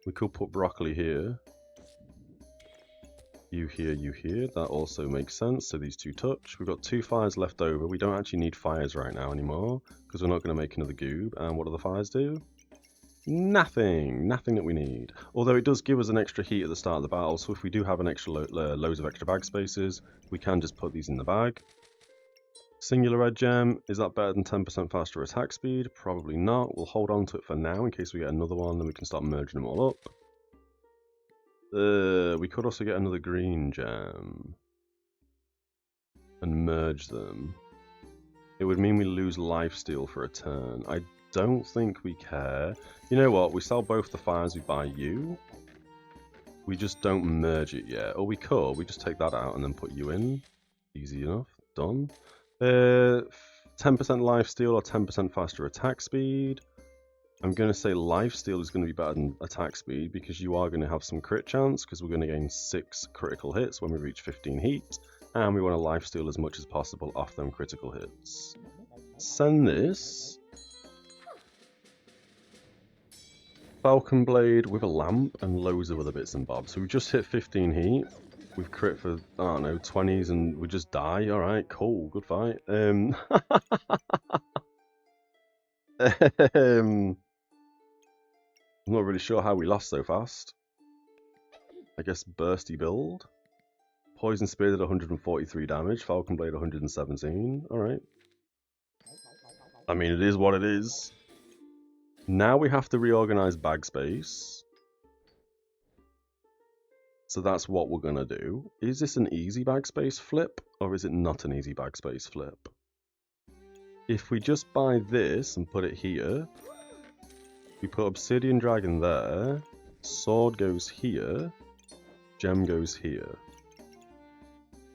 We could put broccoli here. You here, you here. That also makes sense. So these two touch. We've got 2 fires left over. We don't actually need fires right now anymore because we're not going to make another goob. And what do the fires do? Nothing. Nothing that we need. Although it does give us an extra heat at the start of the battle. So if we do have an extra loads of extra bag spaces, we can just put these in the bag. Singular red gem. Is that better than 10% faster attack speed? Probably not. We'll hold on to it for now in case we get another one. Then we can start merging them all up. We could also get another green gem and merge them. It would mean we lose lifesteal for a turn. I don't think we care. You know what? We sell both the fires, we buy you. We just don't merge it yet. Or we could. We just take that out and then put you in. Easy enough. Done. 10% lifesteal or 10% faster attack speed. I'm going to say lifesteal is going to be better than attack speed because you are going to have some crit chance because we're going to gain 6 critical hits when we reach 15 heat, and we want to lifesteal as much as possible off them critical hits. Send this. Falcon Blade with a lamp and loads of other bits and bobs. So we just hit 15 heat. We've crit for, I don't know, 20s and we just die. Alright, cool, good fight. I'm not really sure how we lost so fast. I guess bursty build. Poison Spear did 143 damage, Falcon Blade 117. Alright. I mean, it is what it is. Now we have to reorganize bag space. So that's what we're going to do. Is this an easy bag space flip, or is it not an easy bag space flip? If we just buy this and put it here, we put Obsidian Dragon there, Sword goes here, Gem goes here.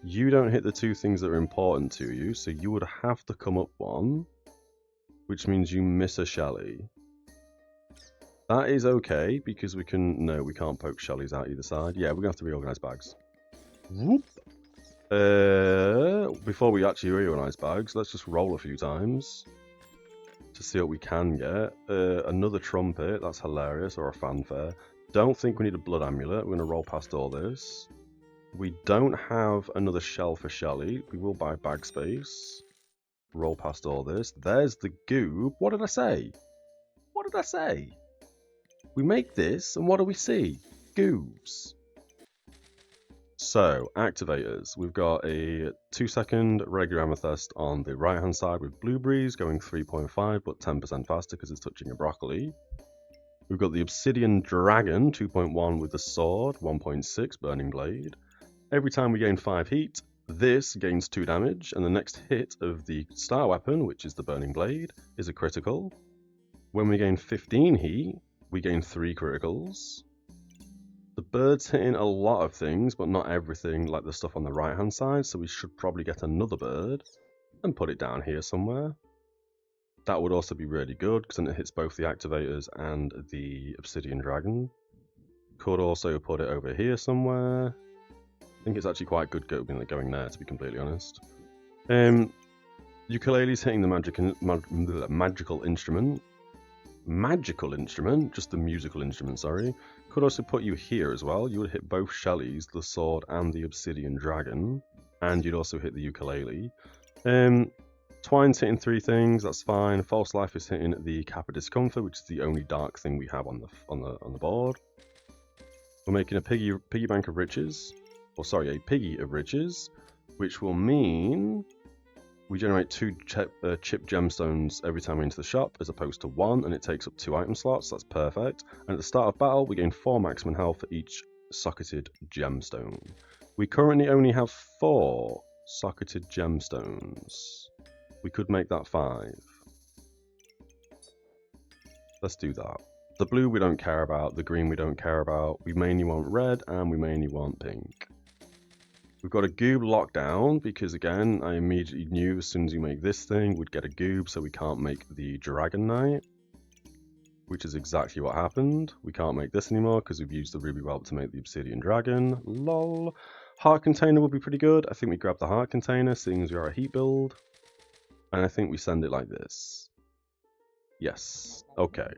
You don't hit the 2 things that are important to you, so you would have to come up 1, which means you miss a Shelly. That is okay, because we can... No, we can't poke Shellys out either side. Yeah, we're going to have to reorganize bags. Whoop. Before we actually reorganize bags, let's just roll a few times to see what we can get. Another trumpet, that's hilarious, or a fanfare. Don't think we need a blood amulet. We're going to roll past all this. We don't have another shell for Shelly. We will buy bag space. Roll past all this. There's the goob. What did I say? What did I say? We make this, and what do we see? Goobs. So, activators. We've got a 2-second regular amethyst on the right hand side with blueberries going 3.5 but 10% faster because it's touching a broccoli. We've got the obsidian dragon 2.1 with the sword 1.6 burning blade. Every time we gain 5 heat, this gains 2 damage, and the next hit of the star weapon, which is the burning blade, is a critical. When we gain 15 heat, we gain 3 criticals. The bird's hitting a lot of things, but not everything, like the stuff on the right hand side, so we should probably get another bird and put it down here somewhere. That would also be really good, because then it hits both the activators and the obsidian dragon. Could also put it over here somewhere. I think it's actually quite good going there, to be completely honest. Ukulele's hitting the magical instrument. Magical instrument, just the musical instrument, sorry. Could also put you here as well. You would hit both Shellys, the sword and the obsidian dragon. And you'd also hit the ukulele. Twine's hitting 3 things, that's fine. False Life is hitting the Kappa Discomfort, which is the only dark thing we have on the board. We're making a piggy bank of riches. Or sorry, a piggy of riches, which will mean we generate 2 chip gemstones every time we enter the shop, as opposed to 1, and it takes up 2 item slots. That's perfect. And at the start of battle, we gain 4 maximum health for each socketed gemstone. We currently only have 4 socketed gemstones. We could make that 5. Let's do that. The blue we don't care about, the green we don't care about. We mainly want red, and we mainly want pink. We've got a goob lockdown because, again, I immediately knew as soon as you make this thing, we'd get a goob, so we can't make the Dragon Knight, which is exactly what happened. We can't make this anymore because we've used the Ruby Whelp to make the Obsidian Dragon. Lol. Heart Container would be pretty good. I think we grab the Heart Container, seeing as we are a heat build. And I think we send it like this. Yes. Okay.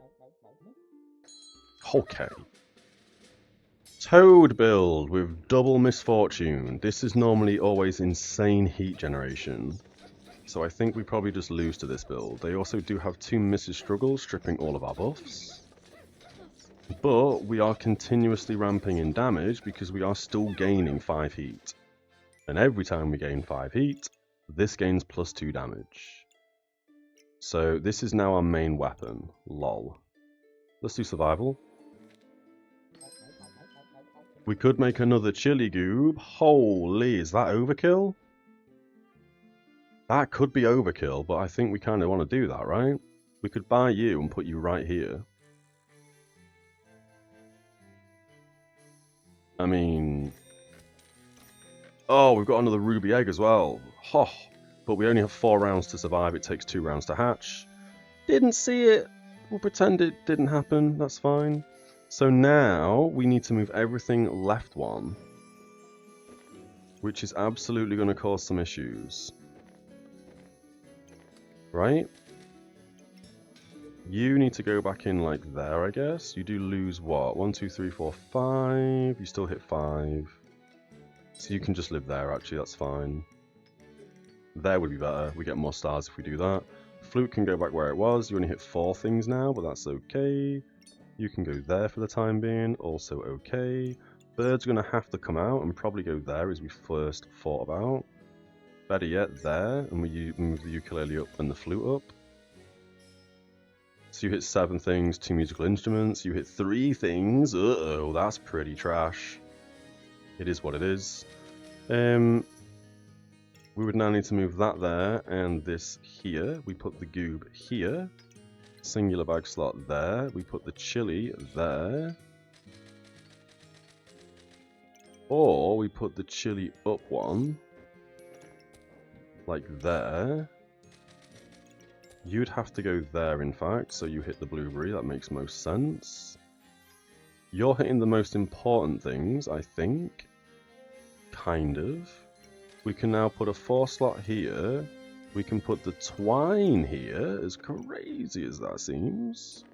Okay. Toad build with double misfortune. This is normally always insane heat generation. So I think we probably just lose to this build. They also do have 2 Mrs. Struggles, stripping all of our buffs. But we are continuously ramping in damage because we are still gaining 5 heat. And every time we gain 5 heat, this gains plus 2 damage. So this is now our main weapon. Lol. Let's do survival. We could make another chili goob. Holy, is that overkill? That could be overkill, but I think we kind of want to do that, right? We could buy you and put you right here. I mean... Oh, we've got another ruby egg as well. Ho! But we only have 4 rounds to survive. It takes 2 rounds to hatch. Didn't see it. We'll pretend it didn't happen. That's fine. So now we need to move everything left 1. Which is absolutely going to cause some issues. Right? You need to go back in like there, I guess. You do lose what? 1, 2, 3, 4, 5. You still hit 5. So you can just live there, actually. That's fine. There would be better. We get more stars if we do that. Flute can go back where it was. You only hit 4 things now, but that's okay. You can go there for the time being. Also okay. Bird's going to have to come out and probably go there as we first thought about. Better yet, there. And we move the ukulele up and the flute up. So you hit 7 things, 2 musical instruments. You hit 3 things. Uh-oh, that's pretty trash. It is what it is. We would now need to move that there and this here. We put the goob here. Singular bag slot there. We put the chili there. Or we put the chili up 1. Like there. You'd have to go there, in fact, so you hit the blueberry. That makes most sense. You're hitting the most important things, I think. Kind of. We can now put a 4 slot here. We can put the twine here, as crazy as that seems.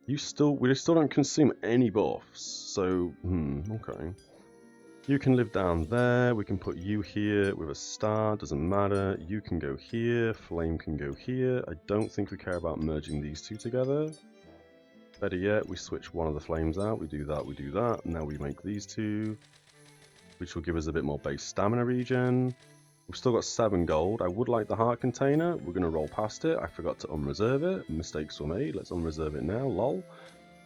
We still don't consume any buffs, so, okay. You can live down there, we can put you here with a star, doesn't matter. You can go here, Flame can go here. I don't think we care about merging these 2 together. Better yet, we switch one of the flames out. We do that. Now we make these two, which will give us a bit more base stamina regen. We've still got 7 gold. I would like the heart container. We're going to roll past it. I forgot to unreserve it. Mistakes were made. Let's unreserve it now. Lol.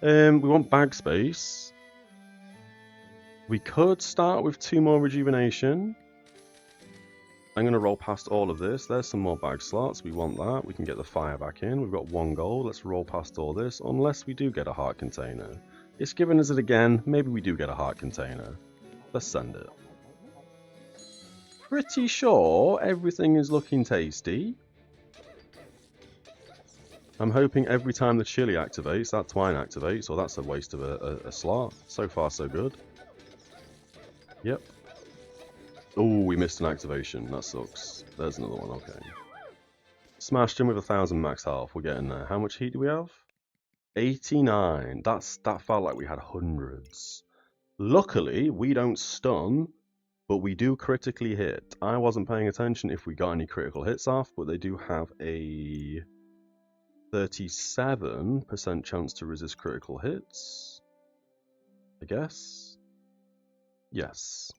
We want bag space. We could start with 2 more rejuvenation. I'm going to roll past all of this. There's some more bag slots. We want that. We can get the fire back in. We've got 1 gold. Let's roll past all this. Unless we do get a heart container. It's giving us it again. Maybe we do get a heart container. Let's send it. Pretty sure everything is looking tasty. I'm hoping every time the chili activates, that twine activates, or that's a waste of a slot. So far, so good. Yep. Oh, we missed an activation. That sucks. There's another one. Okay. Smashed him with 1,000 max health. We're getting there. How much heat do we have? 89. That felt like we had hundreds. Luckily, we don't stun. But we do critically hit. I wasn't paying attention if we got any critical hits off, but they do have a 37% chance to resist critical hits. I guess? Yes.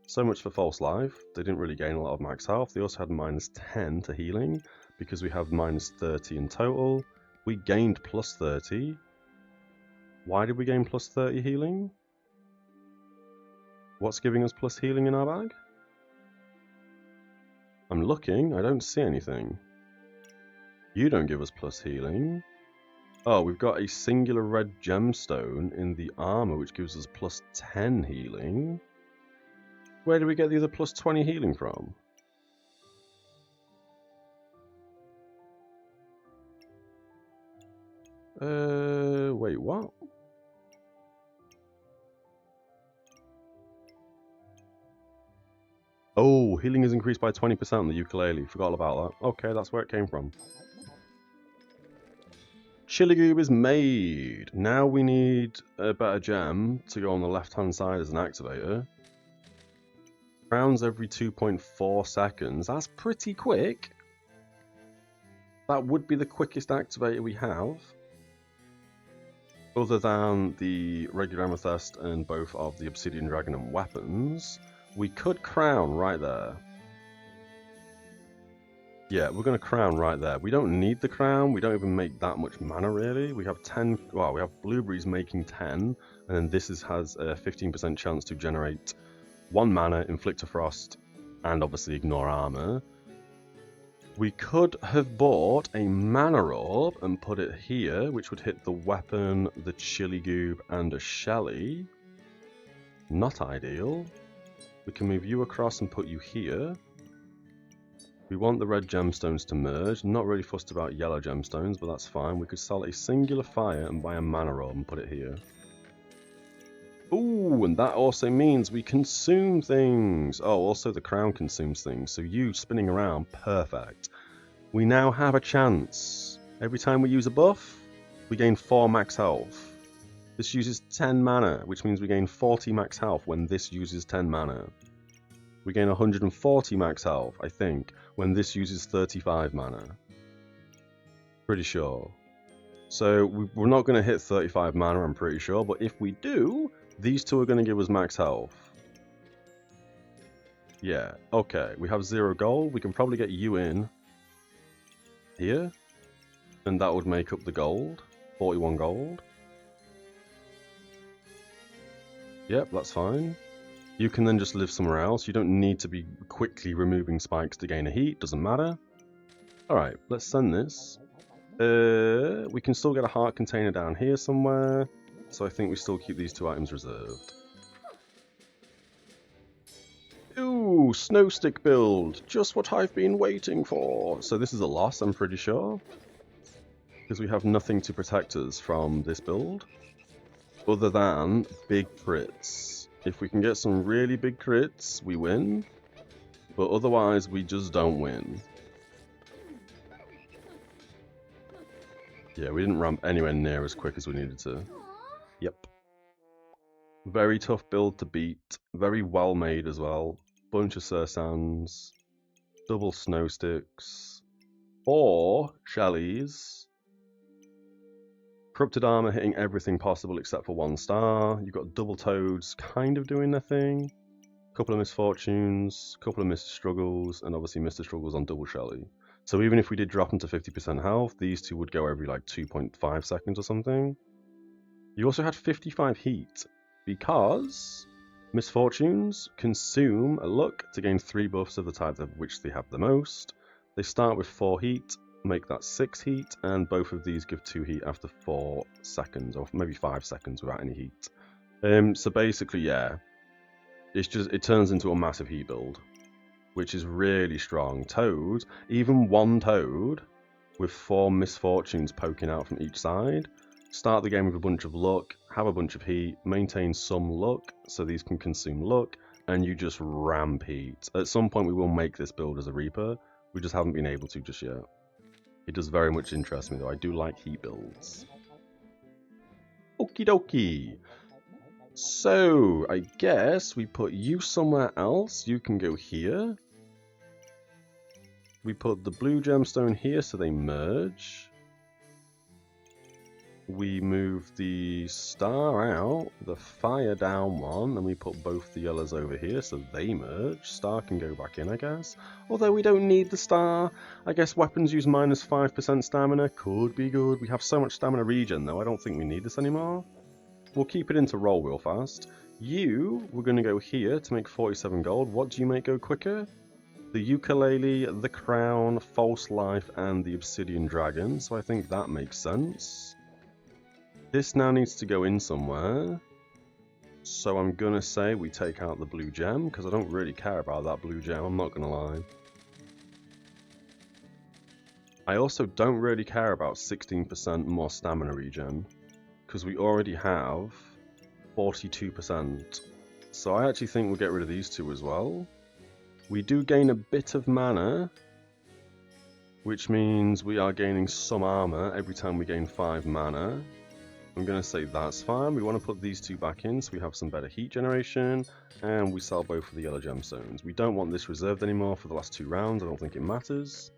So much for false life. They didn't really gain a lot of max health. They also had minus 10 to healing, because we have minus 30 in total. We gained plus 30. Why did we gain plus 30 healing? What's giving us plus healing in our bag? I'm looking, I don't see anything. You don't give us plus healing. Oh, we've got a singular red gemstone in the armor, which gives us plus 10 healing. Where do we get the other plus 20 healing from? Wait, what? Oh, healing is increased by 20% on the ukulele. Forgot about that. Okay, that's where it came from. Chili Goob is made. Now we need a better gem to go on the left-hand side as an activator. Rounds every 2.4 seconds. That's pretty quick. That would be the quickest activator we have. Other than the regular amethyst and both of the obsidian dragon and weapons. We could crown right there. Yeah, we're going to crown right there. We don't need the crown. We don't even make that much mana, really. We have 10... Well, we have blueberries making 10. And then this has a 15% chance to generate 1 mana, inflict a frost, and obviously ignore armor. We could have bought a mana orb and put it here, which would hit the weapon, the chili goob, and a shelly. Not ideal. We can move you across and put you here. We want the red gemstones to merge. Not really fussed about yellow gemstones, but that's fine. We could sell a singular fire and buy a mana orb and put it here. Ooh, and that also means we consume things. Oh, also the crown consumes things. So you spinning around, perfect. We now have a chance. Every time we use a buff, we gain 4 max health. This uses 10 mana, which means we gain 40 max health when this uses 10 mana. We gain 140 max health, I think, when this uses 35 mana. Pretty sure. So we're not going to hit 35 mana, I'm pretty sure, but if we do, these two are going to give us max health. Yeah, okay, we have 0 gold. We can probably get you in here, and that would make up the gold. 41 gold. Yep, that's fine. You can then just live somewhere else. You don't need to be quickly removing spikes to gain a heat. Doesn't matter. Alright, let's send this. We can still get a heart container down here somewhere. So I think we still keep these 2 items reserved. Ooh, snow stick build. Just what I've been waiting for. So this is a loss, I'm pretty sure. Because we have nothing to protect us from this build. Other than big crits. If we can get some really big crits, we win. But otherwise, we just don't win. Yeah, we didn't ramp anywhere near as quick as we needed to. Yep. Very tough build to beat. Very well made as well. Bunch of Sursans. Double snow sticks. 4 shellies. Corrupted Armor hitting everything possible except for 1 star. You've got Double Toads kind of doing their thing. Couple of Misfortunes, couple of Mr. Struggles, and obviously Mr. Struggles on Double Shelly. So even if we did drop them to 50% health, these two would go every like 2.5 seconds or something. You also had 55 heat, because Misfortunes consume a luck to gain 3 buffs of the type of which they have the most. They start with 4 heat, make that 6 heat, and both of these give 2 heat after 4 seconds, or maybe 5 seconds without any heat. So basically, yeah, it turns into a massive heat build, which is really strong. Toad, even 1 Toad with 4 Misfortunes poking out from each side. Start the game with a bunch of luck, have a bunch of heat, maintain some luck, so these can consume luck, and you just ramp heat. At some point we will make this build as a Reaper, we just haven't been able to just yet. It does very much interest me though, I do like heat builds. Okie dokie. So, I guess we put you somewhere else, you can go here. We put the blue gemstone here so they merge. We move the star out, the fire down one, and we put both the yellows over here so they merge. Star can go back in, I guess. Although we don't need the star. I guess weapons use minus 5% stamina. Could be good. We have so much stamina regen though, I don't think we need this anymore. We'll keep it into roll real fast. We're going to go here to make 47 gold. What do you make go quicker? The ukulele, the crown, false life, and the obsidian dragon. So I think that makes sense. This now needs to go in somewhere. So I'm going to say we take out the blue gem, because I don't really care about that blue gem, I'm not going to lie. I also don't really care about 16% more stamina regen, because we already have 42%. So I actually think we'll get rid of these two as well. We do gain a bit of mana, which means we are gaining some armor every time we gain 5 mana. I'm going to say that's fine. We want to put these two back in so we have some better heat generation, and we sell both of the yellow gemstones. We don't want this reserved anymore for the last 2 rounds, I don't think it matters.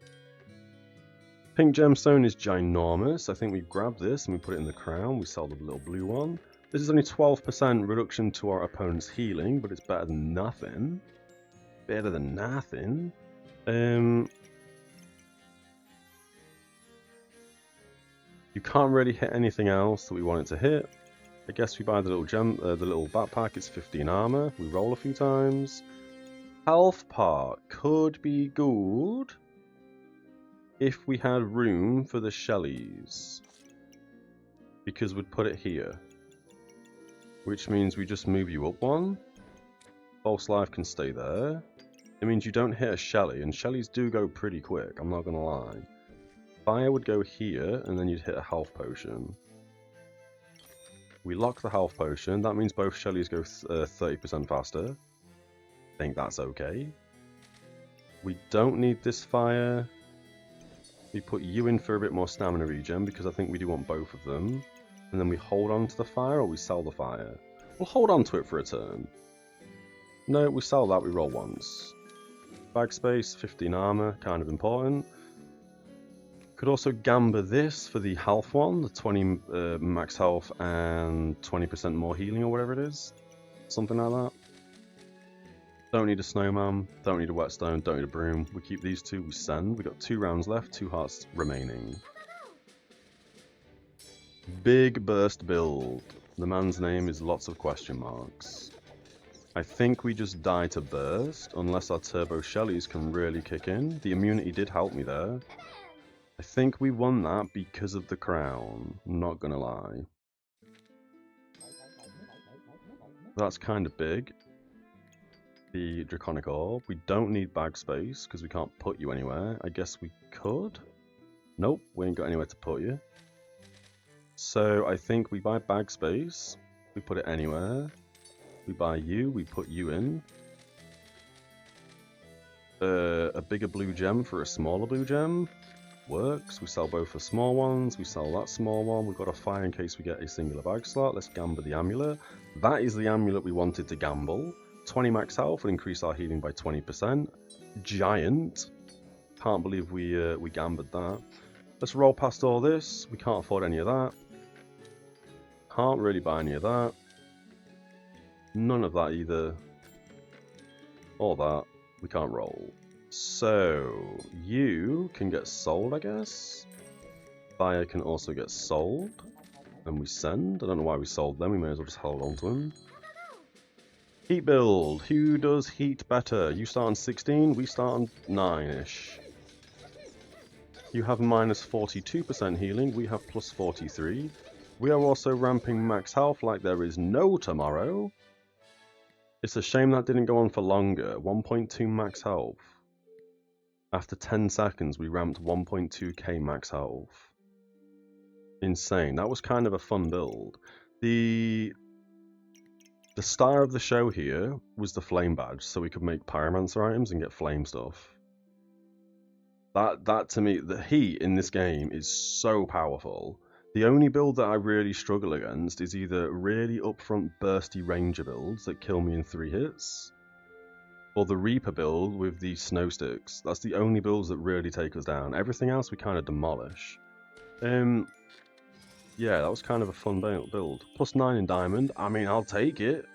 Pink gemstone is ginormous. I think we grab this and we put it in the crown. We sell the little blue one. This is only 12% reduction to our opponent's healing, but it's better than nothing. Better than nothing. You can't really hit anything else that we want it to hit. I guess we buy the little backpack. It's 15 armor. We roll a few times. Health part could be good if we had room for the Shellies, because we'd put it here, which means we just move you up 1. False life can stay there. It means you don't hit a Shelly, and Shellies do go pretty quick, I'm not gonna lie. Fire would go here, and then you'd hit a health potion. We lock the health potion, that means both Shellies go 30% faster. I think that's okay. We don't need this fire. We put you in for a bit more stamina regen, because I think we do want both of them. And then we hold on to the fire, or we sell the fire. We'll hold on to it for a turn. No, we sell that, we roll once. Bag space, 15 armor, kind of important. Could also gamble this for the health one, the 20 max health and 20% more healing or whatever it is. Something like that. Don't need a snowman, don't need a whetstone, don't need a broom. We keep these two, we send. We got 2 rounds left, 2 hearts remaining. Big burst build. The man's name is lots of question marks. I think we just die to burst, unless our turbo Shellies can really kick in. The immunity did help me there. I think we won that because of the crown, I'm not gonna lie. That's kind of big. The Draconic Orb. We don't need bag space, because we can't put you anywhere. I guess we could? Nope, we ain't got anywhere to put you. So I think we buy bag space, we put it anywhere. We buy you, we put you in. A bigger blue gem for a smaller blue gem. Works. We sell both the small ones, we sell that small one. We've got a fire in case we get a singular bag slot. Let's gamble the amulet. That is the amulet we wanted to gamble. 20 max health will increase our healing by 20%. Giant. Can't believe we gambled that. Let's roll past all this. We can't afford any of that. Can't really buy any of that. None of that either. All that. We can't roll. So, you can get sold, I guess. Fire can also get sold. And we send. I don't know why we sold them. We may as well just hold on to them. Heat build. Who does heat better? You start on 16. We start on 9-ish. You have minus 42% healing. We have plus 43. We are also ramping max health like there is no tomorrow. It's a shame that didn't go on for longer. 1.2 max health. After 10 seconds, we ramped 1.2k max health. Insane. That was kind of a fun build. The star of the show here was the flame badge, so we could make pyromancer items and get flame stuff. That to me, the heat in this game is so powerful. The only build that I really struggle against is either really upfront bursty ranger builds that kill me in 3 hits, or the Reaper build with the snow sticks. That's the only builds that really take us down. Everything else we kind of demolish. Yeah, that was kind of a fun build. Plus 9 in diamond. I mean, I'll take it.